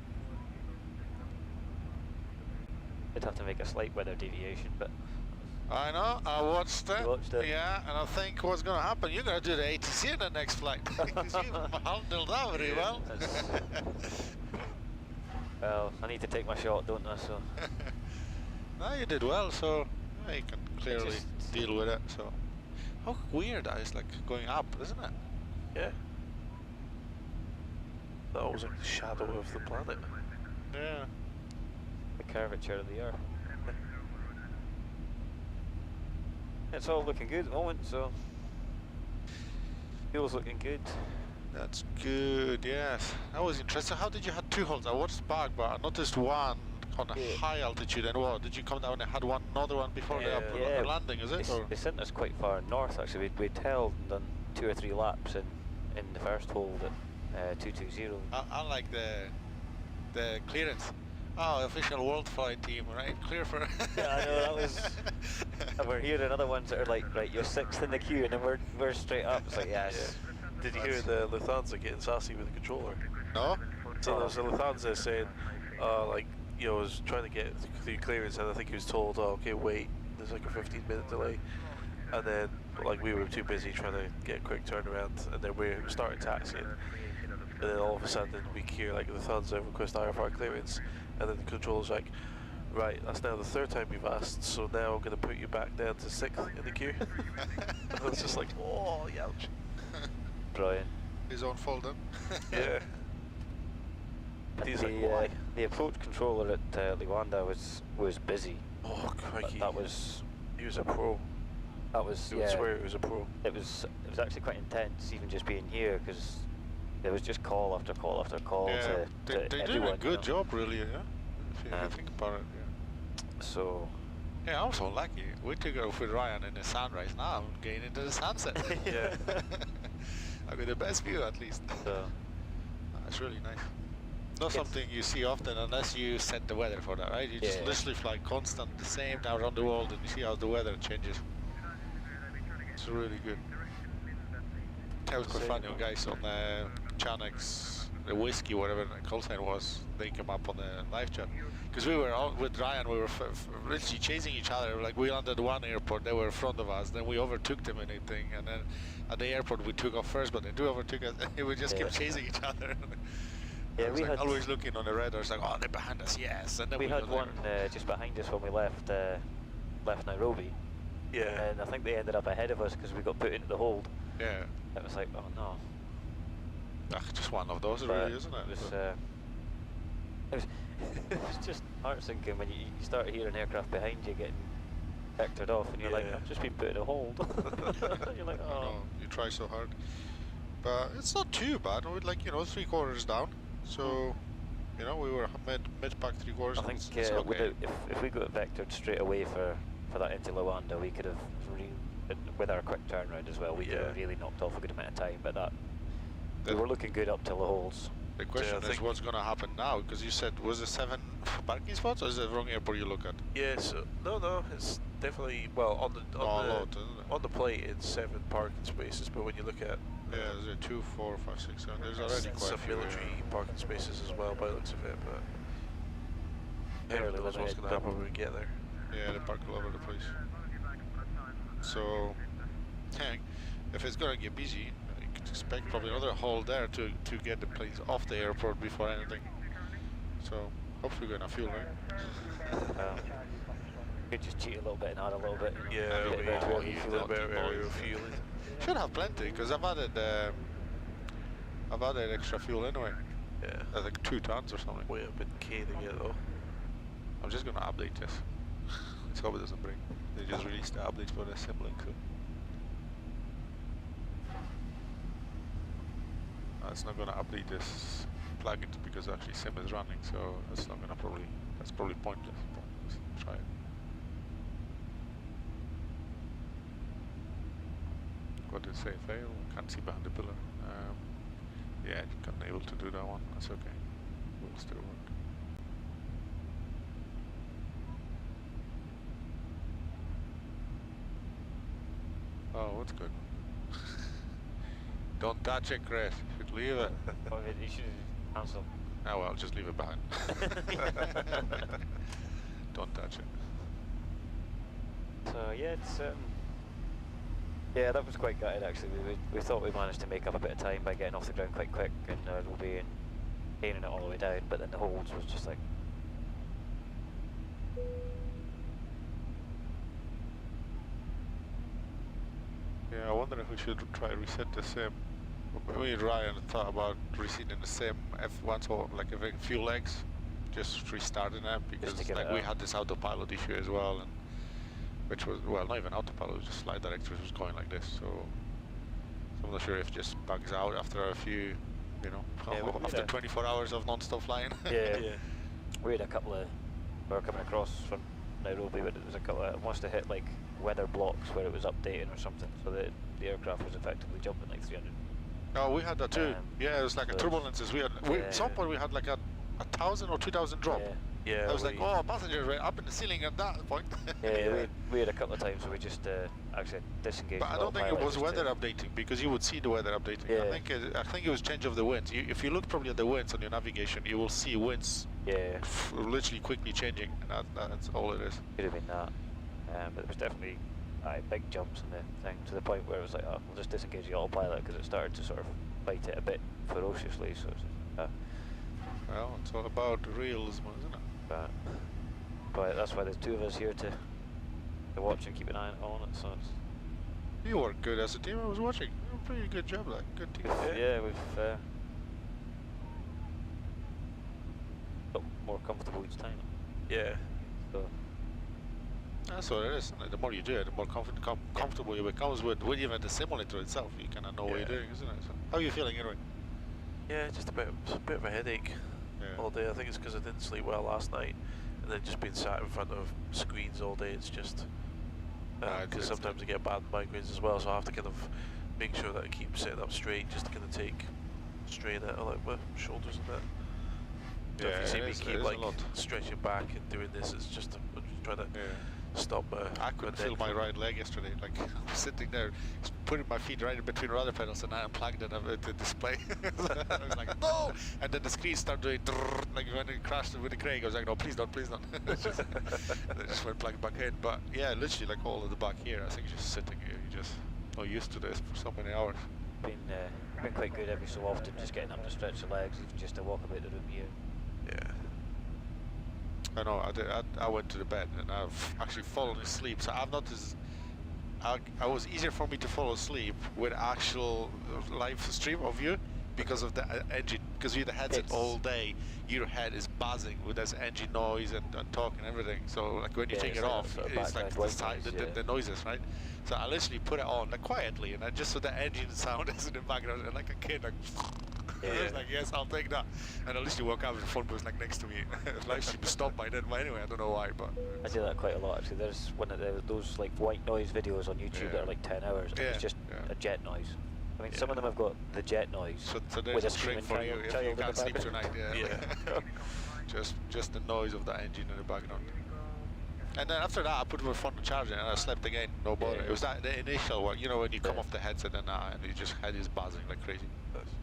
I'd have to make a slight weather deviation, but I know, I watched it. You watched it? Yeah, and I think what's going to happen, you're going to do the ATC in the next flight. Because you've handled that very well. well, I need to take my shot, don't I? So No, you did well, so yeah, you can clearly just deal with it. So how weird that is, like going up, isn't it? Yeah. That was like the shadow of the planet. Yeah. the curvature of the Earth. It's all looking good at the moment, so fuel's looking good. That's good, yes. That was interesting. How did you have two holes? I watched back, but I noticed one on a high altitude, and what? Did you come down and had another one before the landing, is it? They sent us quite far north actually. We'd held and done 2 or 3 laps in the first hold at 220. I like the clearance. Oh, official WorldFlight team, right? Clear for... Yeah, I know, that was... And we're hearing other ones that are like, right, you're 6th in the queue, and then we're straight up. It's like, yes. Yeah. Did you hear the Lufthansa getting sassy with the controller? No? So there was a Lufthansa saying, like, you know, was trying to get through clearance, and I think he was told, oh, okay, wait, there's like a 15-minute delay. And then, like, we were too busy trying to get a quick turnaround, and then we started taxiing. And then all of a sudden, we hear, like, Lufthansa request IFR clearance, and then the controller's like, right, that's now the 3rd time you've asked, so now I'm going to put you back down to 6th in the queue. And it's just like, oh, ouch. Brilliant. His own fault then? Yeah. He's like, why? The approach controller at Luanda was busy. Oh, crikey. That was... He was a pro. That was, I would swear he was a pro. It was actually quite intense, even just being here, because there was just call after call after call Yeah, to they did everyone, a good job, really, yeah? If you think about it, yeah. So... Yeah, I'm so lucky. We took off with Ryan in the sunrise. Now I'm getting into the sunset. Yeah. I mean, the best view at least. So, It's really nice. Not It's- something you see often unless you set the weather for that, right? You just Yeah. literally fly constant, the same around the world, and you see how the weather changes. It's really good. That was quite funny, guys on Chanex, the whiskey, whatever the callsign was, they came up on the live chat. Because we were all, with Ryan, we were literally chasing each other. Like we landed one airport, they were in front of us, then we overtook them and anything, and then at the airport we took off first, but they overtook us, and we just kept chasing each other. yeah, I was we like had always looking on the radar, it's like, oh, they're behind us, yes. And then we had got one there. just behind us when we left Nairobi, Yeah. and I think they ended up ahead of us because we got put into the hold. Yeah, It was like, oh no. just one of those, But really, isn't it? It was, it was just heart sinking when you start hearing aircraft behind you getting vectored off, and you're like, Yeah. I've just been put in a hold. You're like, I oh. know, you try so hard. But it's not too bad, we're like, 3/4 down. So, we were mid-pack 3/4. I think it's okay. if we got vectored straight away for that into Luanda, we could have, with our quick turnaround as well, we could have really knocked off a good amount of time, but we were looking good up till the holds. The question I is think- what's going to happen now, because you said, was it 7 parking spots, or is it the wrong airport you look at? Yeah, so, no, it's definitely, well, on the A lot, isn't it? on the plate it's 7 parking spaces, but when you look at Yeah, there's 2, 4, 5, 6, 7, there's already quite a some few. military parking spaces as well by the looks of it, but Fairly heaven knows what's limited, going to happen when we get there. Yeah, they park all over the place. So, if it's going to get busy, you could expect probably another haul there to get the planes off the airport before anything. So, hopefully we're going to fuel, right? Could just cheat a little bit and add a little bit. Yeah, a bit of we fuel. a little bit of area of fueling. Should have plenty, because I've added extra fuel anyway. Yeah, Like 2 tons or something. way up in caning it though. I'm just gonna update this. Let's hope it doesn't break. They just released the update for the assembling, so. It's not gonna update this plugin because actually sim is running, so it's not gonna that's probably pointless. Try it. What did it say? Fail? Can't see behind the pillar. Yeah, you can't able to do that one. That's okay. Will still work. Oh, what's good? Don't touch it, Chris. You should leave it. You should cancel. Oh well, just leave it behind. Don't touch it. So yeah, it's yeah, that was quite gutted actually. We thought we managed to make up a bit of time by getting off the ground quite quick and we'll be gaining it all the way down, but then the holds was just like. Yeah, I wonder if we should try reset the sim. Me and Ryan thought about resetting the sim F1, so like a few legs, just restarting them because to get like it we out. had this autopilot issue as well, and which was, well, not even autopilot, it was just flight directory was going like this. So I'm not sure if it just bugs out after a few, Yeah, we after had a- 24 hours of non-stop flying. Yeah, we had a couple of, we were coming across from Nairobi, but it was a couple of, it must have hit like weather blocks where it was updating or something, so that the aircraft was effectively jumping like 300. Oh, we had that too. Yeah, it was like a so- turbulences. At some point we had like a 1,000 or 2,000 drop. Yeah. Yeah, I was like, oh, passengers right up in the ceiling at that point. Yeah, we had a couple of times where we just actually disengaged. But I the don't think it autopilot was just weather to- updating because you would see the weather updating. Yeah. I think it was change of the winds. If you look probably at the winds on your navigation, you will see winds Yeah, literally quickly changing, and that's all it is. could have been that. But there was definitely big jumps in the thing to the point where it was like, oh, we'll just disengage the autopilot because it started to sort of fight it a bit ferociously. So, Well, it's all about realism, isn't it? but that's why there's 2 of us here to watch and keep an eye on it. So it's, You work good as a team. I was watching. You did a pretty good job, like good team. yeah, we've got more comfortable each time. Yeah. So That's what it is. Isn't it? The more you do it, the more comfortable you become with even the simulator itself. You kind of know what you're doing, isn't it? So, how are you feeling anyway? Yeah, just a bit of a headache Yeah. all day. I think it's because I didn't sleep well last night, and then just being sat in front of screens all day. It's just It's because sometimes I get bad migraines as well, so I have to kind of make sure that I keep sitting up straight, just to kind of take strain out of like my shoulders and that. So Yeah, if you see it me is- it keep is a like lot. stretching back and doing this, it's just I'm just trying to stop I couldn't feel my right leg yesterday. Like I was sitting there, putting my feet right in between rudder pedals, and I unplugged it of the display. I was like, no! And then the screen started doing drrrr, like when it crashed with the Craig. I was like, no, please don't, please don't. And I just went plugged back in. But yeah, literally like all of the back here. I think just sitting here, you just not used to this for so many hours. Been quite good every so often, just getting up to stretch the legs, even just to walk about the room here. Yeah. I know. I went to the bed and I've actually fallen asleep. So I've noticed. I was easier for me to fall asleep with actual live stream of you because of the engine. Because with the headset all day, your head is buzzing with this engine noise and talk and everything. So like when you take it like off, that sort of it's like background white noise, the noises, right? So I literally put it on like quietly, and I just so the engine sound is in the background, and like a kid, like. I was like, yes, I'll take that. And I literally woke up and the phone was like next to me. Live stream stopped by then, but anyway, I don't know why, but... I do that quite a lot actually. There's one of those like white noise videos on YouTube that are like 10 hours, and it's just a jet noise. I mean, some of them have got the jet noise So there's with a a string screaming for you if child you in the can't sleep background. tonight, just the noise of the engine in the background. And then after that, I put my phone on charger and I slept again, no bother. It was that the initial one, you know, when you come off the headset and you just head is buzzing like crazy.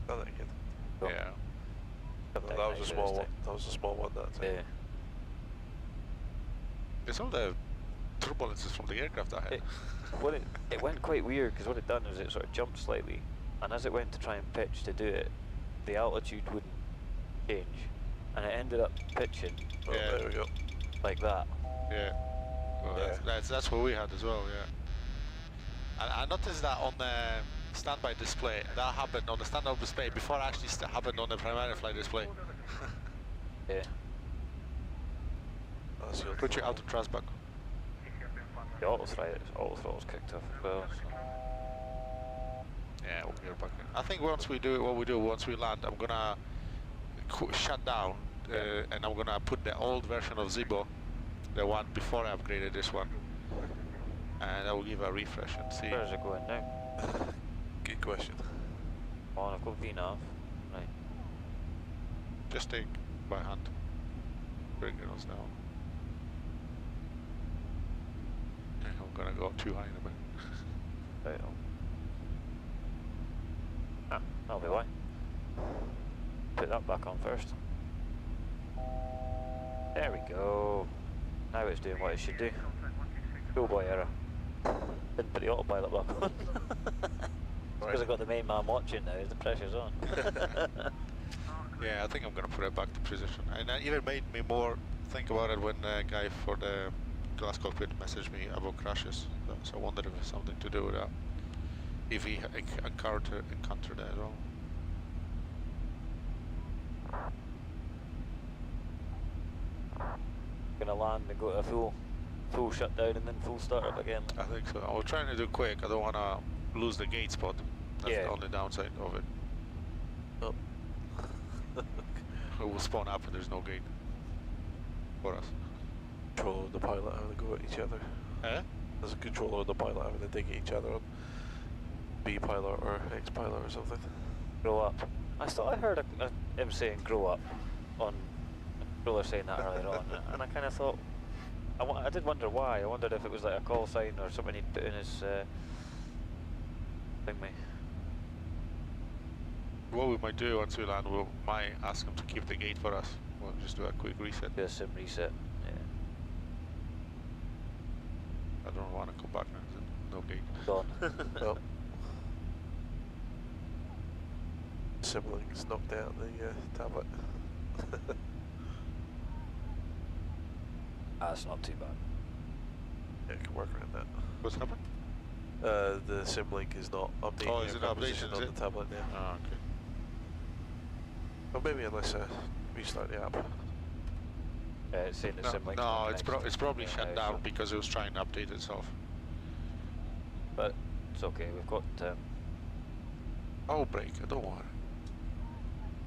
I like it. Cool. Yeah. That was a small one. That was a small one that time. Yeah. It's all the turbulences from the aircraft I had. It went quite weird because what it done was it sort of jumped slightly, and as it went to try and pitch to do it, the altitude wouldn't change, and it ended up pitching. Oh, there we go. Like that. Yeah. Well, that's what we had as well, yeah. And I noticed that on the standby display, that happened on the standby display before it actually happened on the primary flight display. Yeah. That's your Put your auto thrust back. The auto throttle's kicked off as well. So. Yeah, we'll get back in. I think once we do once we land, I'm gonna shut down and I'm gonna put the old version of Zibo, the one before I upgraded this one, and I will give a refresh and see. Where's it going now? Good question. Come on, I've got VNAV. Right. Just take by hand. Bring it us down. I'm gonna go too high in a minute. Right on. Ah, that'll be why. Put that back on first. There we go. Now it's doing what it should do. Cool boy error. Didn't put the autopilot back on. Because I've got the main man watching now, the pressure's on. Yeah, I think I'm gonna put it back to position. And that even made me more think about it when the guy for the glass cockpit messaged me about crashes. So I wondered if it's something to do with that. If he encountered that at all. Gonna land and go to a full shutdown and then full start up again. I think so. I was trying to do quick. I don't want to lose the gate spot. That's the only downside of it. Oh. It will spawn up and there's no gate for us. Controller and the pilot having to go at each other. Eh? There's a controller and the pilot having to dig at each other on B pilot or X pilot or something. Grow up. I heard him saying grow up on a controller saying that earlier on, and I kind of thought, I did wonder why. I wondered if it was like a call sign or something he'd put in his thingy. What we might do once we land, we might ask him to keep the gate for us. We'll just do a quick reset. Do a sim reset. Yeah. I don't want to come back now. No gate. Gone. Well, siblings knocked out the tablet. That's not too bad. Yeah, I can work around that. What's happened? The SimLink is not updating Oh, is it their updated, position is on it? the tablet now. Oh, okay. Or maybe unless I restart the app. It's saying the No, sim link's no, not it's connected probably to shut now, down so- because it was trying to update itself. But it's okay. We've got. Oh, break. I don't want it.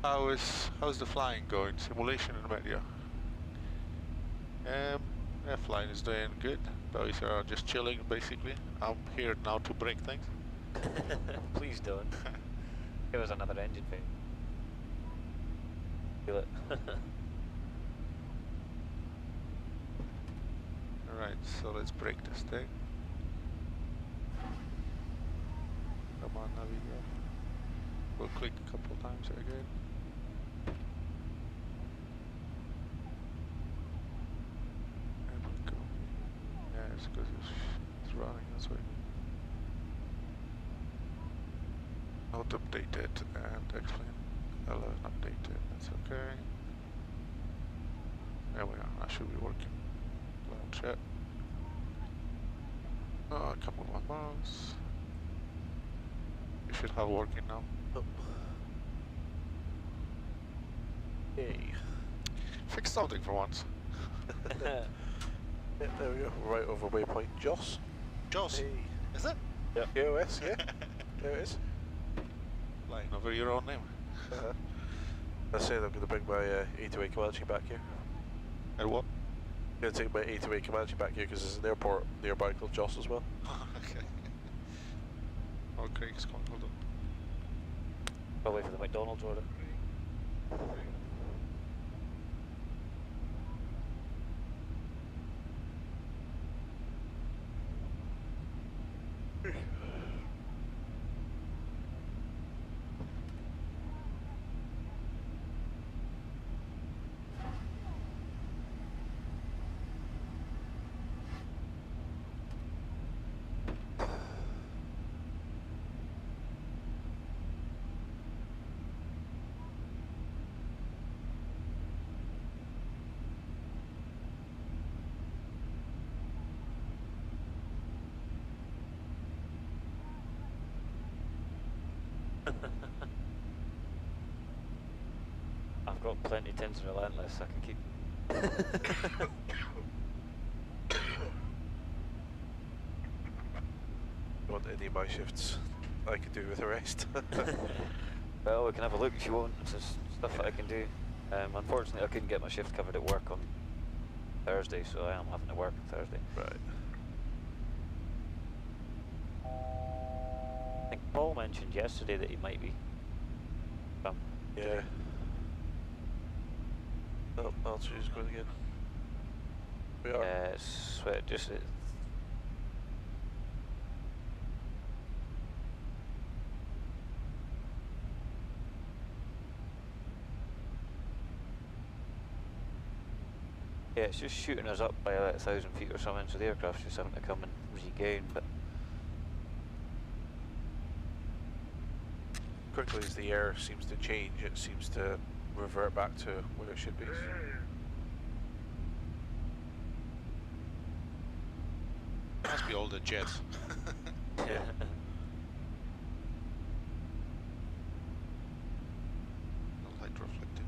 How's the flying going? Simulation in media. Flying is doing good. Boys are just chilling basically. I'm here now to break things. Please don't. Give us another engine fail. Feel it. Alright, so let's break this thing. Come on, Navigator. We'll click a couple times again. There we go. Yeah, it's because it's running, that's why. Not updated and explain. 11 updated, that's okay. There we are, that should be working. Launch it. Oh, come on, mouse. You should have working now. Oh. Yay. Fix something for once. Yeah, there we go. Right over waypoint Joss. Joss, Hey. is it? Yeah. KOS, yeah. There it is. Flying over your own name. I said I'm going to bring my A2A Comanche back here. And what? I'm going to take my A2A Comanche back here because there's an airport nearby called Joss as well. Okay. Oh, Craig's calling, hold on. I'll wait for the McDonald's order. I've got plenty tins and relentless I can keep. You want any of my shifts? I could do with the rest. Well, we can have a look if you want. There's stuff that I can do. Unfortunately, I couldn't get my shift covered at work on Thursday, so I am having to work on Thursday. Right. I think Paul mentioned yesterday that he might be. Yeah. Oh, I'll choose going again. We are. Sweat just. Yeah, it's just shooting us up by about 1,000 feet or something, so the aircraft's just having to come and regain, but... Quickly as the air seems to change, it seems to revert back to where it should be. Must be all the jets. Yeah. No light reflecting.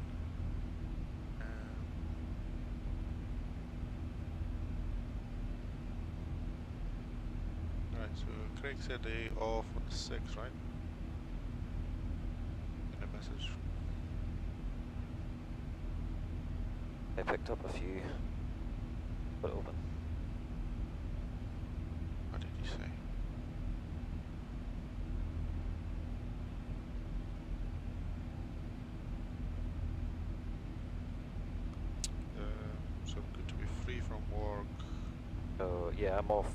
Right, so Craig said they off on the 6th, right? In the message. I picked up a few. Put it open. What did he say? So good to be free from work. So, yeah, I'm off.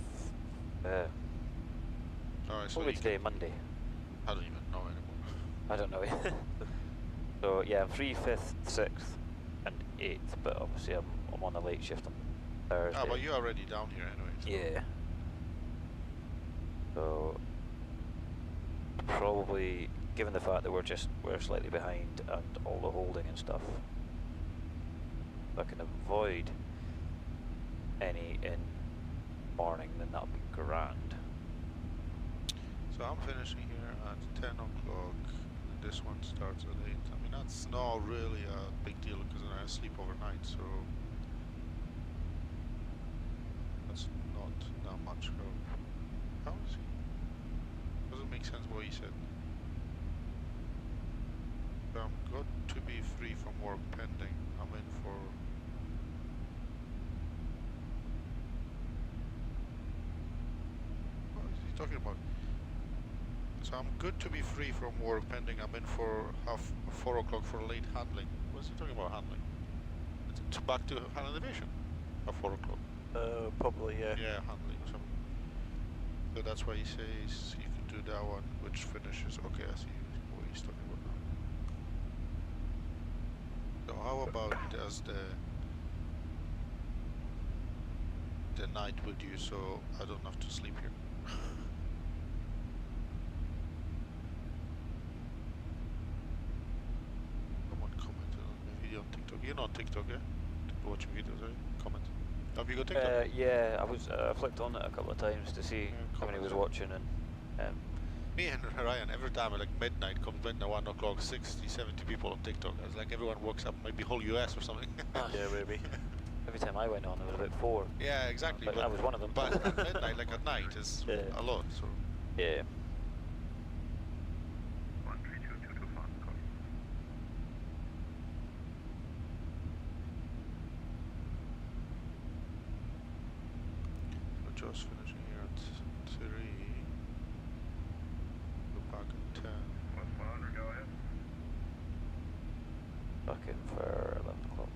Alright, so Only you today, Monday. I don't even know anymore. I don't know. So, yeah, I'm free 5th, 6th, and 8th, but obviously I'm on a late shift on Thursday. Ah, but you're already down here anyway. So. Yeah. So probably, given the fact that we're slightly behind and all the holding and stuff, if I can avoid any in morning, then that'll be grand. So I'm finishing here at 10 o'clock. This one starts at 8. I mean, that's not really a big deal because I sleep overnight, so that's not that much. How is he? Doesn't make sense what he said. So I'm got to be free from work pending. I'm in for. What is he talking about? So I'm good to be free from work pending. I'm in for 4 o'clock for late handling. What's he talking about handling? It's back to handling division at 4 o'clock. Probably, yeah. Yeah, handling or something. So that's why he says you can do that one, which finishes. Okay, I see what he's talking about now. So how about he does the night with you, so I don't have to sleep here. Someone commented on the video on TikTok. You're not on TikTok, yeah? Watching videos, right? Comment. Have you got TikTok? Yeah, I was flicked on it a couple of times to see how many was watching, and me and Ryan, every time at like midnight, comes midnight, 1 o'clock, 60, 70 people on TikTok. It's like everyone works up, maybe whole US or something. Yeah, maybe. every time I went on, there was about 4. Yeah, exactly. But I was one of them. But at midnight, like at night, is Yeah. a lot. So Yeah. 132225, copy. we're just finishing here at 3. Go back at 10. West 100, go ahead. Back in for 11 o'clock.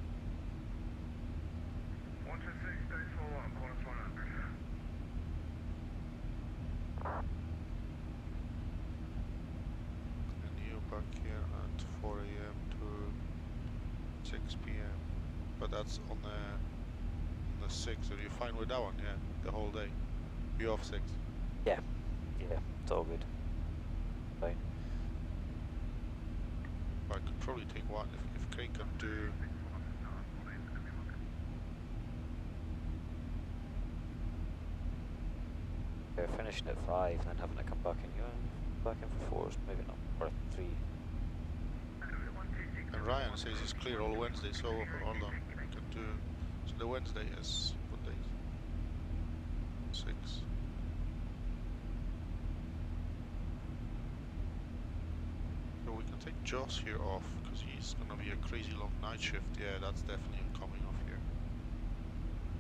126, stage 41, plus 100. And you back here at 4 a.m. to 6 p.m. But that's on the 6th. Are you fine with that one? Yeah, the whole day. You off 6. Yeah, it's all good. Fine. I could probably take one if Craig can do. We're finishing at 5 and then having to come back in. Back in for 4s, maybe not, or 3. And Ryan says it's clear all Wednesday, so hold on. We can do. So the Wednesday is what day? 6. So we can take Joss here off because he's gonna be a crazy long night shift. Yeah, that's definitely coming off here.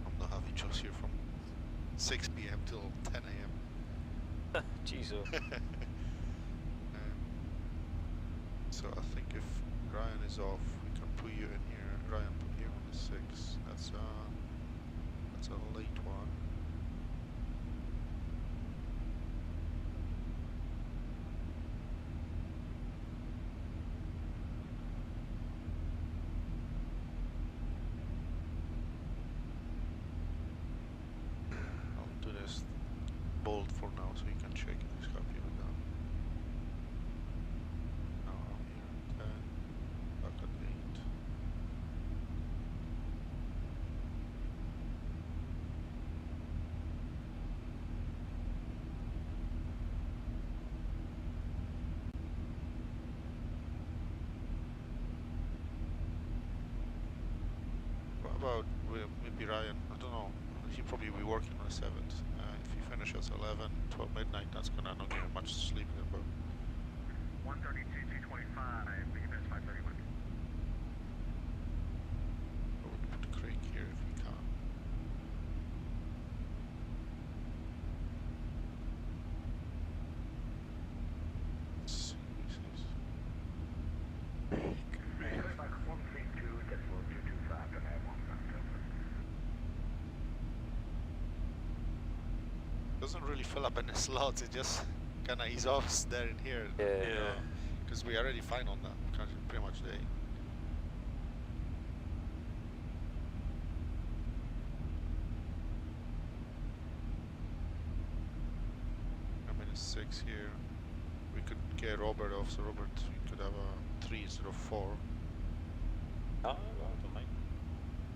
I'm not having Joss here from 6 p.m. till 10 a.m. Jeez, So I think if Ryan is off, we can put you in here. Ryan, put here on the 6. That's a late one. I'll do this bold for now so you can check if he's happy with that. Now I'm here at 10, back at 8. What about maybe Ryan? I don't know. He'll probably be working on the 7th. If he finishes 11, 12 midnight, that's gonna not give him much sleep then. But 132, 225, EMS 531. I would put Craig here if we can. Let's see what he says. Looks like 132, that's 225, and I have 1 Doesn't really fill up any slots. It just kind of ease off there and here. Yeah. Because we already fine on that. Pretty much day. I'm in a 6 here. We could get Robert off, so Robert, we could have a 3 instead of 4. I don't mind.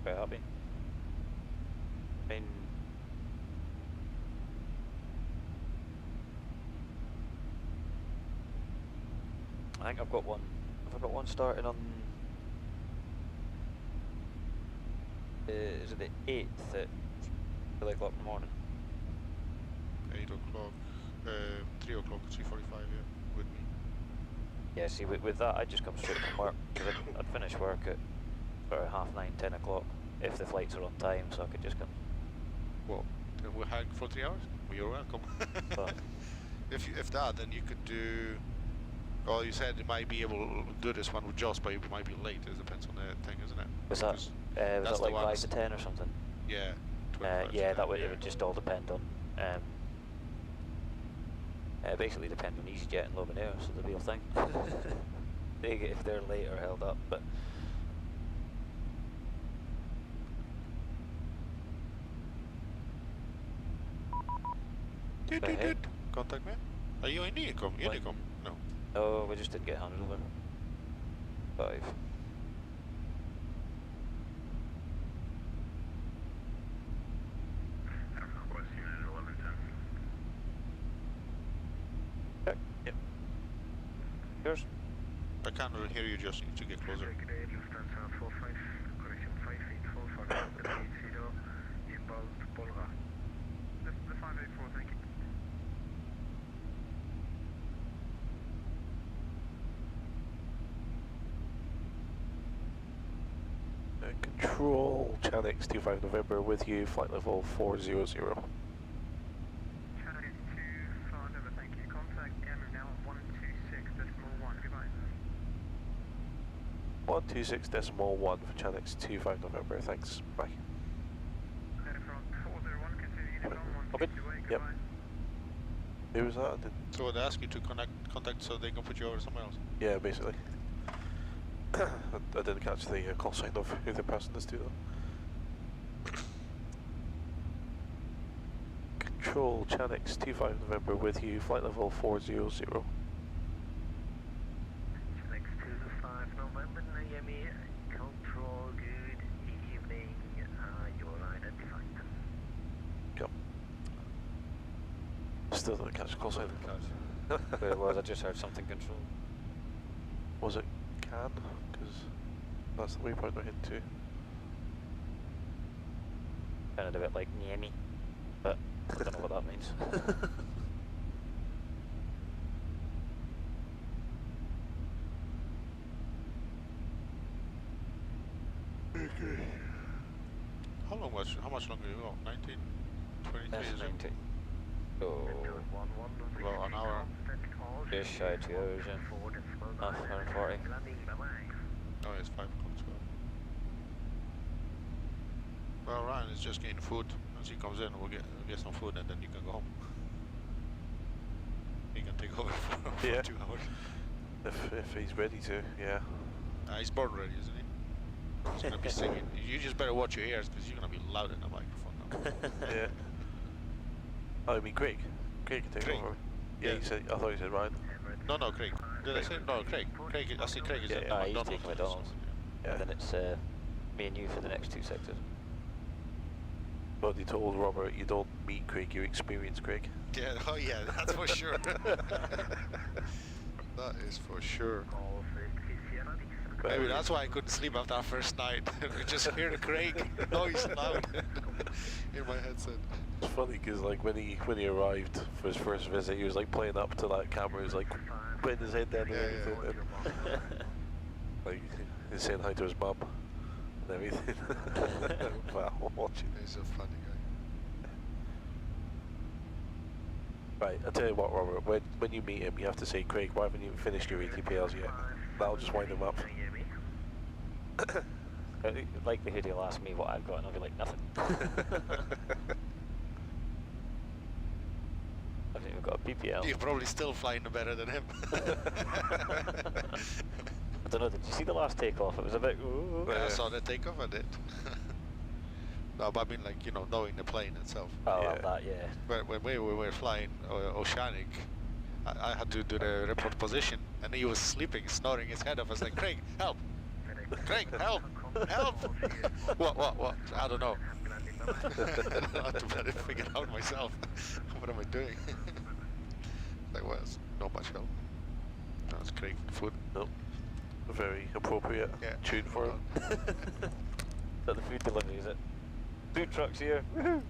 Quite happy. I mean, I think I've got one. Have I got one starting on? Is it the 8th at 3 o'clock in the morning? 8 o'clock, 3 o'clock, 3:45, yeah, with me. Yeah. See, with that, I just come straight from work because I'd finish work at about 9:30, 10 o'clock if the flights are on time, so I could just come. Well, we hang for 3 hours? Well, you're welcome. But if that, then you could do. Well, you said you might be able to do this one with Joss, but you might be late. It depends on the thing, isn't it? Was that, Because was that's that like the 5 ones- to 10 or something? Yeah. 25 Yeah, to that would, 10, it would just all depend on, basically depend on EasyJet and Loganair, so the real thing. If they're late or held up, but Did. Contact me. Are you in Unicom? Unicom? No. oh, we just didn't get handed over. 5. Request unit 1110. Check. Yep. Yours? I can't really hear you, just need to get closer. Brigade Lufthansa 45, correction 584 for W80, inbound Bolga. The 584, thank you. Control, Chanix 25 November with you, flight level 400. Channel 2, over, thank you. Contact M now 126.1, goodbye. 126.1 for Chanix 25 November, thanks, bye. From 401, consider unit on Okay, 158, yep. goodbye. Who was that? I didn't... So they ask you to contact so they can put you over somewhere else. Yeah, basically. I didn't catch the call sign of who the person is to though. Control, Chanix 25 November with you, flight level 400. Next to the 5 November, Miami, control, good evening, you're identified. Yep. Still didn't catch the call sign. Where it was, I just heard something control. Was it can? Because that's the waypoint we're heading to. Sounded a bit like Niemi, but I don't know what that means. How much longer you got? 19? 23 That's is it? 90. So, Well, an hour. just shy of 2 hours, yeah. Half an hour and 40. Oh, it's 5 o'clock as well. Well, Ryan is just getting food. Once he comes in, we'll get some food and then you can go home. He can take over for Yeah. 2 hours. If he's ready to, yeah. He's born ready, isn't he? He's gonna be singing. You just better watch your ears because you're gonna be loud in the microphone now. Yeah. Oh, I mean Craig. Craig can take Craig. over. Yeah, Yeah. he said. I thought he said Ryan. No, Craig. Did I say no? Craig. I see Craig is Yeah, at yeah. He's McDonald's. taking McDonald's. Yeah. And then it's me and you for the next 2 sectors. But he told Robert, you don't meet Craig, you experience Craig. Yeah. Oh yeah, that's for sure. That is for sure. Maybe that's why I couldn't sleep after that first night. I just hear the Craig noise loud in my headset. It's funny because like when he arrived for his first visit, he was like playing up to that camera. He was like putting his head down and Yeah, everything. yeah. And, like he's saying hi to his mum and everything. Wow, watching. He's a funny guy. Right, I'll tell you what, Robert. When you meet him, you have to say, Craig, why haven't you finished your ATPLs yet? That'll just wind him up. Likelihood he'll ask me what I've got and I'll be like, nothing. I haven't even got a PPL. You're probably still flying better than him. I don't know, did you see the last takeoff? It was a bit, ooh. I saw the takeoff, I did. No, but I mean, like, you know, knowing the plane itself. Oh, Yeah. that, yeah. But when we were flying Oceanic, I had to do the report position, and he was sleeping, snoring his head off. I was like, Craig, help! Craig, help! Help! What? I don't know. I had to better figure out myself. What am I doing? Like, well, it's not much help. No, it's Craig food. Nope. A very appropriate tune for him. Is that the food delivery, is it? Food trucks here. Woohoo!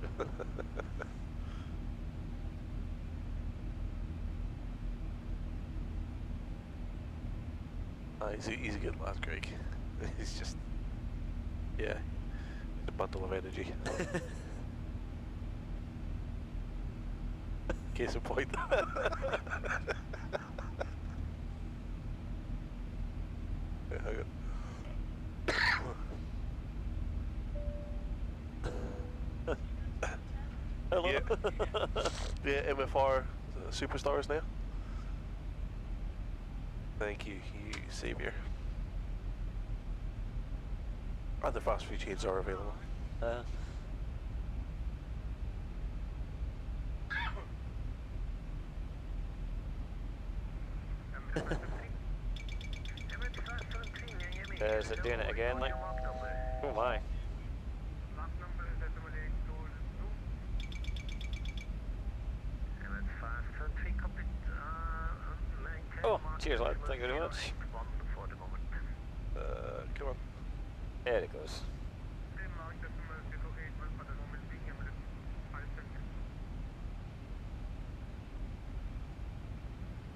He's a good lad, Craig. He's just, yeah, he's a bundle of energy. Case in point. Yeah, hang on. Hello. Yeah. Yeah, MFR superstars now. Thank you, you savior. Other fast food chains are available. Is it doing it again? Like, oh my. Oh, cheers, lad. Thank you very much. Come on. There it goes.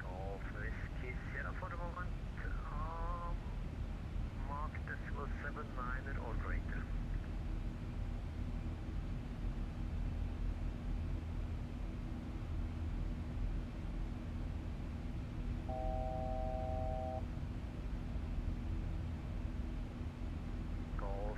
Golf Whiskey Sierra for the moment. Mark decimal 79 or greater. Golf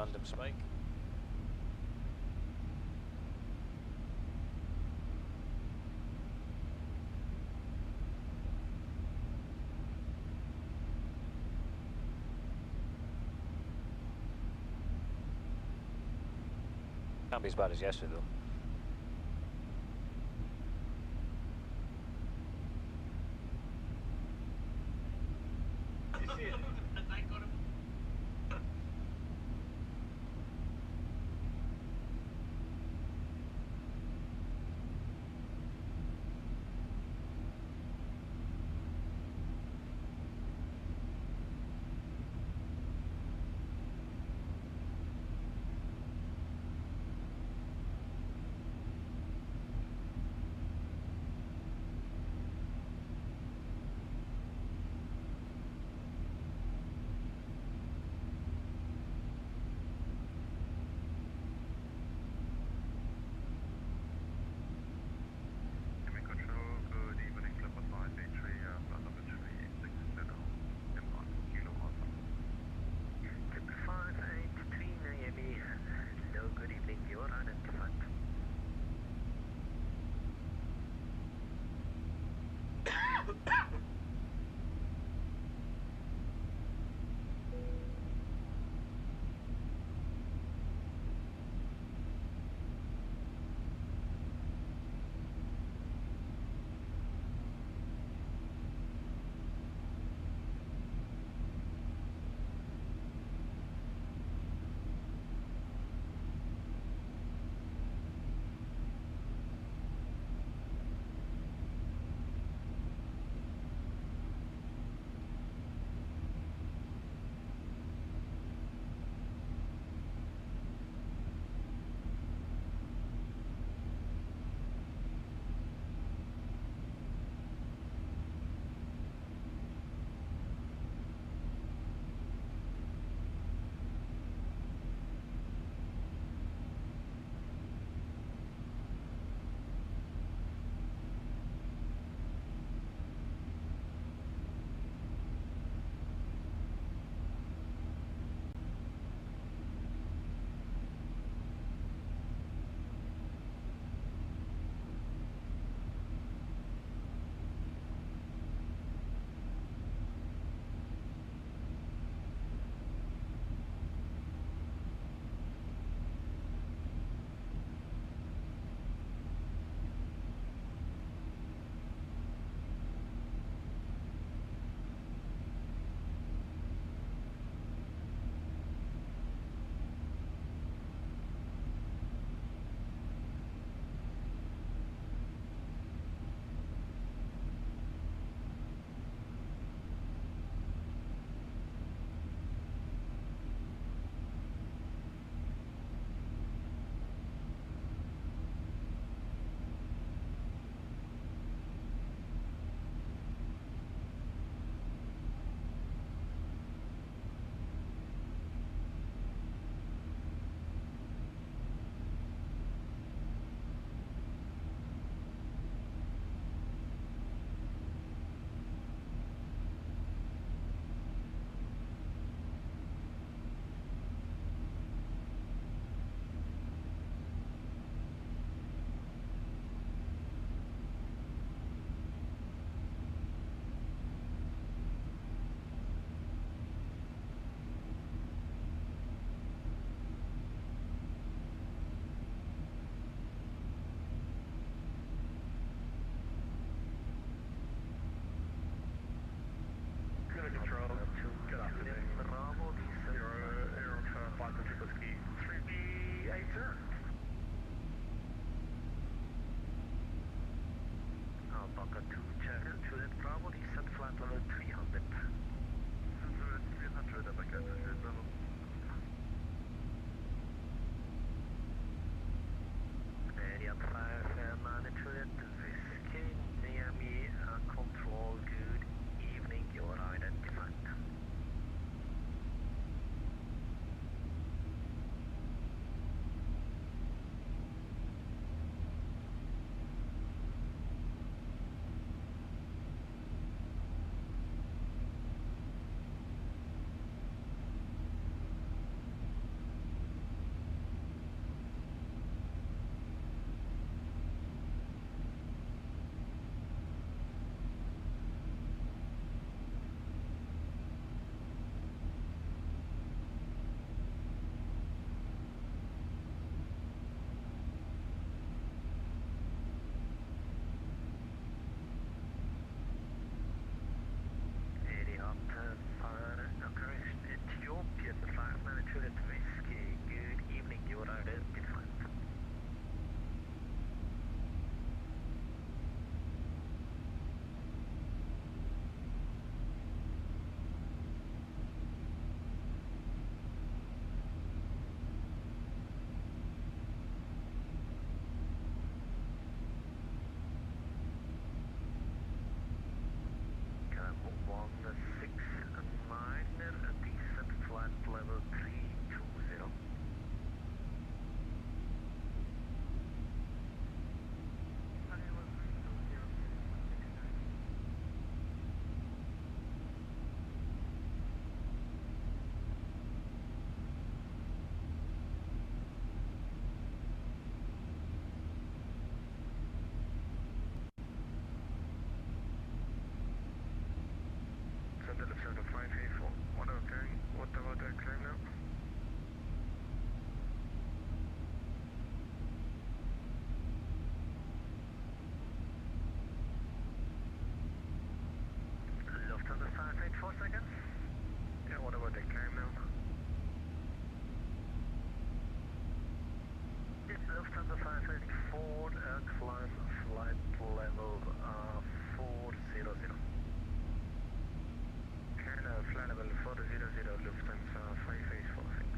Random spike. Can't be as bad as yesterday though. available 400 Lufthansa 5846.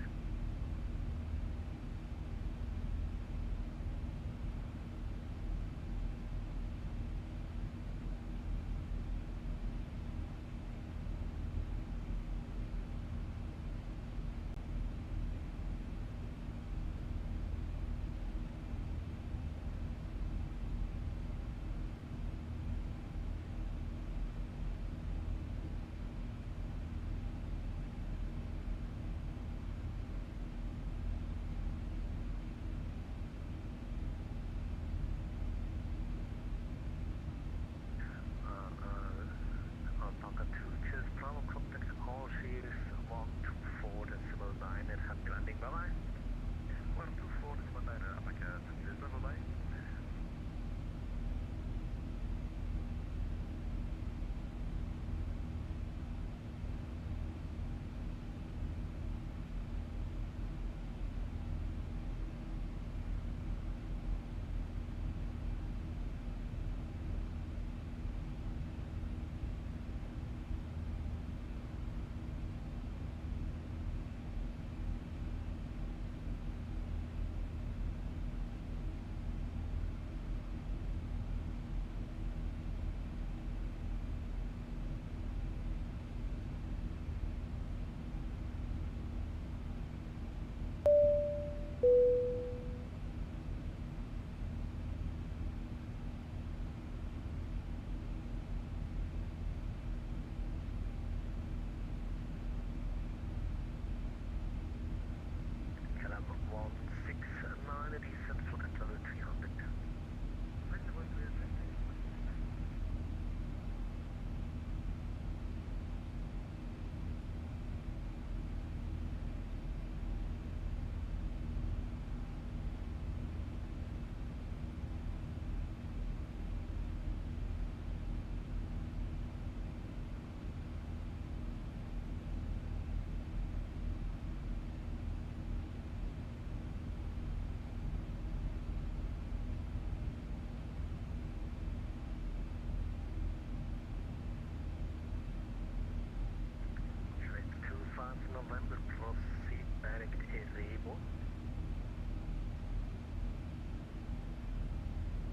November, proceed direct arrival.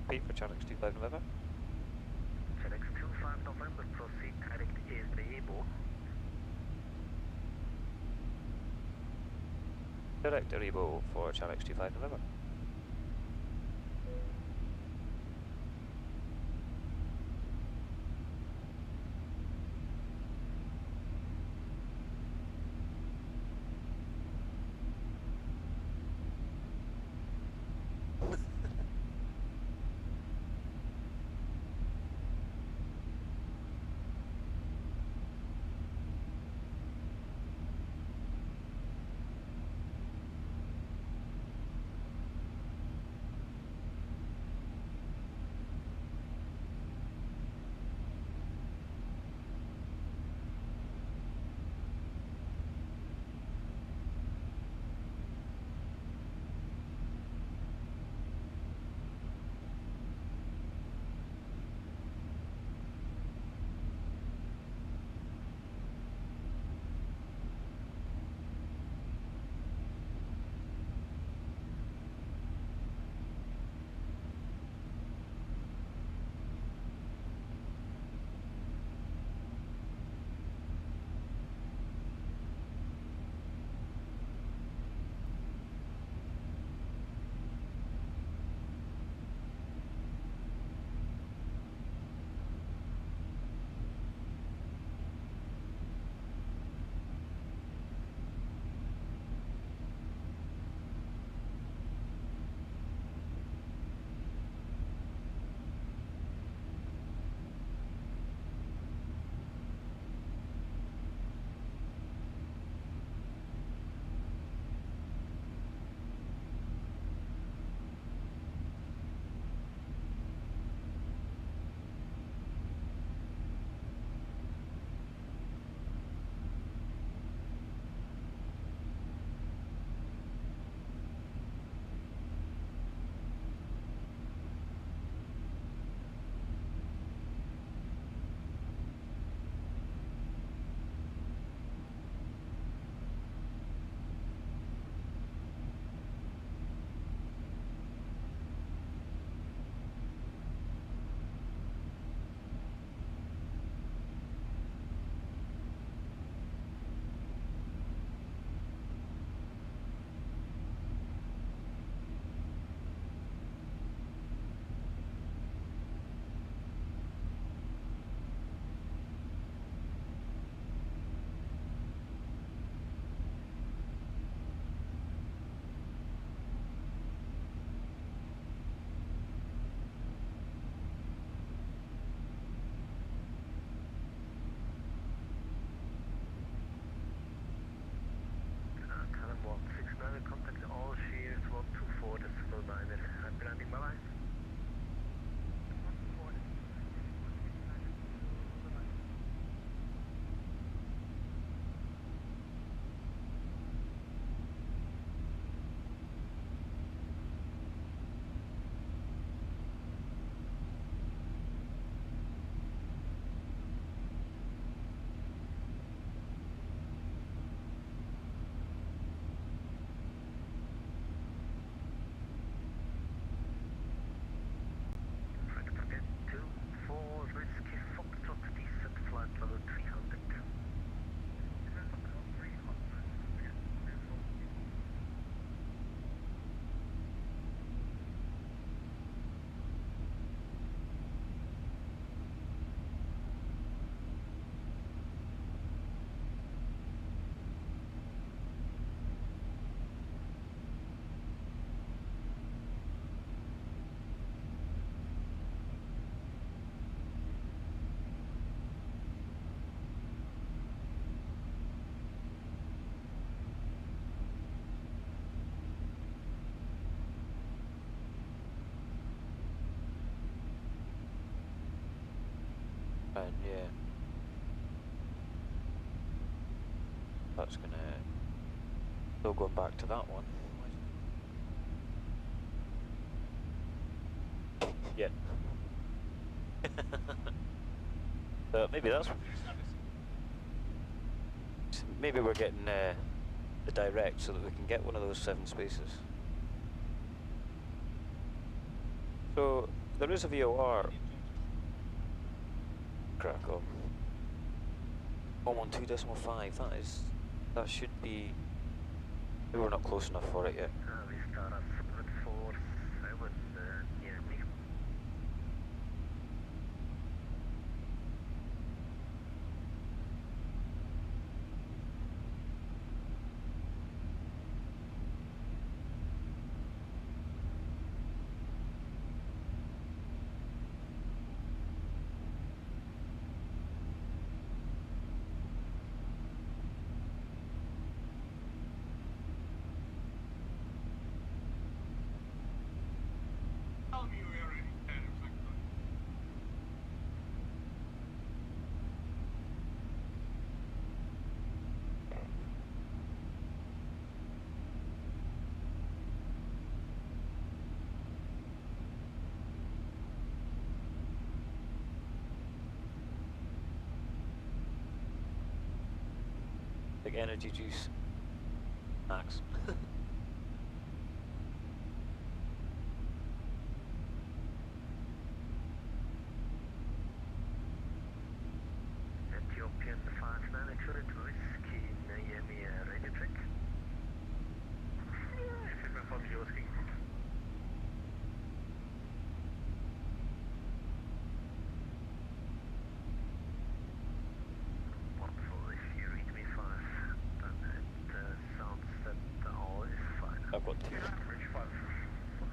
Repeat for Charlie 25 November. Select 25 November, proceed direct arrival. Direct arrival for Charlie 25 November. And yeah, that's gonna still going back to that one. Yeah. So maybe that's maybe we're getting the direct so that we can get one of those 7 spaces. So there is a VOR. Crackle. 112.5. That should be. Maybe we're not close enough for it yet. We start at 747 near me. Big energy juice. Max. Ethiopian 59 accurate whiskey Miami radio check. Equipment from the US King. Wonderful, if you read me 5, then it sounds that all is fine. I've got 2. Average 5. Well,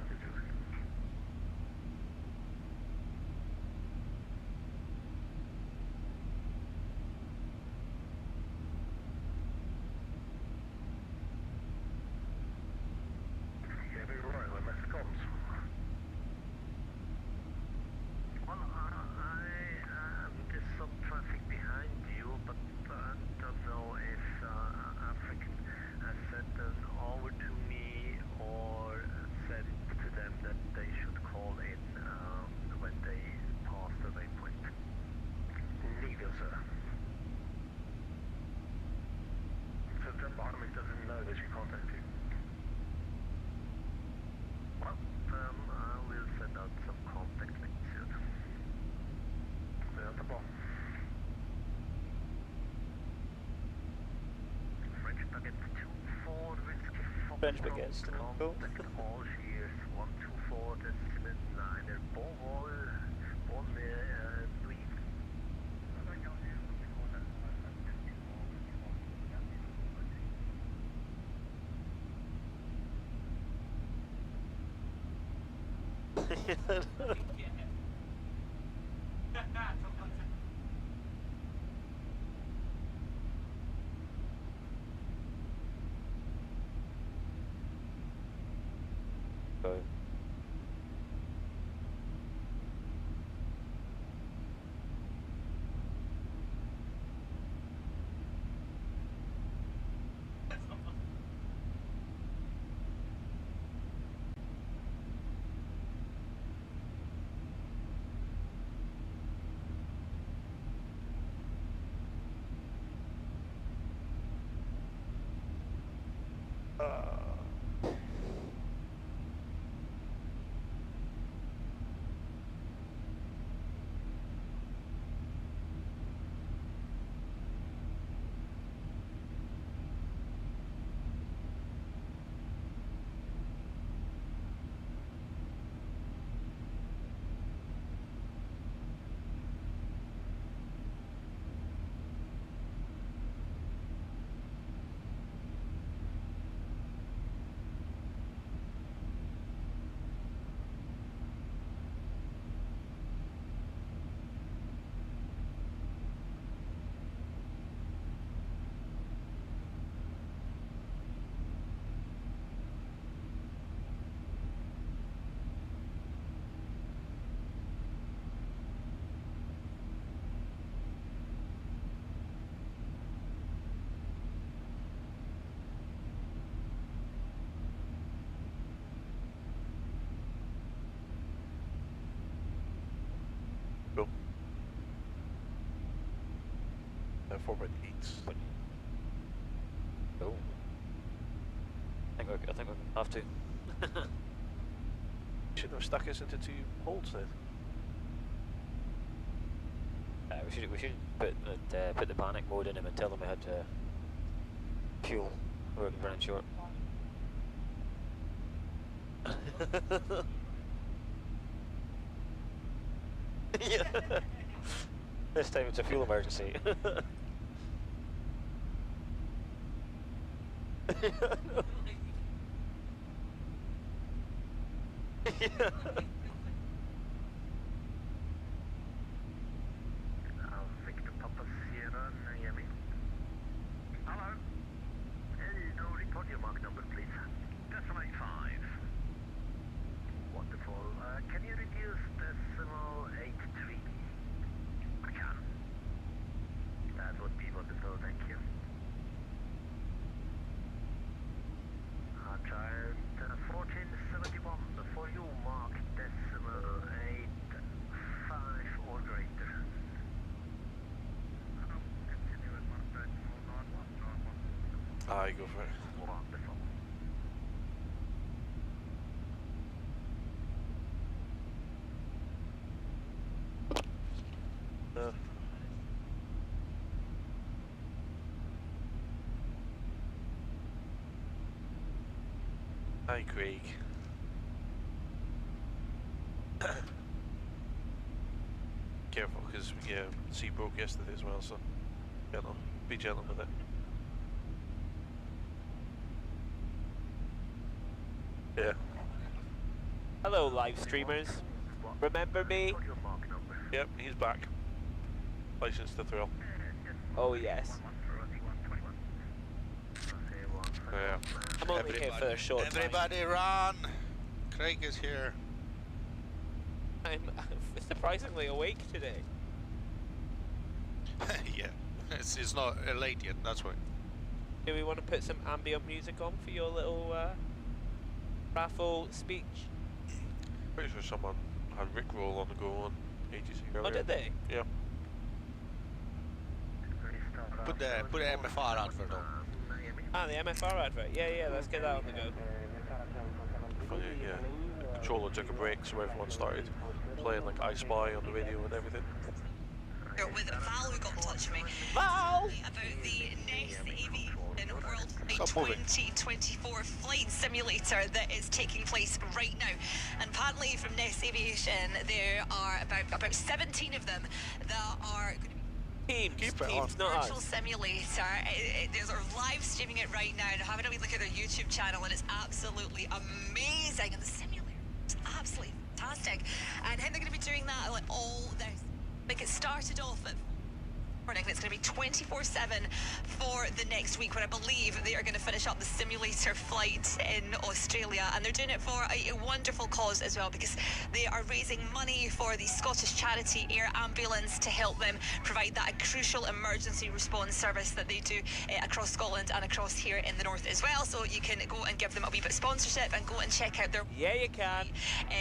there's some traffic behind you, but I don't know if African has sent them over to me or said to them that they should call in when they pass the waypoint. Neither, sir. So the bottom doesn't know that you contacted. Well, I will send out some contact links soon. At the bottom. French baguette 24 whiskey Fox. French baguettes, Contact Algiers 124 decimal 9 Bonvol, Louis. So, 4.8. Oh. I think we're gonna have to. Shouldn't have stuck us into 2 holes then. We should put the panic mode in him and tell them we had fuel. We're running short. Yeah. This time it's a fuel emergency. Yeah. Victor Papa Sierra, Miami. Hello. No, report your mark number, please. Decimal 85. Wonderful. Can you reduce decimal 83? I can. That would be wonderful, thank you. I'll try 1471 for you, mark decimal 85 or greater. Continue with mark decimal 9191. Aye, go for it. Wonderful. Hi, Craig. Careful, because sea broke yesterday as well, so gentle. Be gentle with it. Yeah. Hello, live streamers. Remember me? Report your mark number. Yep, he's back. License to thrill. Oh yes. Yeah. I'm only here for a short time. Everybody run! Craig is here. I'm surprisingly awake today. Yeah, it's not late yet, that's why. Do we want to put some ambient music on for your little Raffle speech? Pretty sure someone had Rickroll on the go on ages ago. Oh, did they? Yeah. Put the MFR advert on. Ah, the MFR advert. Yeah, let's get that on the go. Funny, yeah. The controller took a break, so everyone started playing like I Spy on the radio and everything. With Val, who got in touch with me. Val! About the next aviation Stop WorldFlight moving. 2024 flight simulator that is taking place right now. And apparently from Nest Aviation, there are about 17 of them that are going to be Keep it on. Teams, not virtual us. simulator. They're sort of live streaming it right now and having a wee look at their YouTube channel, and it's absolutely amazing. And the simulator is absolutely fantastic. And how they're going to be doing that like all this. Like it started off at morning, and it's going to be 24/7 for the next week, when I believe they are going to finish up the simulator flight in Australia, and they're doing it for a wonderful cause as well, because they are raising money for the Scottish charity Air Ambulance to help them provide that crucial emergency response service that they do across Scotland and across here in the north as well. So you can go and give them a wee bit of sponsorship and go and check out their Yeah, you can.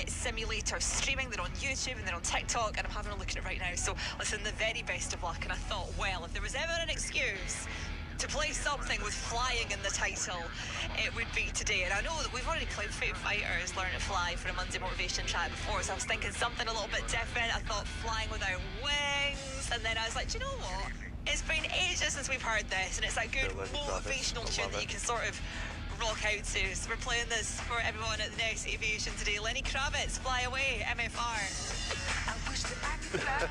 simulator streaming. They're on YouTube and they're on TikTok, and I'm having a look at it right now. So listen, the very best of luck. And I thought, well, if there was ever an excuse to play something with flying in the title, it would be today. And I know that we've already played Foo Fighters Learn to Fly for a Monday motivation chat before, so I was thinking something a little bit different. I thought flying without wings, and then I was like, do you know what? It's been ages since we've heard this, and it's a good motivational tune that you can sort of rock out to. So we're playing this for everyone at the Next Aviation today. Lenny Kravitz, Fly Away, MFR. I wish that I could fly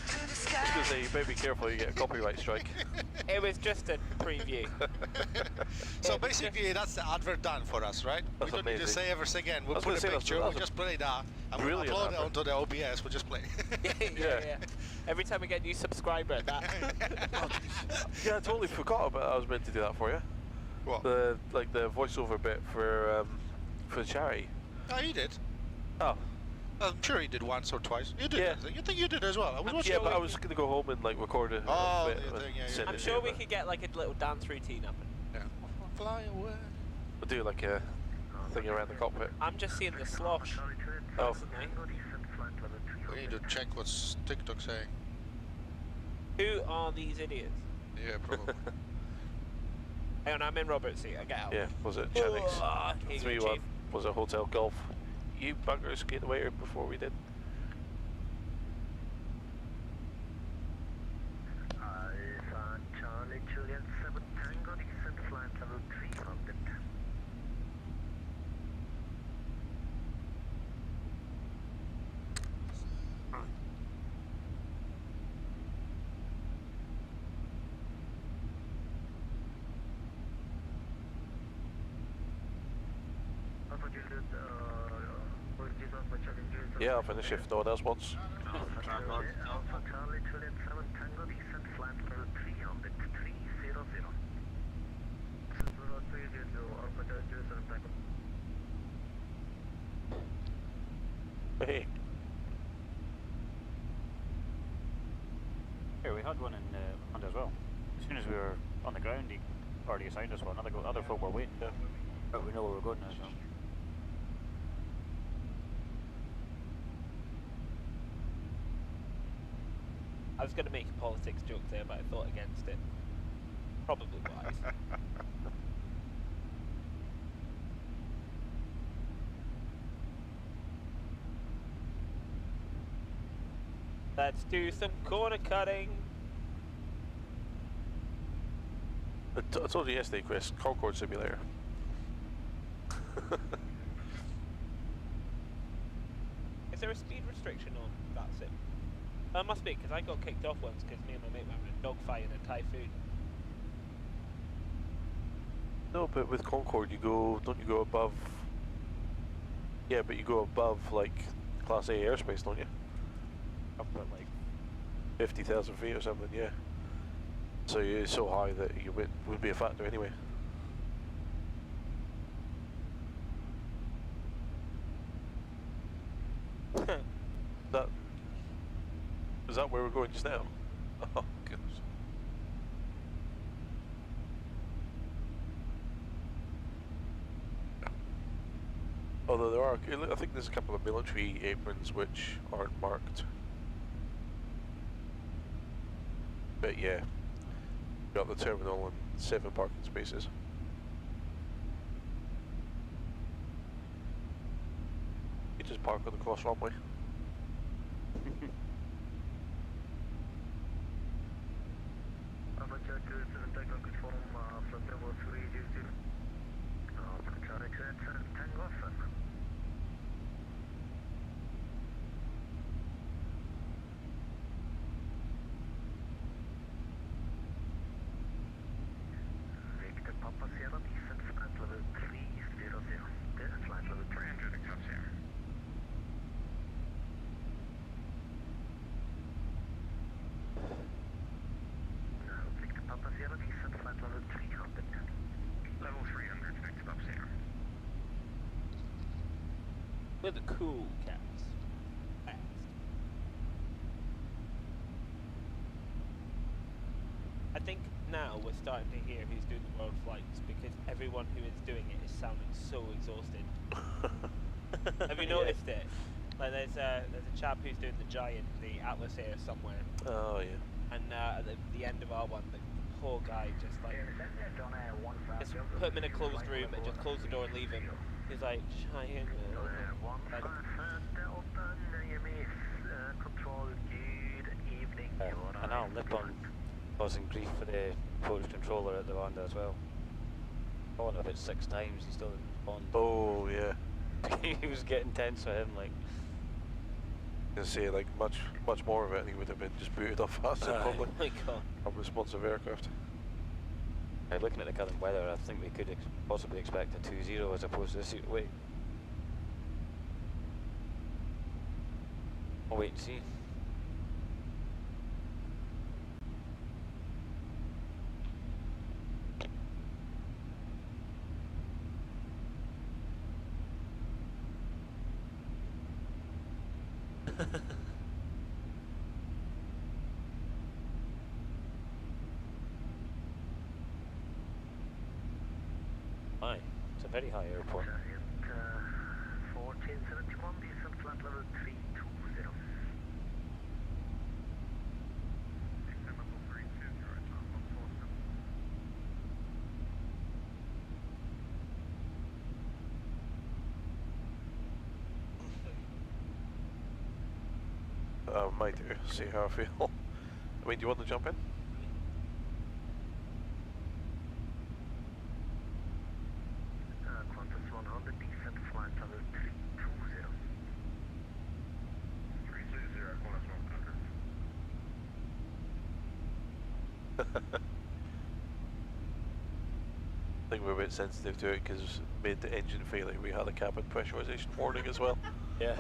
to the sky. I was going to say, you better be careful, you get a copyright strike. It was just a preview. So basically, that's the advert done for us, right? That's we don't need to amazing. say everything again. I We'll was put gonna a say picture, that's we'll just play that, and we'll brilliant upload it advert. onto the OBS, we'll just play. yeah. Every time we get a new subscriber, that. Yeah, I totally forgot about I was meant to do that for you. What? The voiceover bit for the charity. Oh, you did. Oh. I'm sure you did once or twice. You did. Yeah. You think you did as well? I was watching Yeah, it but I like- was gonna go home and like record a Oh, bit the and thing, yeah, send I'm it to sure you, we but could get like a little dance routine up. Yeah. Fly away. we'll do like a thing around the cockpit. I'm just seeing the slosh. Oh. We need to check what's TikTok saying. Who are these idiots? Yeah, probably. Hang on, I'm in Robert's seat. I get out. Yeah, was it Chinese? Here you 3 go, 1. Chief. Was it Hotel Golf? You buggers get away before we did. Alpha Charlie Juliet 7 Tango, descent flight level 300. Alpha Juliet, Jesus, my Charlie Juliet. Yeah, I'll finish if no one else wants. Alpha Charlie Juliet 7 Tango, descent flight level 300, 300. Alpha Charlie Juliet 7 Tango. Hey, Yeah, we had one in Honda as well. As soon as we were on the ground, he already assigned us one. Other folk were waiting, but we know where we're going now. So. I was going to make a politics joke there, but I thought against it. Probably wise. Let's do some corner cutting. I told you yesterday, Chris, Concorde Simulator. Is there a speed restriction on VATSIM? That must be, because I got kicked off once because me and my mate were having a dogfight in a typhoon. No, but with Concorde don't you go above? Yeah, but you go above like Class A airspace, don't you? Up at like 50,000 feet or something, yeah. So it's so high that you would be a factor anyway. Is that where we're going just now? Oh goodness. Although there are, I think there's a couple of military aprons which aren't marked. But yeah, got the terminal and 7 parking spaces. You just park on the cross runway. Alpha Charlie Juliet 7 Tango, confirm flight level 300. Alpha Charlie Juliet 7 Tango, affirm. Victor Papa Sierra, descent flight level 300. Descent flight level 300, accepts here. Victor Papa Sierra, descent flight level 300. Level 300, Victor Papa Sierra. We're the cool cats. Fast. I think now we're starting to hear who's doing the world flights because everyone who is doing it is sounding so exhausted. Have you noticed it? Like there's a chap who's doing the Giant, the Atlas Air somewhere, Oh yeah. and at the end of our one, the poor guy just like just put him in a closed room and just close the door and leave him. He's like Giant. Control, good evening. and I'll nip on causing grief for the approach controller at the Honda as well. Calling it about 6 times, he still didn't respond. Oh yeah. He was getting tense for him, like. I was gonna say like much more of it, and he would have been just booted off faster probably. Oh my god. Unresponsive aircraft. Looking at the current weather, I think we could possibly expect a 2-0 as opposed to a suit wait. I'll wait and see. Aye, it's a very high airport. Giant 1471, descent flight level 320. Level 320, right, Might do. See how I feel. I mean, do you want to jump in? Qantas 100, descent flight level 320. 320, Qantas 100. I think we're a bit sensitive to it because mid engine failure we had a cabin pressurization warning as well. Yeah.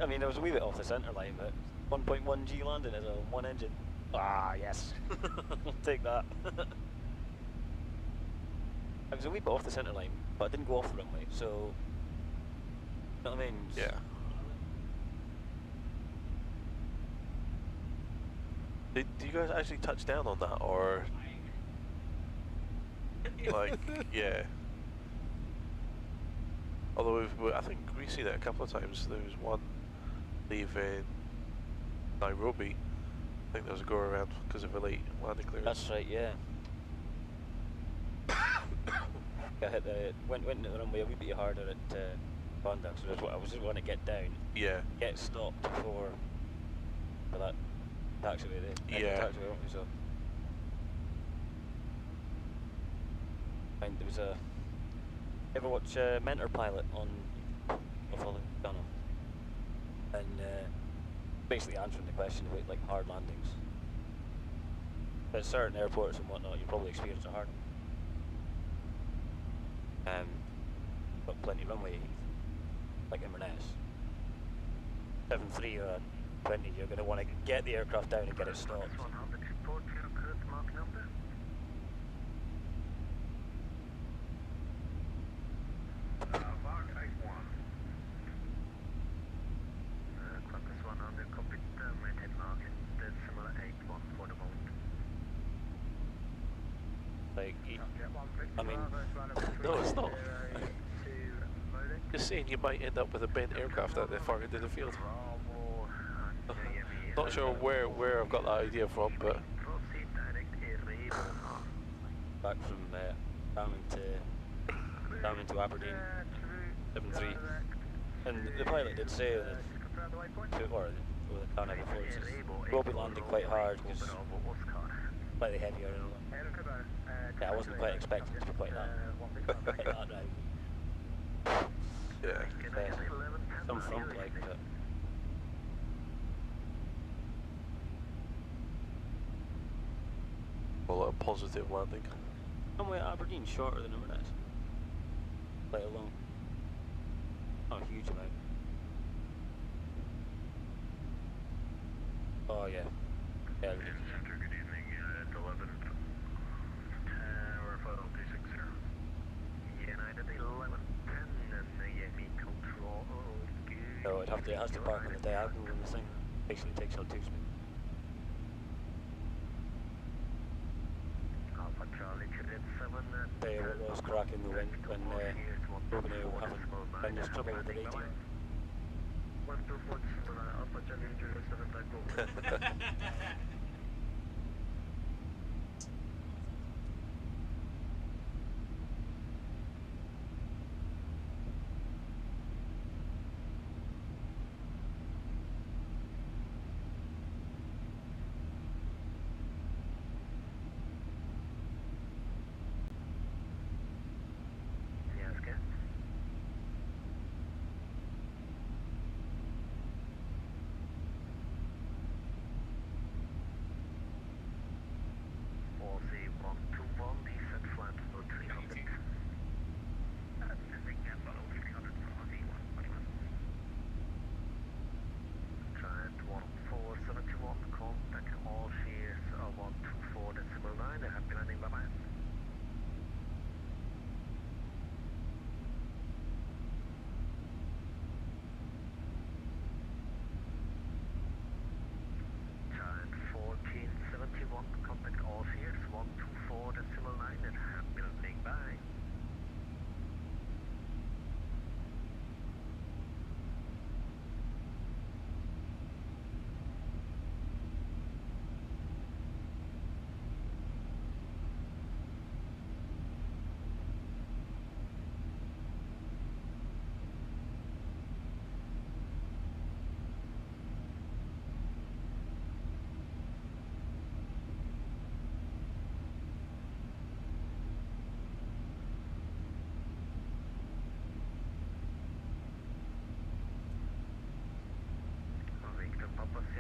I mean, I was a wee bit off the centre line, but 1.1 G landing is a one engine. Ah, yes. I'll take that. I was a wee bit off the centre line, but I didn't go off the runway, so. You know what I mean? Yeah. Do you guys actually touch down on that, or like, yeah? Although I think we've seen it a couple of times. There was one leaving Nairobi. I think there was a go around because of a late landing clearance. That's right, yeah. I hit went into the runway a wee bit harder at Bondi, so I was just want to get down. Yeah. Get stopped for that taxiway there. Yeah. Taxiway, weren't we, so. And there was a. Ever watch Mentor Pilot on Raffle channel? And basically answering the question about like hard landings. At certain airports and whatnot, you probably experience a hard one. Got plenty of runway, like Inverness. 7-3 or a 20, you're going to want to get the aircraft down and get it stopped. 100, report your current mark number. Mark 81. Qantas 100, copy maintain market, decimal 81 for the moment. Like, I mean, No, it's not. Just saying you might end up with a bent aircraft out there far into the field. Not sure where I've got that idea from, but back from down into Aberdeen, 7-3, and the pilot did say that, or the Canada before, it says we'll be landing quite hard because slightly heavier and all that. Yeah, I wasn't quite expecting it to be quite that right. yeah. Some front like that. Well, a positive landing. Somewhere at Aberdeen shorter than Inverness. Quite a long. Not a huge amount. Oh yeah. Yeah. Center, good evening, at 11. Tower 5260. United 1110 and the control. Good. So it has to park on the diagonal and the thing basically takes out 2 speed. Alpha Charlie, Cadet 7. What was cracking the wind when Boeing were having tremendous trouble with the rating. 124, Alpha Charlie, 07, Takeoff.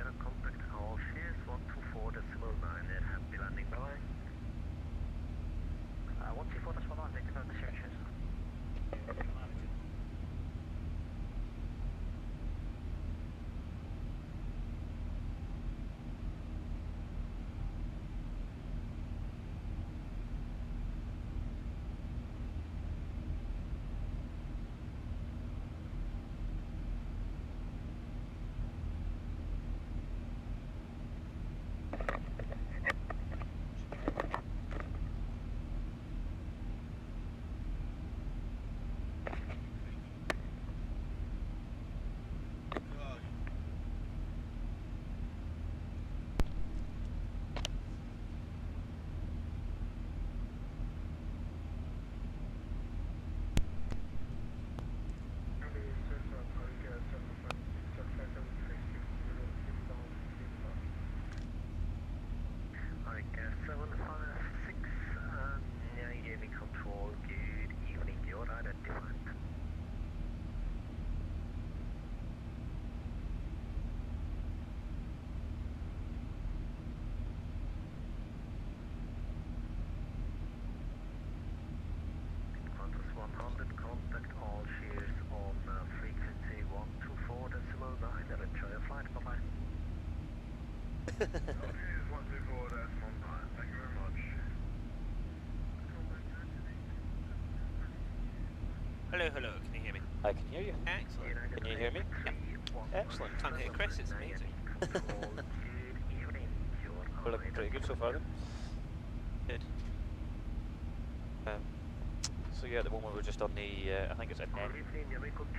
Sierra contact all shares 124.9 happy landing, bye bye. 124.9, thanks for the shares. Contact all shares on frequency 124.9 and enjoy your flight, bye bye. Okay, 124.9, thank you very much. Hello, hello, can you hear me? I can hear you. Excellent. Can you hear me? Excellent. Can't hear Chris, it's amazing. We're looking pretty good so far then. Good. So yeah, at the moment we're just on the, I think it's a net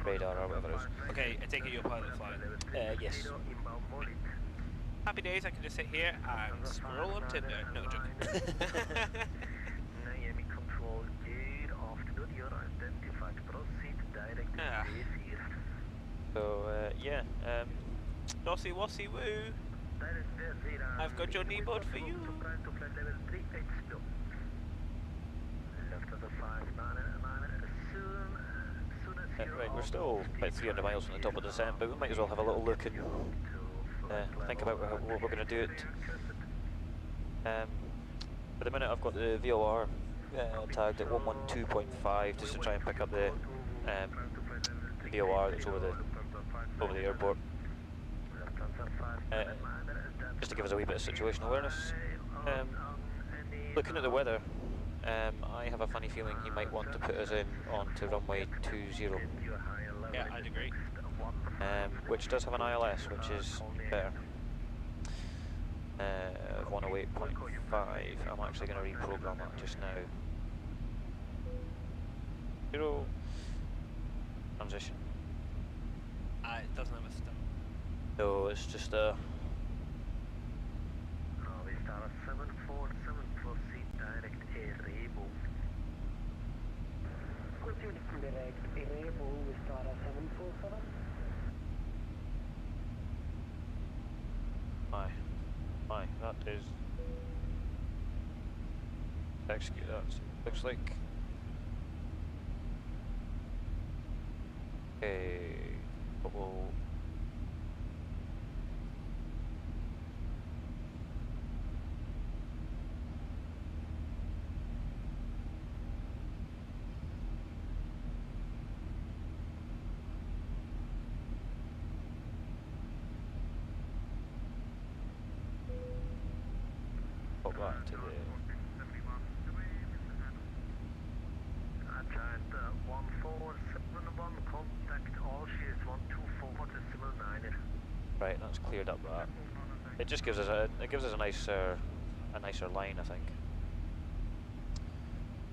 radar or whatever it is. Okay, I take it you're pilot flying. Yes. Happy days, I can just sit here and scroll on Tinder. No joke. Miami control, good afternoon, you're identified, proceed direct to Ah. base here. So yeah, Dossy Wossy Woo! I've got your knee board for you! right, we're still about 300 miles from the top of the descent, but we might as well have a little look and think about what we're going to do it. For the minute I've got the VOR tagged at 112.5 just to try and pick up the VOR that's over the airport. Just to give us a wee bit of situational awareness. Looking at the weather, I have a funny feeling he might want to put us in onto runway 20. Yeah, I'd agree. Which does have an ILS, which is better. 108.5. I'm actually going to reprogram that just now. 0. Transition. It doesn't have a stop. No, it's just a... We start at 747, proceed direct Erebo. Proceed direct Erebo, we start at 747. My, that is... Execute that. Looks like... Okay... We'll... Pop that to the... Giant 1471, contact all shares 124.9. Right, that's cleared up that. It just gives us a nicer line, I think.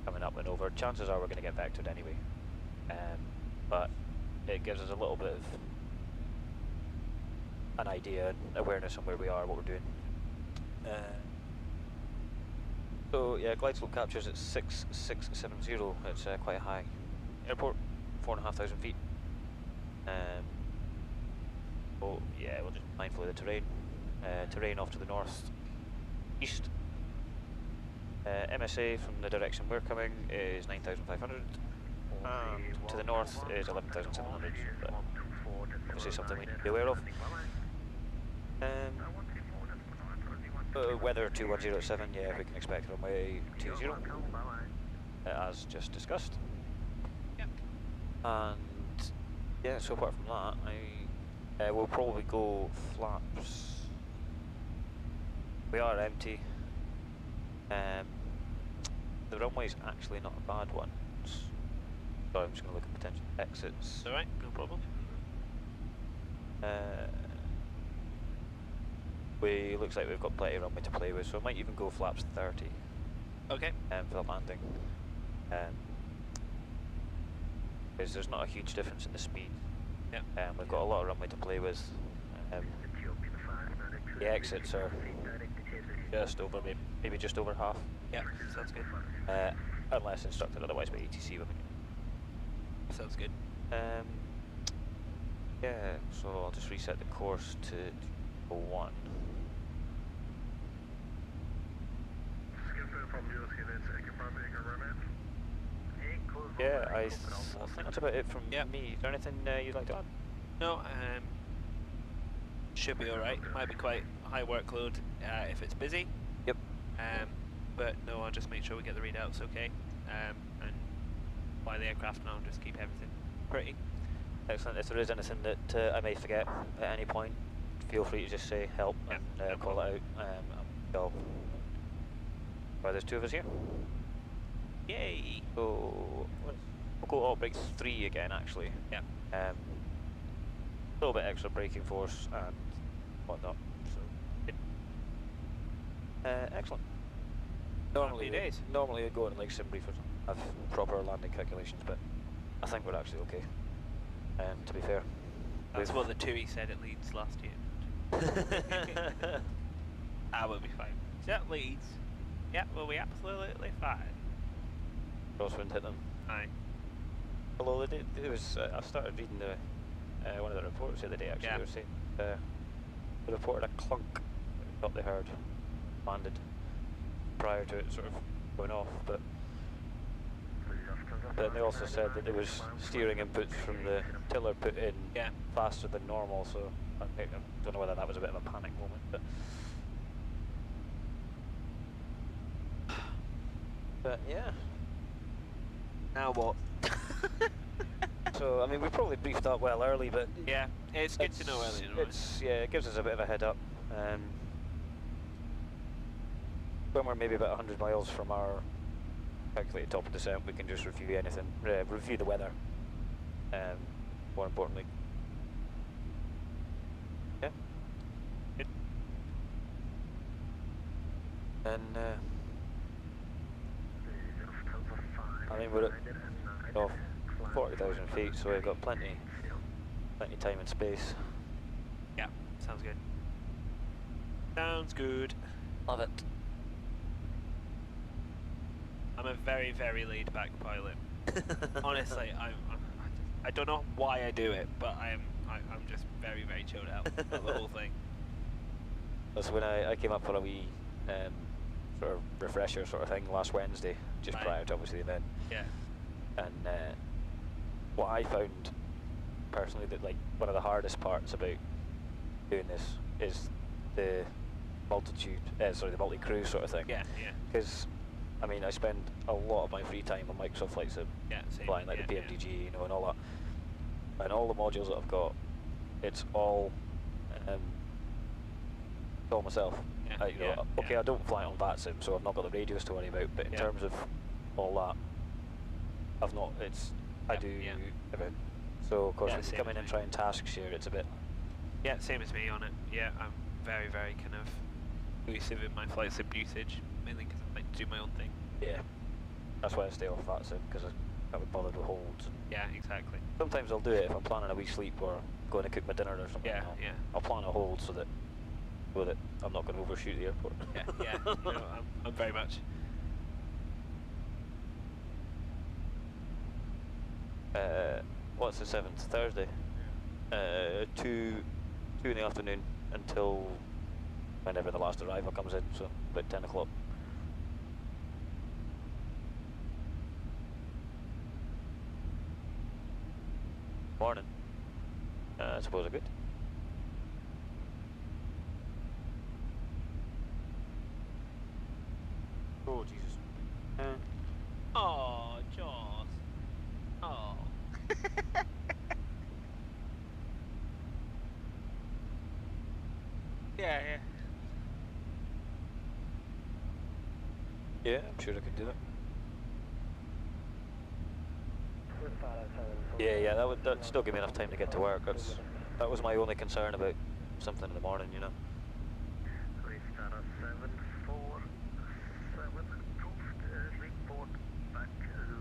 Coming up and over. Chances are we're going to get vectored anyway, but it gives us a little bit of an idea and awareness on where we are, what we're doing. So yeah, glide slope captures at 6670. It's quite a high airport, 4,500 feet. Oh yeah, we'll just be mindful of the terrain. Terrain off to the north east. MSA from the direction we're coming is 9,500. To the north is 11,700. But obviously something we need to be aware of. Weather 2107, yeah, we can expect runway 20, as just discussed. Yep. And yeah, so apart from that, we'll probably go flaps. We are empty. The runway's actually not a bad one. Sorry, I'm just going to look at potential exits. Alright, no problem. Looks like we've got plenty of runway to play with, so I might even go flaps 30. Okay. For the landing. Because there's not a huge difference in the speed. Yep. We've got a lot of runway to play with. The exits are just over, maybe just over half. Yeah, sounds good. Unless instructed otherwise by ATC. Sounds good. Yeah, so I'll just reset the course to 1. Yeah, I think that's about it from me. Is there anything you'd like to add? No, should be alright. Might be quite high workload if it's busy. Yep. But no, I'll just make sure we get the readouts okay. And fly the aircraft and I'll just keep everything pretty. Excellent. If there is anything that I may forget at any point, feel free to just say help and call it out. Well, there's 2 of us here. Yay! So we'll go all break 3 again, actually. Yeah. A little bit extra braking force and whatnot. So excellent. Normally we go in like sim briefers, have proper landing calculations, but I think we're actually okay. To be fair, that's what the TUI said at Leeds last year. We'll be fine. Is that Leeds? Yeah, we'll be absolutely fine. Crosswind hit them. Aye. Although it was, I started reading one of the reports the other day. Actually, yeah. They were saying they reported a clunk that they heard landed prior to it sort of going off, but then they also said that there was steering inputs from the tiller put in faster than normal. So I don't know whether that was a bit of a panic moment, but yeah. Now what? So I mean, we probably briefed up well early, but yeah, it's good to know early. It gives us a bit of a head up. When we're maybe about 100 miles from our calculated top of descent, we can just review anything, review the weather. More importantly, yeah. Good. And I mean, we're at 40,000 feet, so we've got plenty time and space. Yeah, sounds good. Sounds good. Love it. I'm a very, very laid back pilot. Honestly, I don't know why I do it, but I'm just very, very chilled out about the whole thing. That's when I came up for a wee sort of refresher sort of thing last Wednesday, just prior to obviously the event. Yeah. And what I found personally that like one of the hardest parts about doing this is the the multi-crew sort of thing. Yeah, yeah. Because I mean, I spend a lot of my free time on Microsoft Flight Sim, flying like the PMDG, you know, and all that. And all the modules that I've got, it's all myself. Yeah, okay, I don't fly on VATSIM, so I've not got the radios to worry about. But in terms of all that, I've not. I do everything. So of course, when you come in and try and task share, it's a bit. Yeah, same as me on it. Yeah, I'm very, very kind of elusive in my flight sim usage, mainly because I like to do my own thing. Yeah, that's why I stay off VATSIM, because I can't be bothered with holds. Yeah, exactly. Sometimes I'll do it if I'm planning a wee sleep or going to cook my dinner or something. Yeah, I'll plan a hold so that I'm not going to overshoot the airport. Yeah. You know, I'm very much. What's the 7th? Thursday. 2 in the afternoon until whenever the last arrival comes in, so about 10 o'clock. Morning. I suppose I'm good. Yeah, yeah. Yeah, I'm sure I could do it. Yeah, that'd still give me enough time to get to work. That was my only concern about something in the morning, you know. Restart at 747, approved, report back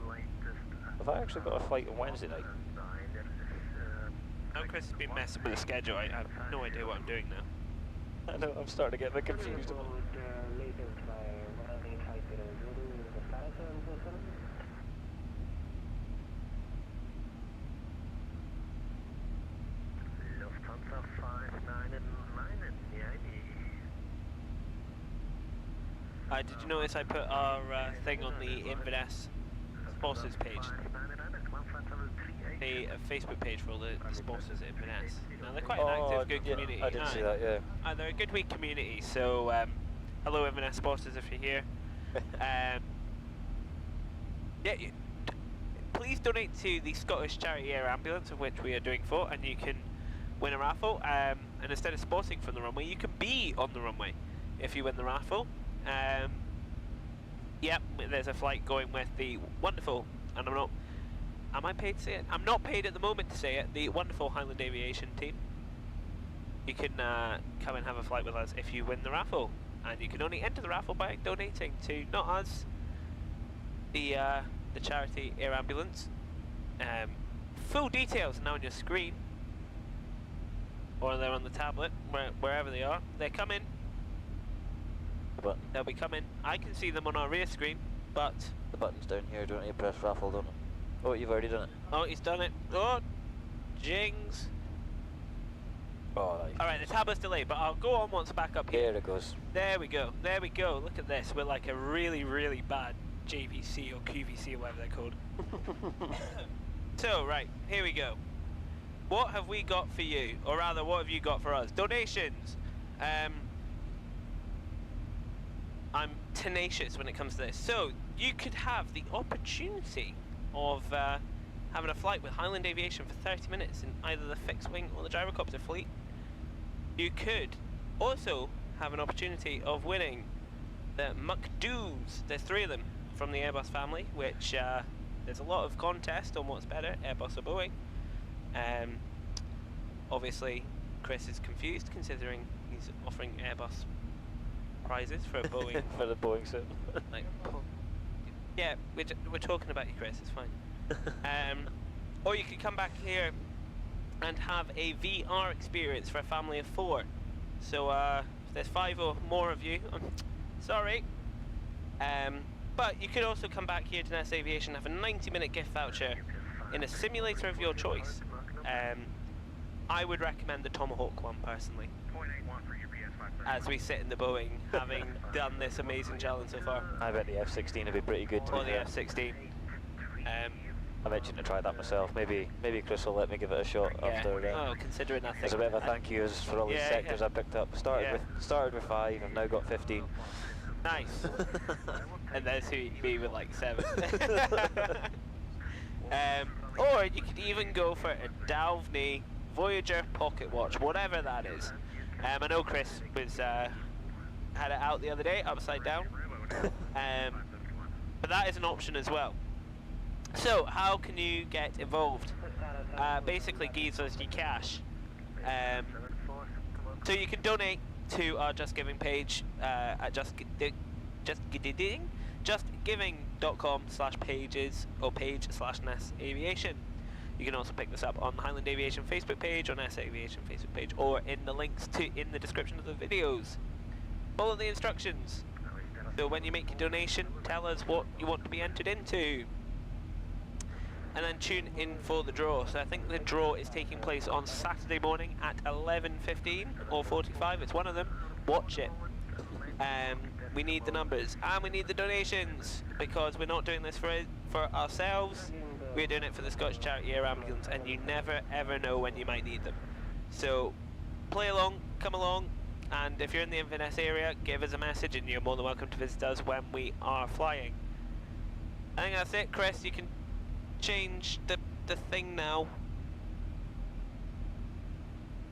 latest. Have I actually got a flight on Wednesday night? Now Chris has been messing with the schedule. I have no idea what I'm doing now. I know, I'm starting to get a bit confused. Lufthansa 599 Did you notice I put our thing on the Inverness sponsors page? The Facebook page for all the sponsors at Inverness. Now they're quite an active, good community. I did see that, yeah. They're a good weak community, so hello Inverness sponsors if you're here. Please donate to the Scottish Charity Air Ambulance, of which we are doing for, and you can win a raffle. And instead of spotting from the runway, you can be on the runway if you win the raffle. Yep, there's a flight going with the wonderful, and am I paid to say it? I'm not paid at the moment to say it, the wonderful Highland Aviation team. You can come and have a flight with us if you win the raffle, and you can only enter the raffle by donating to, not us, the charity air ambulance. Full details are now on your screen, or they're on the tablet, wherever they are. They're coming. They'll be coming. I can see them on our rear screen, but the button's down here. Don't you press Raffle, don't it? Oh, you've already done it. Oh, he's done it. Oh, jings. Oh, nice. Alright, the tablet's delayed, but I'll go on once back up here. There it goes. There we go. There we go. Look at this. We're like a really, really bad JVC or QVC or whatever they're called. So, right, here we go. What have we got for you? Or rather, what have you got for us? Donations. I'm tenacious when it comes to this. So, you could have the opportunity of having a flight with Highland Aviation for 30 minutes in either the fixed wing or the gyrocopter fleet. You could also have an opportunity of winning the McDoos. There's 3 of them from the Airbus family, which there's a lot of contest on what's better, Airbus or Boeing. Obviously, Chris is confused considering he's offering Airbus prizes for a Boeing. For the Boeing suit. Like, yeah, we're talking about you, Chris. It's fine. Or you could come back here and have a VR experience for a family of 4. So if there's 5 or more of you, I'm sorry. But you could also come back here to NAS Aviation and have a 90-minute gift voucher in a simulator of your choice. I would recommend the Tomahawk one personally, as we sit in the Boeing, having done this amazing challenge so far. I bet the F-16 would be pretty good to Or the F-16. I'm itching to try that myself. Maybe Chris will let me give it a shot after. Oh, considering I think as a bit of a thank you for all these sectors I picked up. Started with 5. I've now got 15. Nice. And there's me with like 7. Or you could even go for a Dalvney Voyager pocket watch, whatever that is. I know Chris was had it out the other day, upside down. But that is an option as well. So how can you get involved? Basically gives us your cash. So you can donate to our Just Giving page at justgiving.com/pages or page/NAS Aviation. You can also pick this up on the Highland Aviation Facebook page, on NAS Aviation Facebook page, or in the links in the description of the videos. Follow the instructions. So when you make your donation, tell us what you want to be entered into. And then tune in for the draw. So I think the draw is taking place on Saturday morning at 11:15 or 45. It's one of them. Watch it. We need the numbers and we need the donations, because we're not doing this for ourselves. We're doing it for the Scottish Charity Air Ambulance, and you never ever know when you might need them. So play along, come along, and if you're in the Inverness area, give us a message and you're more than welcome to visit us when we are flying. I think that's it. Chris, you can change the thing now.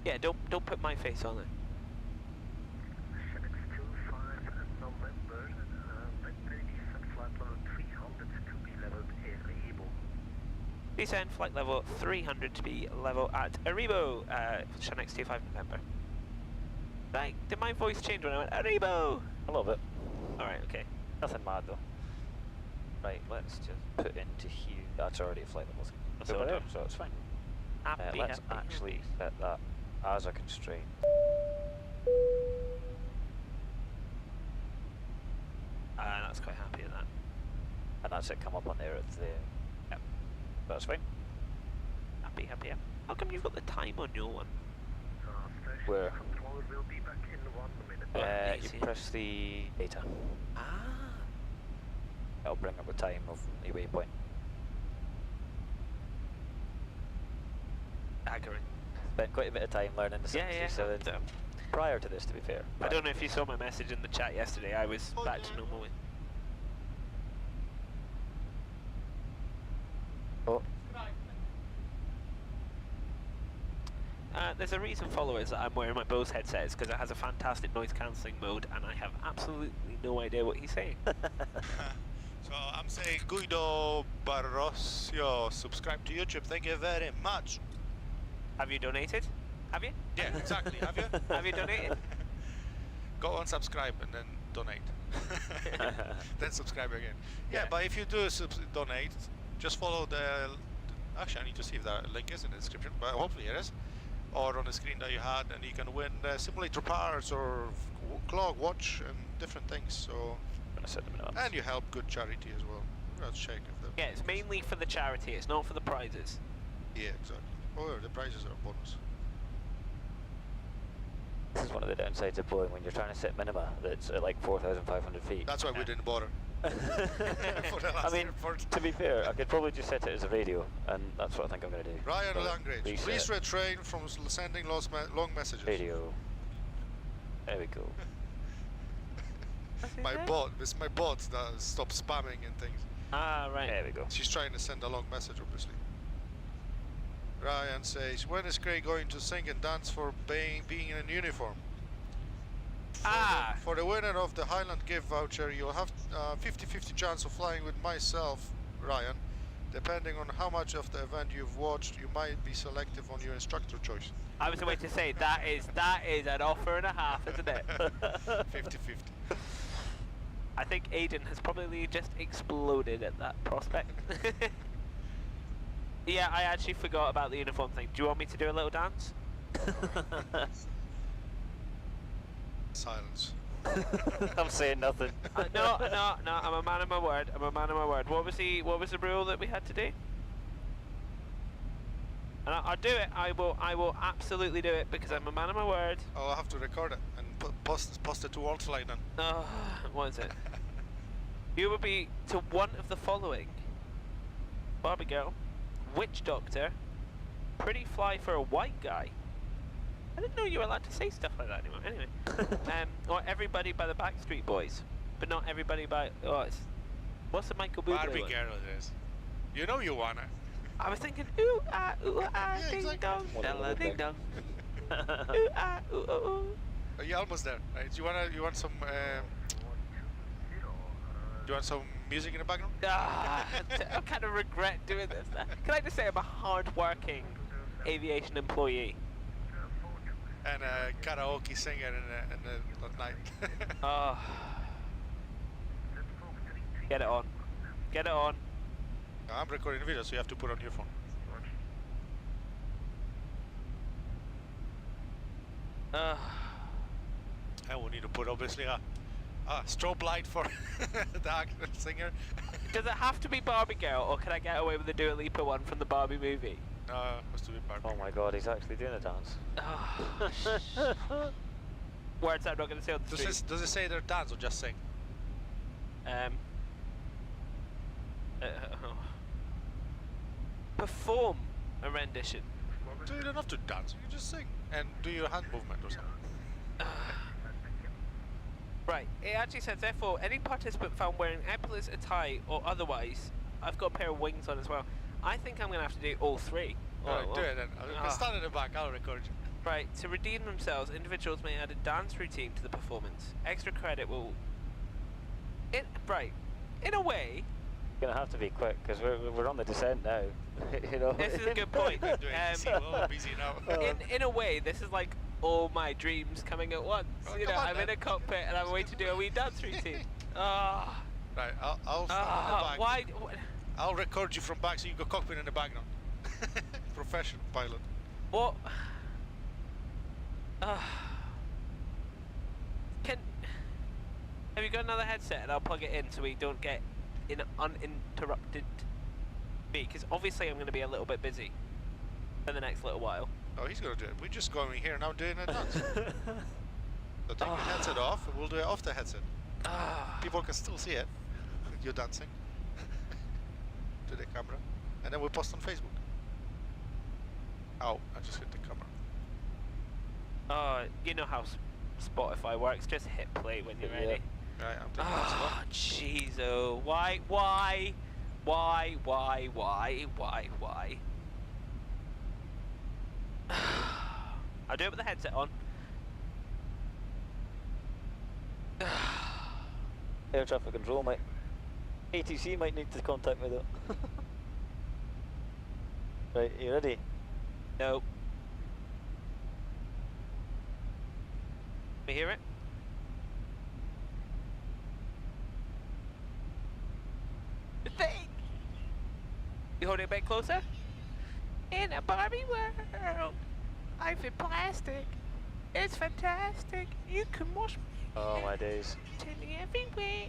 Yeah, don't put my face on it. Descend flight level 300 to be level at Aribo, Shanix 25 November. Like, did my voice change when I went Aribo? A little bit. Alright, okay. Nothing mad though. Right, let's just put into Hugh. That's already a flight level. That's Over all there, done. so it's fine. Happy, Let's happy, actually happy. set that as a constraint. That's quite happy with that. And that's it come up on there at the... Yep. That's fine. Happy, happy, happy. How come you've got the time on your one? Where? Control will be back in 1 minute. You press the data. Ah. It'll bring up the time of the waypoint. Staggering. Spent quite a bit of time learning the 737 Yeah. prior to this, to be fair. I don't know if you saw my message in the chat yesterday. I was back to normal. Oh, There's a reason, followers, that I'm wearing my Bose headset is because it has a fantastic noise cancelling mode, and I have absolutely no idea what he's saying. So I'm saying Guido Barroso, subscribe to YouTube. Thank you very much. Have you donated? Have you? Yeah, exactly. Have you? Have you donated? Go on, subscribe, and then donate. Then subscribe again. Yeah, Yeah. but if you do donate, just follow the. Actually, I need to see if that link is in the description, but hopefully it is. Or on the screen that you had, and you can win simulator parts or clock, watch, and different things. So, I'm gonna set them in and you help good charity as well. Let's check if the. Yeah, it's mainly for the charity. It's not for the prizes. Yeah, exactly. Oh, the prizes are a bonus. This is one of the downsides of Boeing when you're trying to set minima that's at like 4,500 feet. That's why we didn't bother. For the I last mean, airport. to be fair, I could probably just set it as a radio, and that's what I think I'm going to do. Ryan So, Langridge, reset, please refrain from sending long messages. Radio. There we go. My bot, it's my bot that stops spamming and things. Ah, right. There we go. She's trying to send a long message, obviously. Ryan says, when is Craig going to sing and dance for being in uniform? For the winner of the Highland gift voucher, you'll have 50-50 chance of flying with myself, Ryan. Depending on how much of the event you've watched, you might be selective on your instructor choice. I was about to say, that is an offer and a half, isn't it? 50-50. I think Aiden has probably just exploded at that prospect. Yeah, I actually forgot about the uniform thing. Do you want me to do a little dance? Silence. I'm saying nothing. No, I'm a man of my word. I'm a man of my word. What was the rule that we had to do? And I'll do it. I will absolutely do it because I'm a man of my word. Oh, I'll have to record it and post it to WorldFlight then. Oh, what is it? You will be to one of the following: Barbie girl, witch doctor, pretty fly for a white guy. I didn't know you were allowed to say stuff like that anymore. Anyway, or everybody by the Backstreet Boys, but not everybody by. What's the Michael Bublé Barbie one? girl it is. You know you wanna. I was thinking ooh ah, Yeah, ding exactly. dong, della ding dong. Ooh ah, ooh ooh ooh. Oh, you're almost there, right? You want some music in the background? I kind of regret doing this. Can I just say I'm a hard-working aviation employee? And a karaoke singer at night. Oh. Get it on. Get it on. I'm recording a video, so you have to put on your phone. And we need to put obviously a strobe light for the actor singer. Does it have to be Barbie girl, or can I get away with the Dua Lipa one from the Barbie movie? No, it has to be Barbie. Oh my god, he's actually doing a dance. Words I'm not going to say on the street. Does it say they're dance or just sing? Perform a rendition. So you don't have to dance, you can just sing and do your hand movement or something. Right, it actually says, therefore, any participant found wearing epaulets, a tie, or otherwise, I've got a pair of wings on as well. I think I'm going to have to do all three. Alright, do it then. I'll stand in the back, I'll record you. Right, to redeem themselves, individuals may add a dance routine to the performance. Extra credit will... Right, in a way, Gonna have to be quick because we're on the descent now. You know. This is a good point. Doing well, busy now. In a way, this is like all my dreams coming at once. Oh, you know, come on, I'm in man. a cockpit and I'm waiting to do a wee dance routine. Ah. Right, I'll stand in the back. Why? I'll record you from back so you go cockpit in the background. Professional pilot. What? Have you got another headset and I'll plug it in so we don't get in uninterrupted me? Because obviously I'm going to be a little bit busy in the next little while. Oh, he's gonna do it. We're just going here now doing a dance. So take your headset off and we'll do it off the headset. People can still see it. You're dancing to the camera. And then we'll post on Facebook. Ow, I just hit the camera. You know how Spotify works. Just hit play when you're ready. Right, I'm taking this off. Jeez, oh, why? I'll do it with the headset on. Air traffic control might. ATC might need to contact me though. Right, you ready? No. We hear it? The thing! You hold it a bit closer? In a Barbie world, I'm in plastic. It's fantastic. You can wash Oh my days. me everywhere.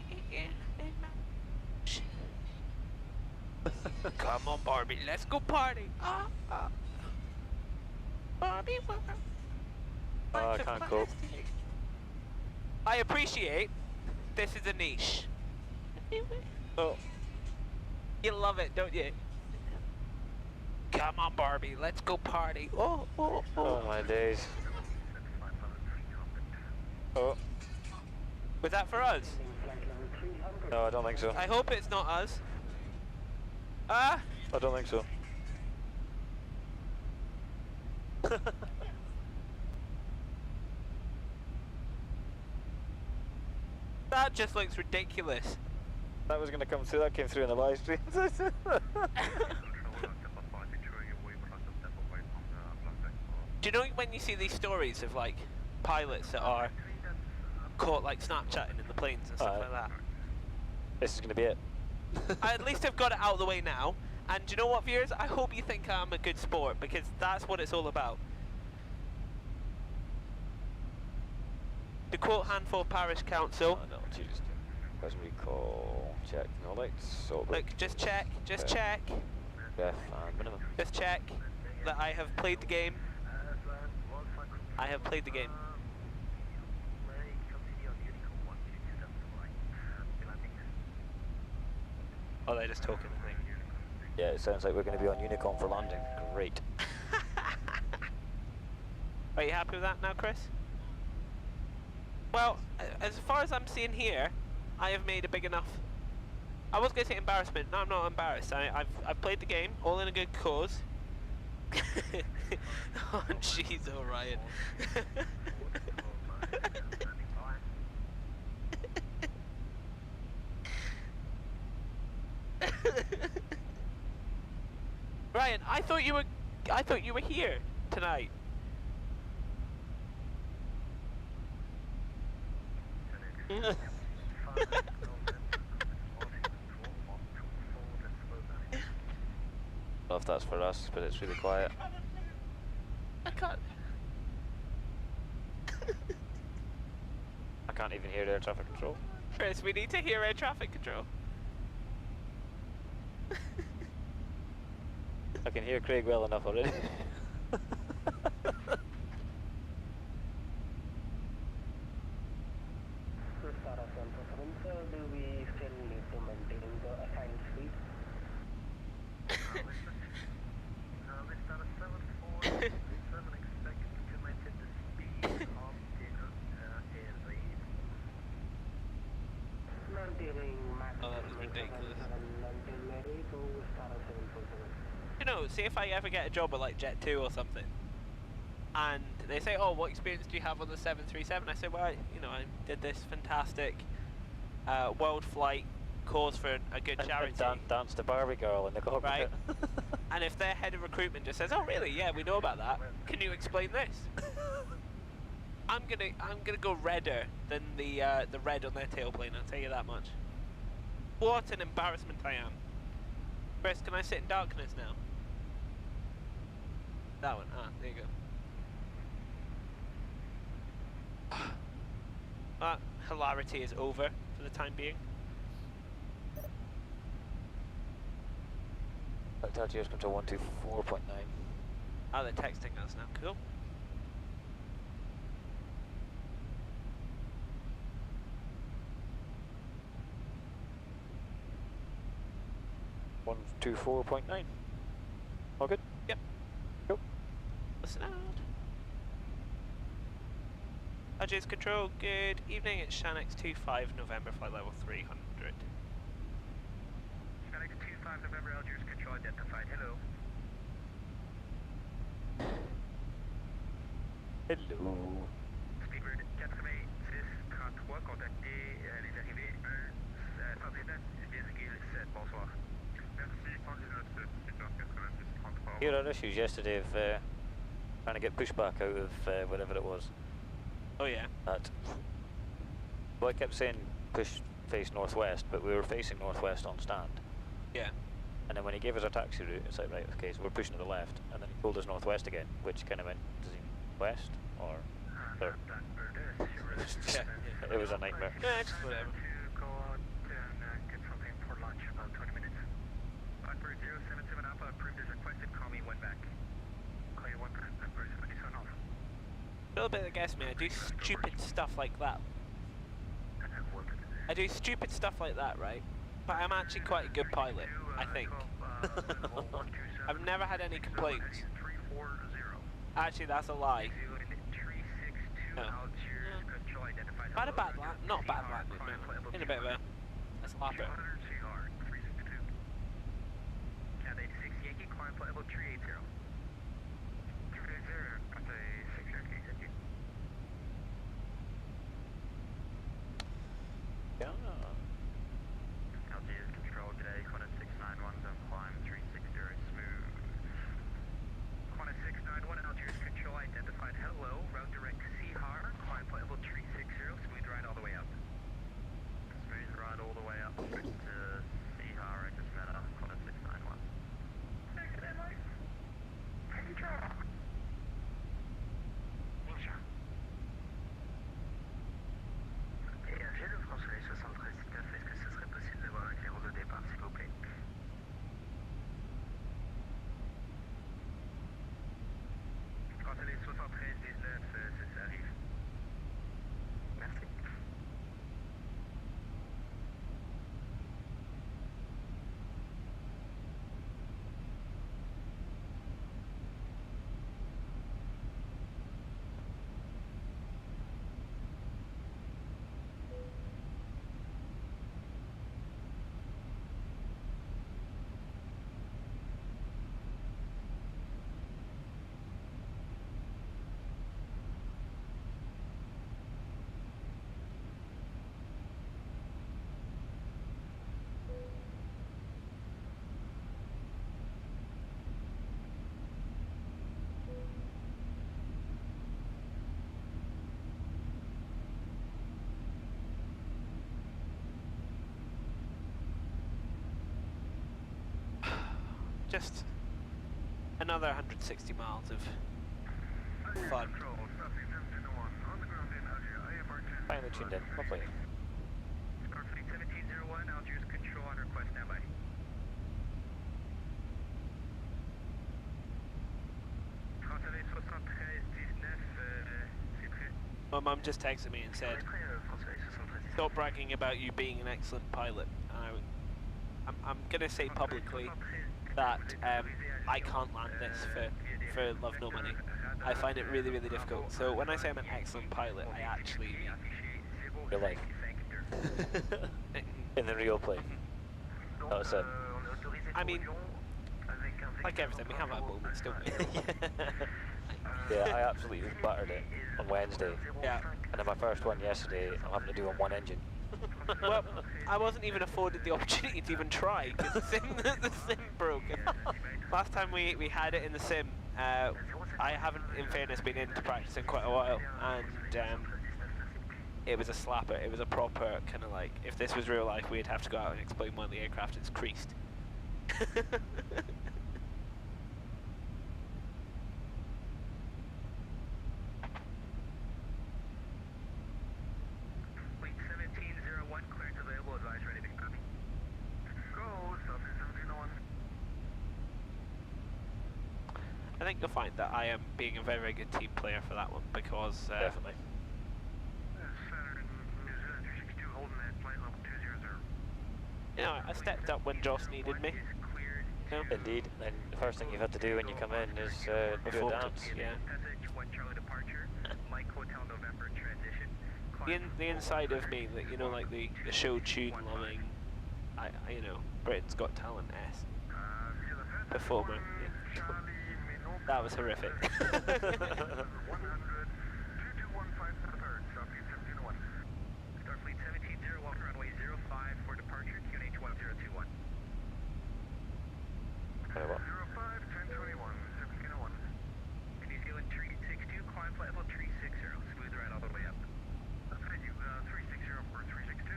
Come on, Barbie, let's go party. Barbie world. Oh, I can't cope. I appreciate this is a niche. Oh. You love it, don't you? Come on, Barbie, let's go party. Oh my days. Oh. Was that for us? No, I don't think so. I hope it's not us. I don't think so. That just looks ridiculous. That was going to come through. That came through in the live stream. Do you know when you see these stories of like pilots that are caught like Snapchatting in the planes and stuff like that? This is going to be it. I at least have got it out of the way now. And do you know what, viewers? I hope you think I'm a good sport because that's what it's all about. To quote Handful Parish Council. Oh, no, Jesus. As we call, check no lights. So look, just check, just check. Yeah, minimum. Just check that I have played the game. I have played the game. Oh, they're just talking, I think. Yeah, it sounds like we're going to be on Unicorn for landing. Great. Are you happy with that now, Chris? Well, as far as I'm seeing here, I have made a big enough. I was going to say embarrassment. No, I'm not embarrassed. I've played the game, all in a good cause. Oh, jeez, Orion. Ryan, I thought you were here tonight. I don't know if that's for us, but it's really quiet. I can't. I can't even hear air traffic control. Chris, we need to hear air traffic control. I can hear Craig well enough already. Do we still need to maintain the assigned speed? Oh, that was ridiculous. You know, see if I ever get a job at like Jet 2 or something, and they say, oh, what experience do you have on the 737? I say, well, you know, I did this fantastic WorldFlight cause for a good charity. Dance the Barbie girl in the cockpit. Right. And if their head of recruitment just says, "Oh, really? Yeah, we know about that. Can you explain this?" I'm gonna go redder than the red on their tailplane. I'll tell you that much. What an embarrassment I am. Chris, can I sit in darkness now? That one. Ah, there you go. That hilarity is over for the time being. Altitude control 124.9. Ah, they're texting us now. Cool. One 124.9. All good? Yep. Cool. Listen out. RJ's control, good evening. It's Shanix 25 November, flight level 300. Shanix 25 November, Algiers control identified. Hello. Hello. Speedbird 48633, contactez les arrivées 119,7, bonsoir. Merci, 119,7, Here are issues yesterday of trying to get pushback out of whatever it was. Oh yeah. That. Well, I kept saying push face northwest, but we were facing northwest on stand. Yeah. And then when he gave us our taxi route, it's like, right, okay, so we're pushing to the left, and then he told us northwest again, which kind of went, does he mean west, or there? Yeah. It was a nightmare. Yeah, just whatever. Go out and get something for lunch, about 20 minutes. Blackbird 077 Alpha approved as requested, call me one back. Call you one back, Blackbird 77 Alpha. A little bit that gets me. I do stupid stuff like that. I do stupid stuff like that, right? But I'm actually quite a good pilot, I think. I've never had any complaints. Actually, that's a lie. No. Not a bad land, not a bad landing, no. In a bit of a slapper. Cat 86 Yankee, climb flight level 380. 380, cat 86 Yankee, Yankee. Yeah. Altitude control, today, Qantas 691, zone climb 360, smooth. Qantas 691, altitude control identified, hello, route direct Sihar, climb flight level 360, smooth ride all the way up. Smooth ride all the way up to Sihar, I just met up, Qantas 691. Take it in, life. Control. Et j'ai le Français 73 est-ce que ce serait possible d'avoir un clairon de départ, s'il vous plaît? Quand elle est 73 19, ça arrive. Merci. Just another 160 miles of fun. Finally tuned in. Lovely. Starfleet 1701, Algiers control on request, standby. Quand elle est 73 19, c'est prêt. My mum just texted me and said, "Stop bragging about you being an excellent pilot." And I'm gonna say publicly that I can't land this for love nor money. I find it really, really difficult. So when I say I'm an excellent pilot, I actually mean Real life. In the real plane. That was it. I mean, like everything, we have our moments, don't we? Yeah, I absolutely battered it on Wednesday. Yeah. And then my first one yesterday, I'm having to do on one engine. Well, I wasn't even afforded the opportunity to even try because the sim broke. Last time we had it in the sim, I haven't, in fairness, been into practice in quite a while, and it was a slapper. It was a proper kind of like, if this was real life, we'd have to go out and explain why the aircraft is creased. Fleet 1701, clearance available, advise ready to copy. Go, South 1701. I think you'll find that I am being a very, very good team player for that one because Definitely. Saturn, New Zealand 362, holding that flight level 200. you know, I stepped up when Joss needed me. You know, Indeed. And the first thing you've had to do when you come in is do a Before- dance. yeah. SH1 Charlie departure, Mike Hotel November transition. The inside of me, that you know, like the show tune loving, you know, Britain's Got Talent performer. Yeah. That was horrific. 100, 2215 Southeast 1701. Starfleet 1701, runway 05 for departure, QNH 1021. Very well. 05, 1021, 1701. New Zealand 362, climb flight level 360, smooth ride all the way up. That's right, you 360 for 362.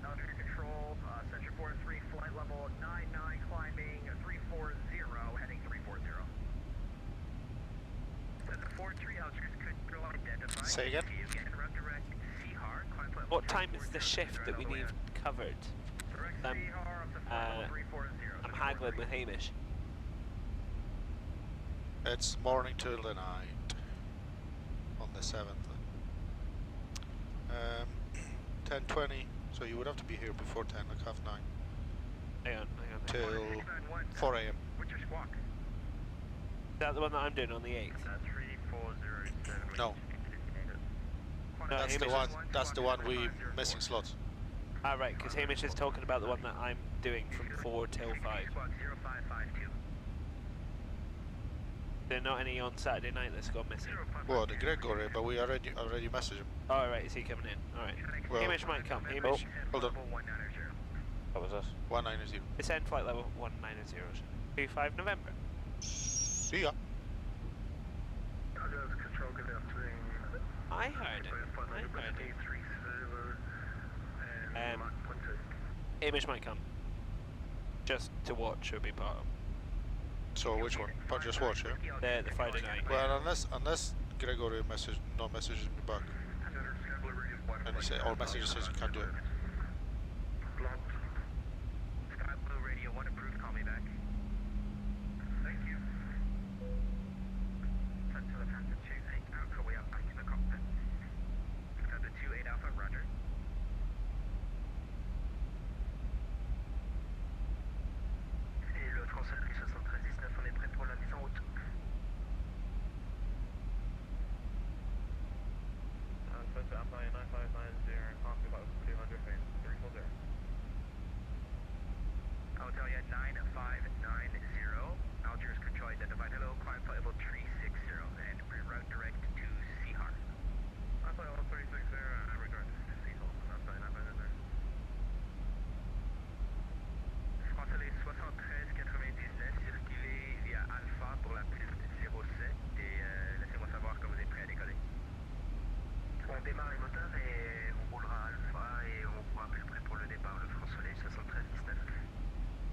Altitude control, Center 43, flight level 99, climbing 340, heading 340. Center 43, altitude control identified. Say again? Route direct CHAR, climb flight level What time is the 340, shift that we all the way need up. covered? Direct Um, CHAR up to flight level 340. I'm haggling with Hamish. It's morning till the night on the 7th. 10:20, so you would have to be here before 10, like half 9, Hang on. till 4 a.m. What's your squawk? Is that the one that I'm doing on the 8th? 3407. No, No, that's the Hamish one. That's the one we missing slots. Ah, right, because Hamish is talking about the one that I'm doing from 4 till 5. Squawk 0552. There are not any on Saturday night that's gone missing. Well, the Gregory, but we already messaged him. Oh, right, is he coming in? Alright. Well, Hamish might come. Hamish, hold on. That was us. 190. descend flight level 190. 25 November. See ya. Control, good afternoon. I heard it. Hamish might come. Just to watch or be part of. So which one? But just watch, yeah? The Friday night. Well, unless Gregory messages me back, and he say, or messages says he can't do it. Sky Blue Radio 1 approved, call me back. Thank you. Set to the Phantom 2, Alpha, way up back in the cockpit. Sky the 28 Alpha, roger. Et le Français 7319, on est prêt pour la mise en route. Altalia 9590, Algiers control identified. Hello, climb flight level 360 and reroute direct to Seahar. Climb flight level 360, regard to Seahar. Français 7399, circulez via Alpha pour la piste 07 et laissez-moi savoir quand vous êtes prêt à décoller. On démarre les moteurs et on roulera Alpha et on pourra plus près pour le départ, le France Soleil 7319.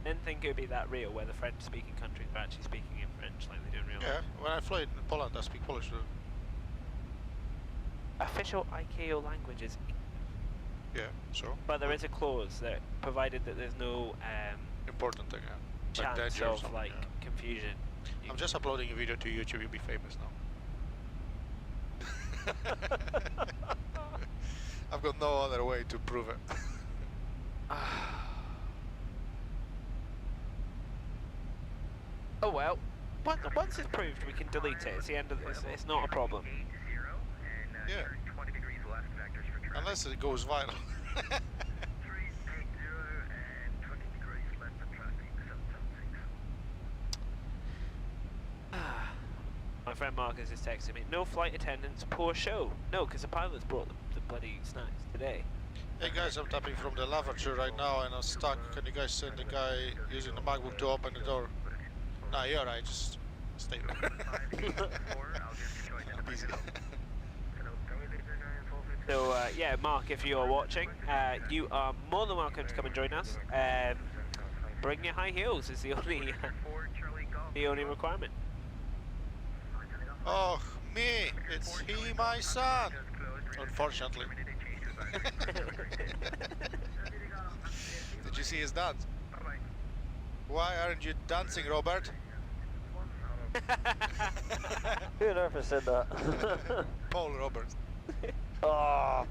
I didn't think it would be that real where the French-speaking countries are actually speaking in French like they do in real Yeah, life. when I fly in Poland, I speak Polish too. Official ICAO language is English, Yeah, so. but there is a clause that, provided that there's no Important thing, yeah. Like chance danger or of something, like yeah. confusion. I'm just uploading a video to YouTube, you'll be famous now. I've got no other way to prove it. Oh well. Once it's proved, we can delete it. It's the end of this. It's not a problem. Yeah. 20 degrees left, vectors for traffic. Unless it goes viral. 380 and 20 degrees left of traffic, 776. My friend Marcus is texting me. No flight attendants, poor show. No, because the pilots brought the bloody snacks today. Hey guys, I'm tapping from the lavatory right now and I'm stuck. Can you guys send the guy using the MacBook to open the door? Nah, you're alright, just stay there. I'm busy. So yeah, Mark, if you are watching, you are more than welcome to come and join us. Bring your high heels is the only requirement. Oh, me! It's he, my son! Unfortunately. Did you see his dance? Why aren't you dancing, Robert? Who on earth has said that? Paul Roberts. Oh,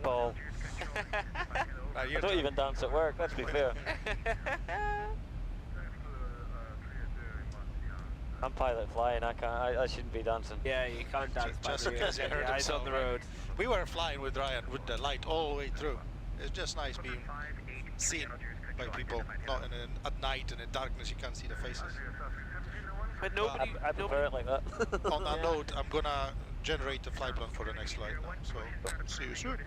Paul. Nah, I don't even dance at work, let's be fair. I'm pilot flying, I shouldn't be dancing. Yeah, you can't dance Just by because you heard eyes on the road. We were flying with Ryan with the light all the way through. It's just nice being seen by people, not at night in the darkness you can't see the faces. But nobody... I prefer it like that. On that note, I'm gonna generate the flight plan for the next flight now, so see you soon.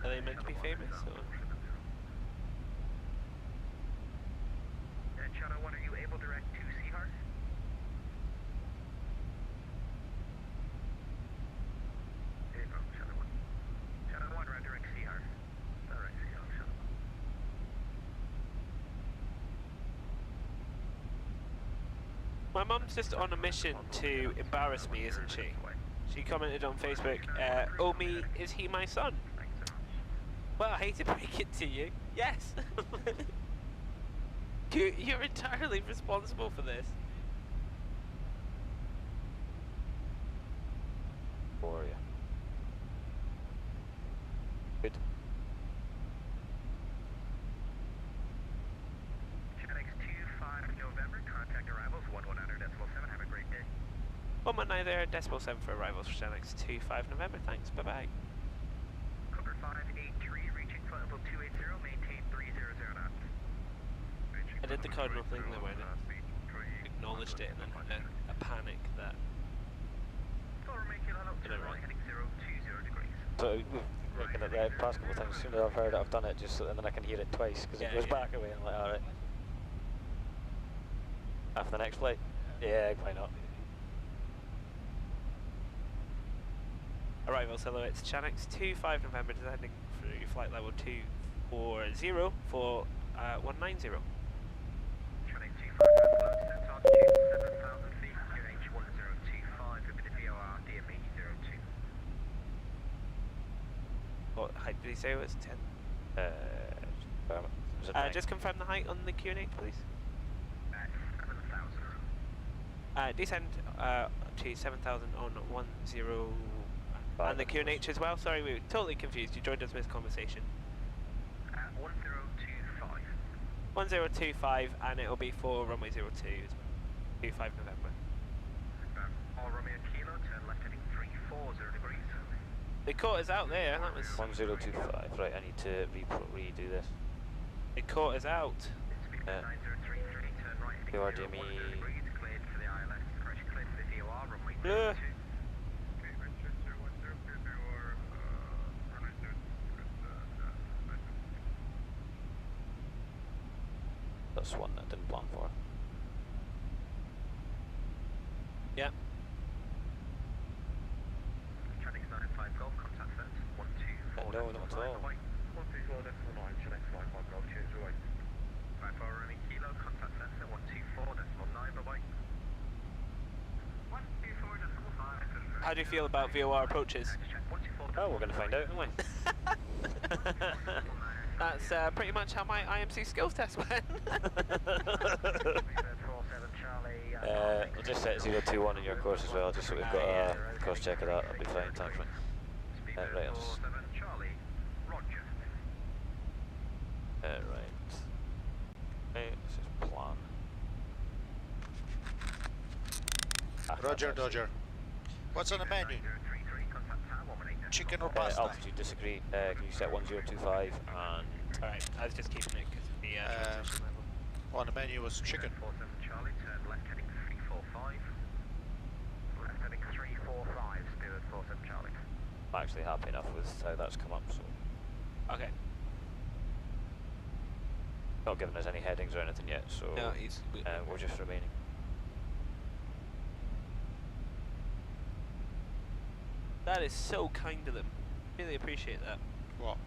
Are they meant to be famous? Or? Shadow 1, are you able to direct to Seahart? Shadow 1. Shadow 1, direct Seahart. Direct Seahart, Shadow 1. My mum's just on a mission to embarrass me, isn't she? She commented on Facebook, oh me, is he my son? Well, I hate to break it to you. Yes. You're entirely responsible for this. For you. Good. Genetics 25 November, contact arrivals 119.7, have a great day. 119.7 for arrivals for Genetics 25 November, thanks, bye bye. Cooper 583, reaching flight level 280, maintain 300 knots. I did the cardinal thing though, when it acknowledged it and then had a panic that... Heading 020 degrees. So we've looking at the past couple of times, as soon as I've heard it, I've done it just so, and then I can hear it twice, because it goes back away and I'm like, alright. After the next flight? Yeah, why not? Arrivals, hello, it's Chanix 25 November, descending through flight level 240 for 190. Chanix 25, descent altitude 7,000 feet, QH 1025, limited VOR, DME 02. What height did he say it was? 10? Just confirm the height on the QNH, please. 7,000. Descend to 7,000 on 10... And the QNH as well? Sorry, we were totally confused. You joined us with this conversation. 1025. 1025, and it'll be for runway 02 as well. 25 November. All Romeo Kilo, turn left heading 340 degrees. They caught us out there, that was... 1025, right, I need to redo this. They caught us out. Speed 9033, turn right heading 010 degrees, cleared for the ILS, correction cleared for the VOR, runway 02. That's one that I didn't plan for. Yeah. Chanix 95 Golf, contact fence 124. No, not at all. 124.9, Chanix 95 Golf, cheers, right. 54 Romeo Kilo, contact fence 124.9, bye bye. 124.5. How do you feel about VOR approaches? Oh, we're going to find out, aren't we? That's pretty much how my IMC skills test went. We'll just set 021 in your course as well, just so we've got a cross check of that. That'll be fine, thanks, mate. Right, I'll just... right. Okay, this is plan. Roger, Dodger. What's on the menu? Chicken or pasta? Altitude, disagree. Can you set 1025 and... Alright, I was just keeping it because of the transition level. On the menu was chicken. Charlie, turn left heading 345. Left heading 345, Spirit 47 Charlie. I'm actually happy enough with how that's come up, so... Okay. Not giving us any headings or anything yet, so... No, we're just remaining. That is so kind of them. Really appreciate that. What?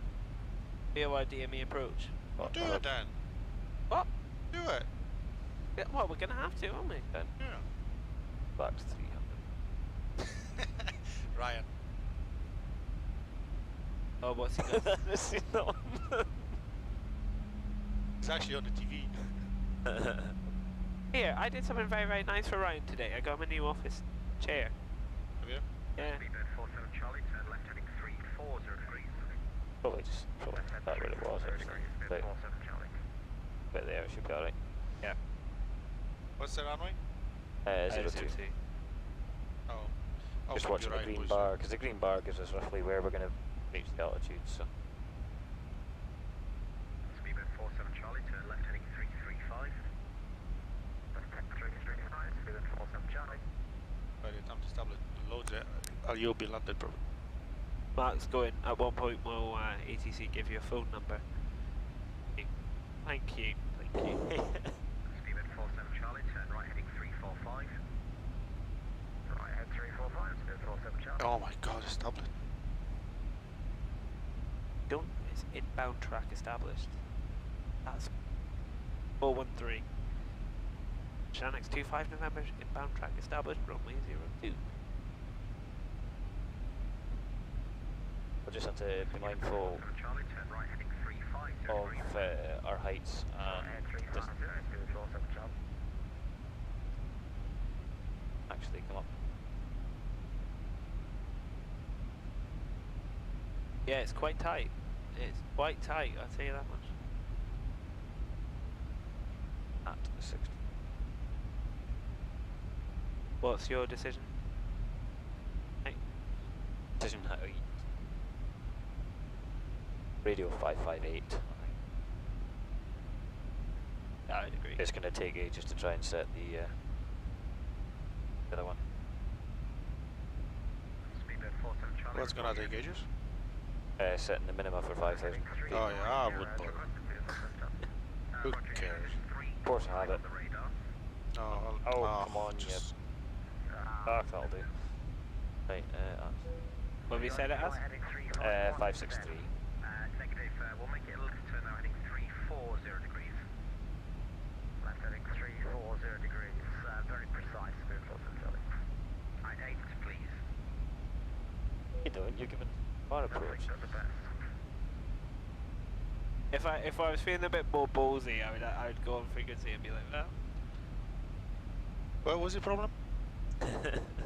BORDME approach. Well, do it then. What? Do it. Yeah, well, we're gonna have to, aren't we? Then Yeah. back to 300. Ryan. Oh, what's he got? This is not... It's actually on the TV. Here, I did something very, very nice for Ryan today. I got him a new office chair. Have you? Yeah. Speedbird 47 Charlie, turn left heading 340 degrees. Probably just probably that where it was, actually. But, 47 Charlie. but there, it should be alright. Yeah. What's the runway? 02. Oh. Just from watching your the right, green boys. bar, because the green bar gives us roughly where we're going to reach the altitude, so... Speedbird 47 Charlie, turn left heading 335. Left heading 335, Speedbird 47 Charlie. By the time this tablet loads it, you'll be landed probably. Mark's going, at one point will ATC give you a phone number? Thank you. Thank you. Speedbird 47 Charlie, turn right heading 345. Right head 345, Speedbird 47 Charlie. Oh my god, this tablet. Don't miss inbound track established. That's 413. Shanix 25 November, inbound track established, runway 02. We'll just have to be mindful Charlie, turn right heading 350 of degrees. our heights and just actually come up. Yeah, it's quite tight. It's quite tight, I'll tell you that much. At 60. What's your decision? Hey. Decision height. Radio 558. Yeah, I'd agree. It's going to take ages to try and set the other one. Speedbird 47 Charlie. What's gonna take ages? Setting the minimum for 5,000 feet. Oh yeah, I wouldn't bother. Who cares? Of course I have it. Oh, Come on, just... that'll do. Right, What have you said it as? 563. Negative, we'll make it a left turn now heading 340 degrees. Left heading 340 degrees, very precise, Speedbird 47 Charlie. Right, 8 please. You don't, you're giving far approach. If I was feeling a bit more ballsy, I would go on frequency and be like that. What was the problem?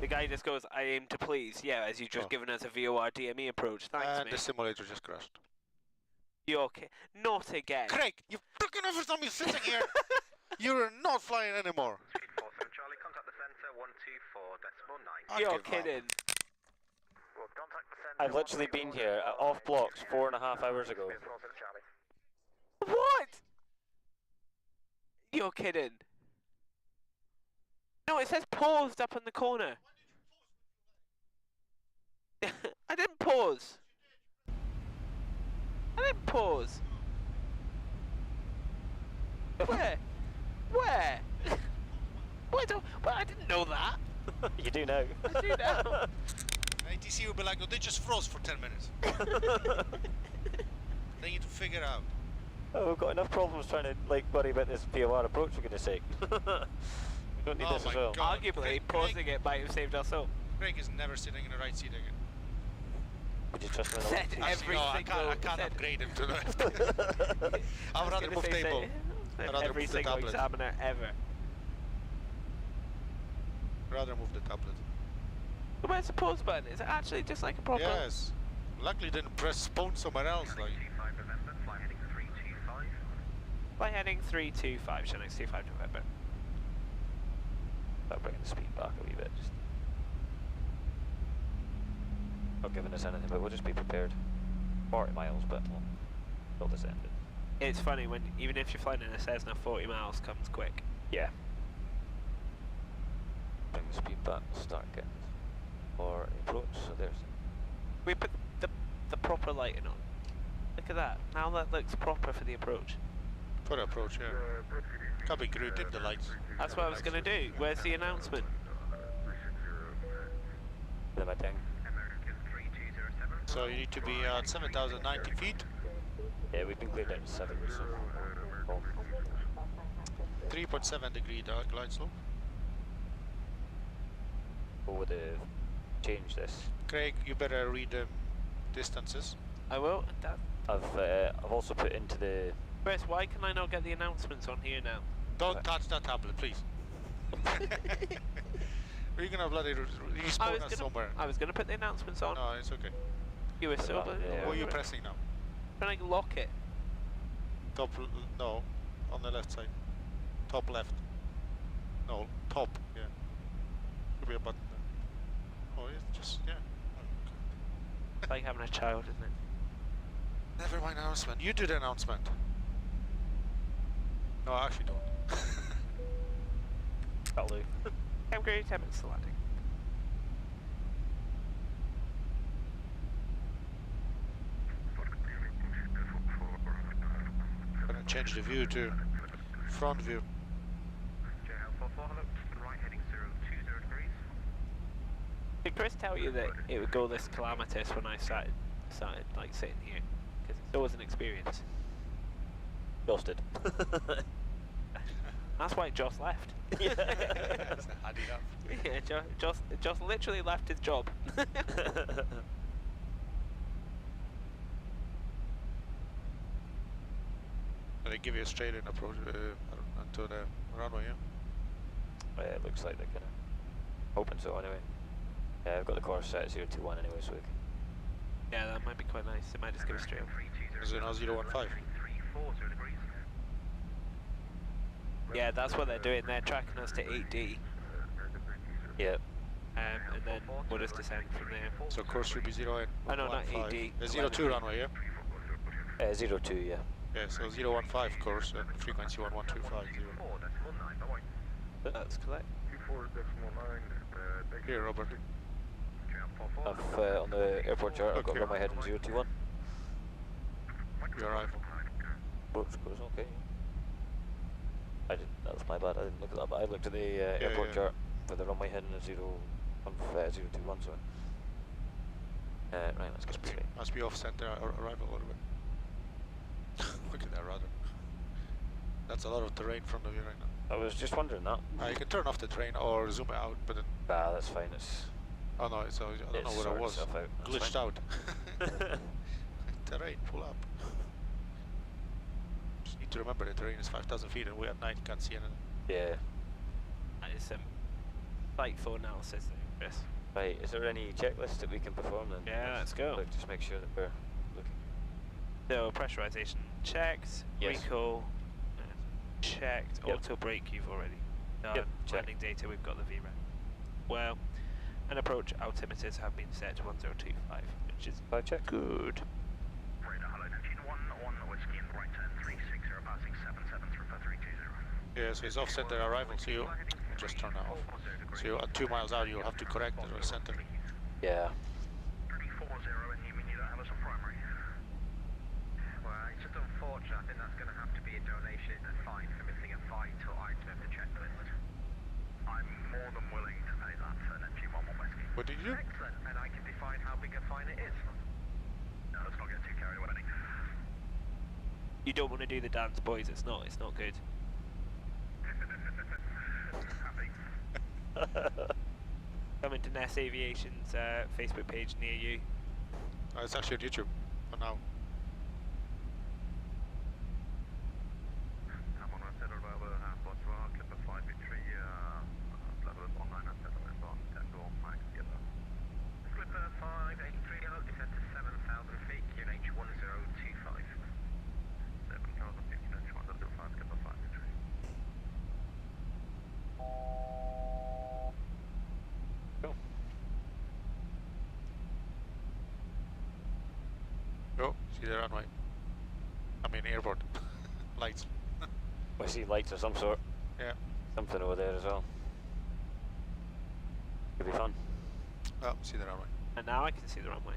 The guy just goes, I aim to please. Yeah, as you've just given us a VOR DME approach. Thanks, And mate. the simulator just crashed. You okay? Not again. Craig, you fucking every time you're sitting here, you're not flying anymore. Speed 47 Charlie, contact the center 124.9. You're kidding. Well, contact the center. I've literally been here at off blocks 4.5 hours ago. Speed 47 Charlie. What? You're kidding. No, it says paused up in the corner. I didn't pause. I didn't pause. Where? Where? Well, I didn't know that. You do know. I do now. ATC will be like, oh, they just froze for 10 minutes. They need to figure out. Oh, we've got enough problems trying to worry about this VOR approach, for goodness sake. We don't need Oh this my as well. God. Arguably, Craig- pausing it might have saved us all. Craig is never sitting in the right seat again. Would you trust me on the Said left? Actually, every no, I single. can't said- upgrade him to the left. I would rather gonna move say, table. said I'd rather every move the single tablet. examiner ever. Rather move the tablet. But where's the pause button? Is it actually just like a proper? Yes. Luckily didn't press spawn somewhere else. Like. 25 November, fly heading 325. Fly heading 325, Chinook 25 November. I'll bring the speed back a wee bit. Just not giving us anything, but we'll just be prepared. 40 miles, but we'll descend it. It's funny when even if you're flying in a Cessna, 40 miles comes quick. Yeah. Bring the speed back, start getting for approach, so there's We put the proper lighting on. Look at that. Now that looks proper for the approach. For the approach, yeah. Can't be great, dim the lights. That's what I was gonna do. Where's the announcement? the ding. American 3207. So you need to be at 7,090 feet. Yeah, we've been cleared down to 7, so. Oh. 3.7 degree glide slope. What would have changed this? Craig, you better read the distances. I will. And that, I've also put into the. Chris, why can I not get the announcements on here now? Don't touch that tablet, please. We're gonna bloody respawn us somewhere. I was gonna put the announcements on. No, it's okay. You were so. Yeah. What are you pressing now? Trying to lock it. Top, no, on the left side. Top left. No, top, yeah. Should be a button there. Oh, it's just, yeah. It's like having a child, isn't it? Never mind announcement. You do the announcement. No, I actually don't. That'll do. I'm great, 10 minutes to landing. Gonna change the view to front view. Right heading 020 degrees. Did Chris tell you that it would go this calamitous when I started like sitting here? Because it's always an experience. Joss did. That's why Joss left. Yeah. Yeah, Joss literally left his job. They give you a straight in approach onto the runway, yeah? It looks like they're gonna. Hoping so anyway. Yeah, I've got the course set at 021 anyway, so we can. Yeah, that might be quite nice. It might just give us straight up. Is it now 015? 340 degrees. Yeah, that's what they're doing. They're tracking us to 8D. Yeah. And then we'll just descend from there. So course should be 08. Oh no, not 8D. 02 runway, yeah? 02, yeah. Yeah, so 015 course and frequency 11250. That's correct. Here, Robert. I've, on the airport chart, I've got Okay. runway heading 021. Your arrival. Approach goes okay. That was my bad, I didn't look at that, but I looked at the airport yeah. chart for the runway heading at 021, so. Right, let's get straight. Must be off center arrival a little bit. Look at that rudder. That's a lot of terrain from the view right now. I was just wondering that. You can turn off the terrain or zoom it out, but then. Ah, that's fine, it's. Oh no, it's, I don't know what it was. Glitched out. Terrain, pull up. Just need to remember the terrain is 5,000 feet and we're at 9, you can't see anything. Yeah. That is some flight for analysis there, Chris. Right, is there any checklist that we can perform then? Yeah, let's go. Like, just make sure that we're looking. So pressurization checked, Yes. recall checked, Yep. auto brake you've already done, Yep, check. landing data we've got the VRAM. Well, and approach altimeters have been set to 1025, which is Check. good. Radar, hello, Neptune 1, on whiskey and right turn 360, passing 77 through 320. Yeah, so it's off center arrival, so you just turn that off. So you're at 2 miles out, you'll have to correct the center. Yeah. 340, and you mean you don't have us on primary? Well, it's just unfortunate. I think that's going to have to be a donation and a fine for missing a vital item of the checklist. I'm more than willing to pay that for Neptune 1 whiskey. What did you do? Excellent, and I can define how big a fine it is. No, let's not get too carried away. You don't want to do the dance, boys. It's not good. Coming to Ness Aviation's Facebook page near you. It's actually on YouTube for now. Oh, see the runway. I mean airport. Lights. I see lights of some sort. Yeah. Something over there as well. Could be fun. Oh, see the runway. And now I can see the runway.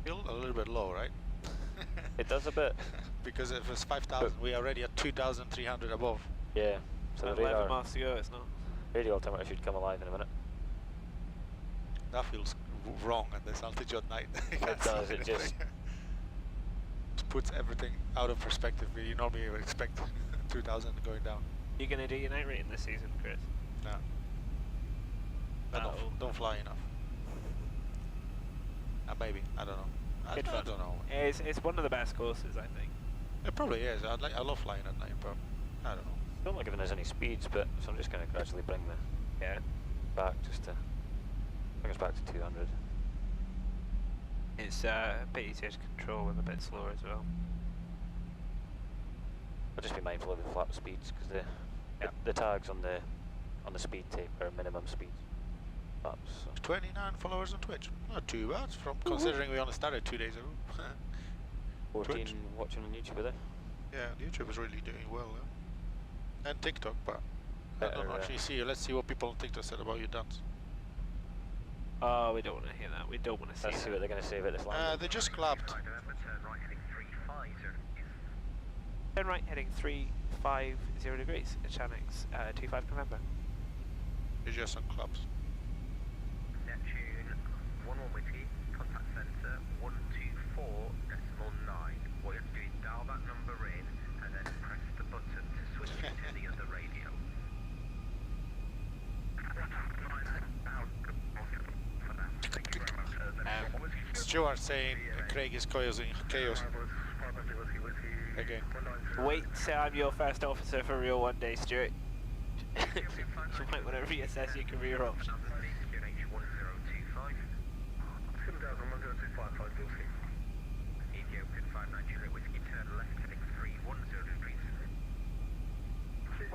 Feel a little bit low, right? It does a bit. Because if it's 5,000, we are already at 2,300 above. Yeah. So the 11 radar, miles to go, it's not. radio altimeter should come alive in a minute. That feels wrong at this altitude at night. It does, it just... It puts everything out of perspective. You normally would expect 2,000 going down. You gonna do your night rating this season, Chris? No. Don't fly enough. Maybe, I don't know. I don't know. It's one of the best courses, I think. It probably is. I love flying at night, but I don't know. Don't like giving us any speeds, but so I'm just going to gradually bring the back just to bring us back to 200. It's a bit easier to control and a bit slower as well. I'll just be mindful of the flap speeds because the tags on the speed tape are minimum speeds. Flaps, so. 29 followers on Twitch. Not too bad, from considering we only started 2 days ago. 14 Twitch. watching on YouTube, are there? Yeah, YouTube is really doing well. And TikTok, but I Better, don't actually see. Let's see what people on TikTok said about your dance. Oh, we don't want to hear that. We don't want to see Let's see what they're going to say about this landing. They just clapped. Turn right heading 350 degrees at Channings, 25 November. It's just on claps. Neptune 11 Whiskey, contact centre 124.9. What you have to do is dial that number in and then press the button to switch it to the other radio. Stuart saying Craig is causing chaos. Again. Wait till I'm your first officer for real one day, Stuart. You might want to reassess your career options. Ethiopian 59 Juliet Whiskey, turn left heading 310 degrees. 310.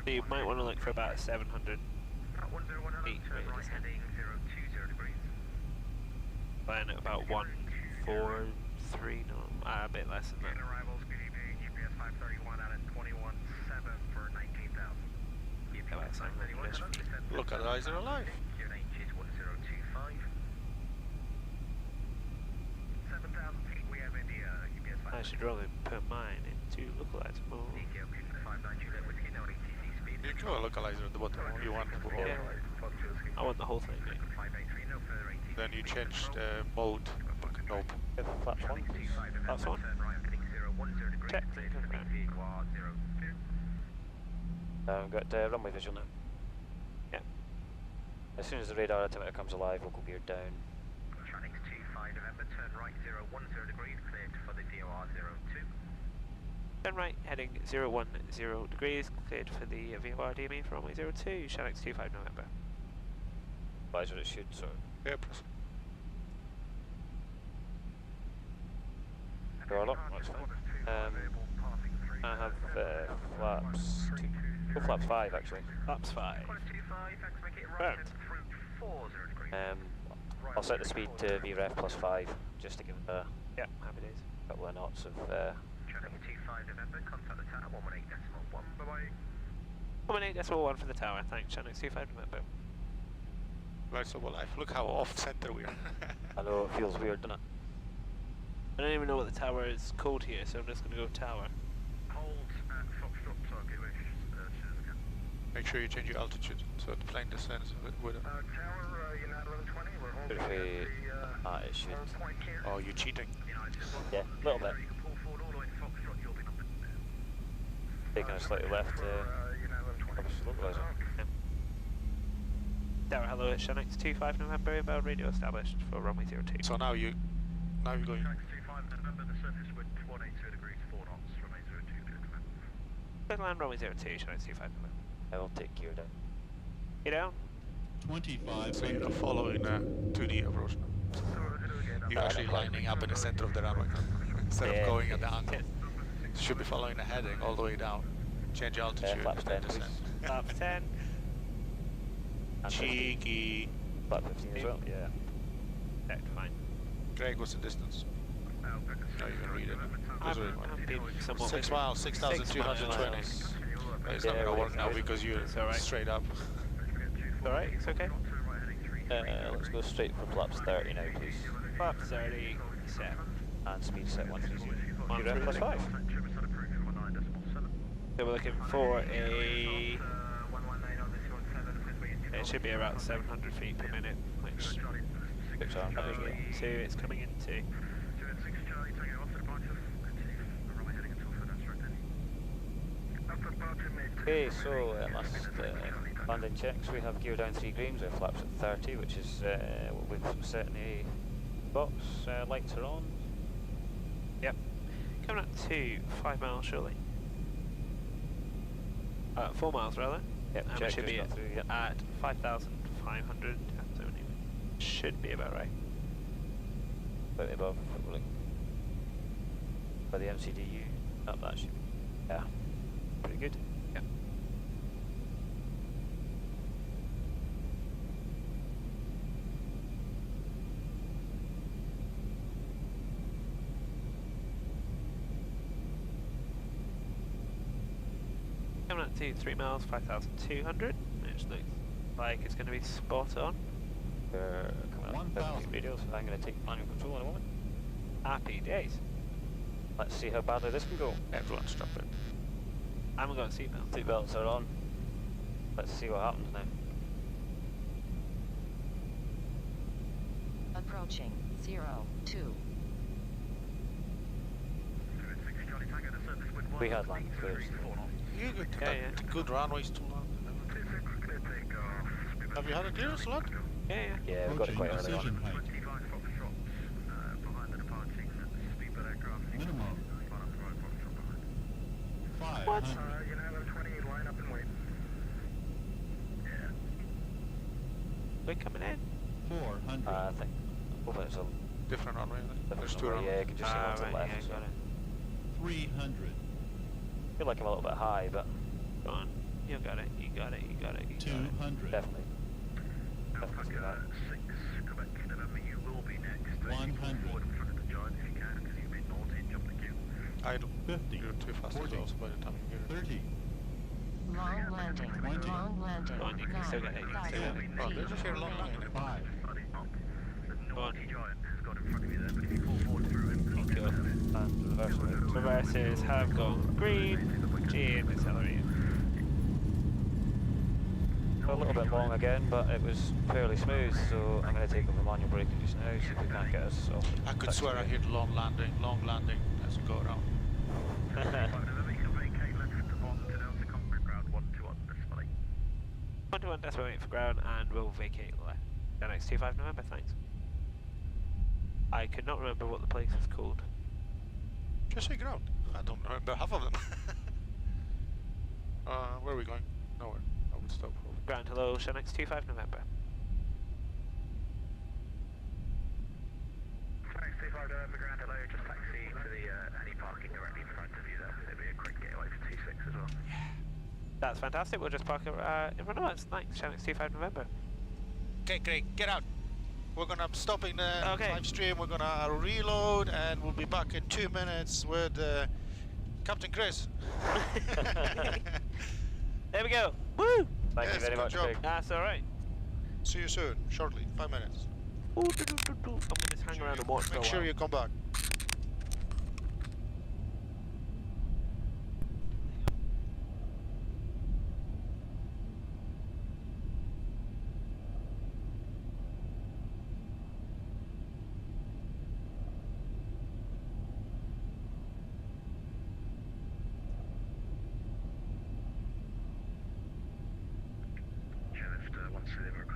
So you might want to look for about 700 feet. Heading 020 degrees. Flying at about 143, no, a bit less than that. Arrivals, good evening, UPS 531 out at 21.7 for 19,000. Look at the eyes are alive. QNH is 1025. 7,000 feet, we have India, UPS 531. I should really put mine into localizer mode. Ethiopian 59 Juliet Whiskey, now ATC speed. You can localizer at the bottom if you want. Yeah. I want the whole thing, mate. 583, no further ATC. Then you change the mode. Nope. Flaps one. That's one. Check. Got runway visual now. Yeah. As soon as the radar altimeter comes alive, we'll go geared down. Channings 25 November, turn right 010 degrees, cleared for the VOR 02. Turn right heading 010 degrees, cleared for the VOR DME for runway 02, Channings 25 November. Advisor it should, so. Yep. Roll up, that's fine. I have flaps 2. Go flaps 5 actually. Flaps 5. Burned. I'll set the speed to VREF plus 5 just to give a happy days. couple of knots of. Channings 25 November, contact the tower 118.1. Bye bye. 118.1 for the tower, thanks. Channings 25 November. Lights of life. Look how off center we are. I know it feels weird, doesn't it? I don't even know what the tower is called here, so I'm just going to go tower. Hold at Foxtrot target wish, Make sure you change your altitude so the plane descends with it. tower, United 1120, we're holding If we, at it should. point here. Oh, you're cheating. Yeah, a little bit. You can pull forward all the way to Foxtrot, you'll be up Taking a slightly left. Localizer. Tower, hello, it's Shanix 25 November, inbound radio established for runway 02. So now you're going. Shanks 25 November, the surface wind 180 degrees, 4 knots, runway 02, clear to land. Clear to land, runway 02, Shanix 25 November. I will take gear down. Get down. 25. So you're following the 2D approach now. You're actually lining up in the center of the runway instead of going at the angle. Should be following the heading all the way down. Change altitude flaps and then 10, please. descend. Flaps 10. And 15. Cheeky. Flat 15 as well, yeah. Okay, fine. Greg, what's the distance? No, you can read it. I'm being somewhat 6 miles, 6,220. It's not Yeah, going to work now it's because you're alright. straight up. Alright, it's okay. Let's go straight for flaps 30 now, please. Flaps 30, set. And speed set 130. 130. Plus 5. So we're looking for a... It should be about 700 feet per minute, which it's coming into. Okay, so last landing checks, we have gear down 3 green, we have flaps at 30, which is what we've set in the box. Lights are on. Yep. Coming up to 5 miles shortly. 4 miles rather. Yep, And we check should be just got through, yep. at 5,500. Should be about right. Slightly above, rolling. By the MCDU. That should be. Yeah. Pretty good. Yep. Coming up to 3 miles, 5,200, which looks like it's going to be spot on. We're coming up 1,000. radios, so I'm going to take manual control in a moment. Happy days. Let's see how badly this can go. Everyone's jumping. I haven't got a seatbelt. Seatbelts are on. Let's see what happens now. Approaching 02. We had land first. You got Yeah, good runways to land. Have you had a clearance land? Yeah, yeah. Yeah, we got it quite early Precision on. height. Minimum. 500. What? We're coming in. 400. I think. Hopefully it's a Different runway. There's different two runway. Yeah, runways. you can just see one to the Right, left. yeah, so. got it. 300. I feel like I'm a little bit high, but Go on. You got it, you got it, you got it, you got it. 200. definitely. Definitely do that. 100. I don't. 50. You're too fast as 40. well, so by the time you get it. 30. Long landing. 20. Long landing. Go on, you can still get it, you can still get it. Oh, there's just here long line. 5. Go on. Go. And reverse away. Reverses have gone green. G and accelerating. A little bit long again, but it was fairly smooth, so I'm going to take over manual braking just now, see if we can't get us off. I could swear I hit long landing as we go around. 21 decimal 8 for ground, and we'll vacate left. The next 25 November, thanks. I could not remember what the place is called. Just say ground. I don't remember half of them. Where are we going? Nowhere. I would stop. Ground, hello, Shanix 25 November. Shanks 25 November, ground hello, just taxi to the any parking directly in front of you there. There'll be a quick getaway for 26 as well. That's fantastic, we'll just park it in front of us. Thanks, Shanix 25 November. Okay, Craig, get out. We're gonna stop in the Okay. live stream. We're gonna reload, and we'll be back in 2 minutes with Captain Chris. There we go. Woo! Thank you Yes, very good much, job. Craig. That's alright. See you soon. Shortly, 5 minutes. I'm gonna just hang around and watch for a Make while. sure you come back. Chairlift 130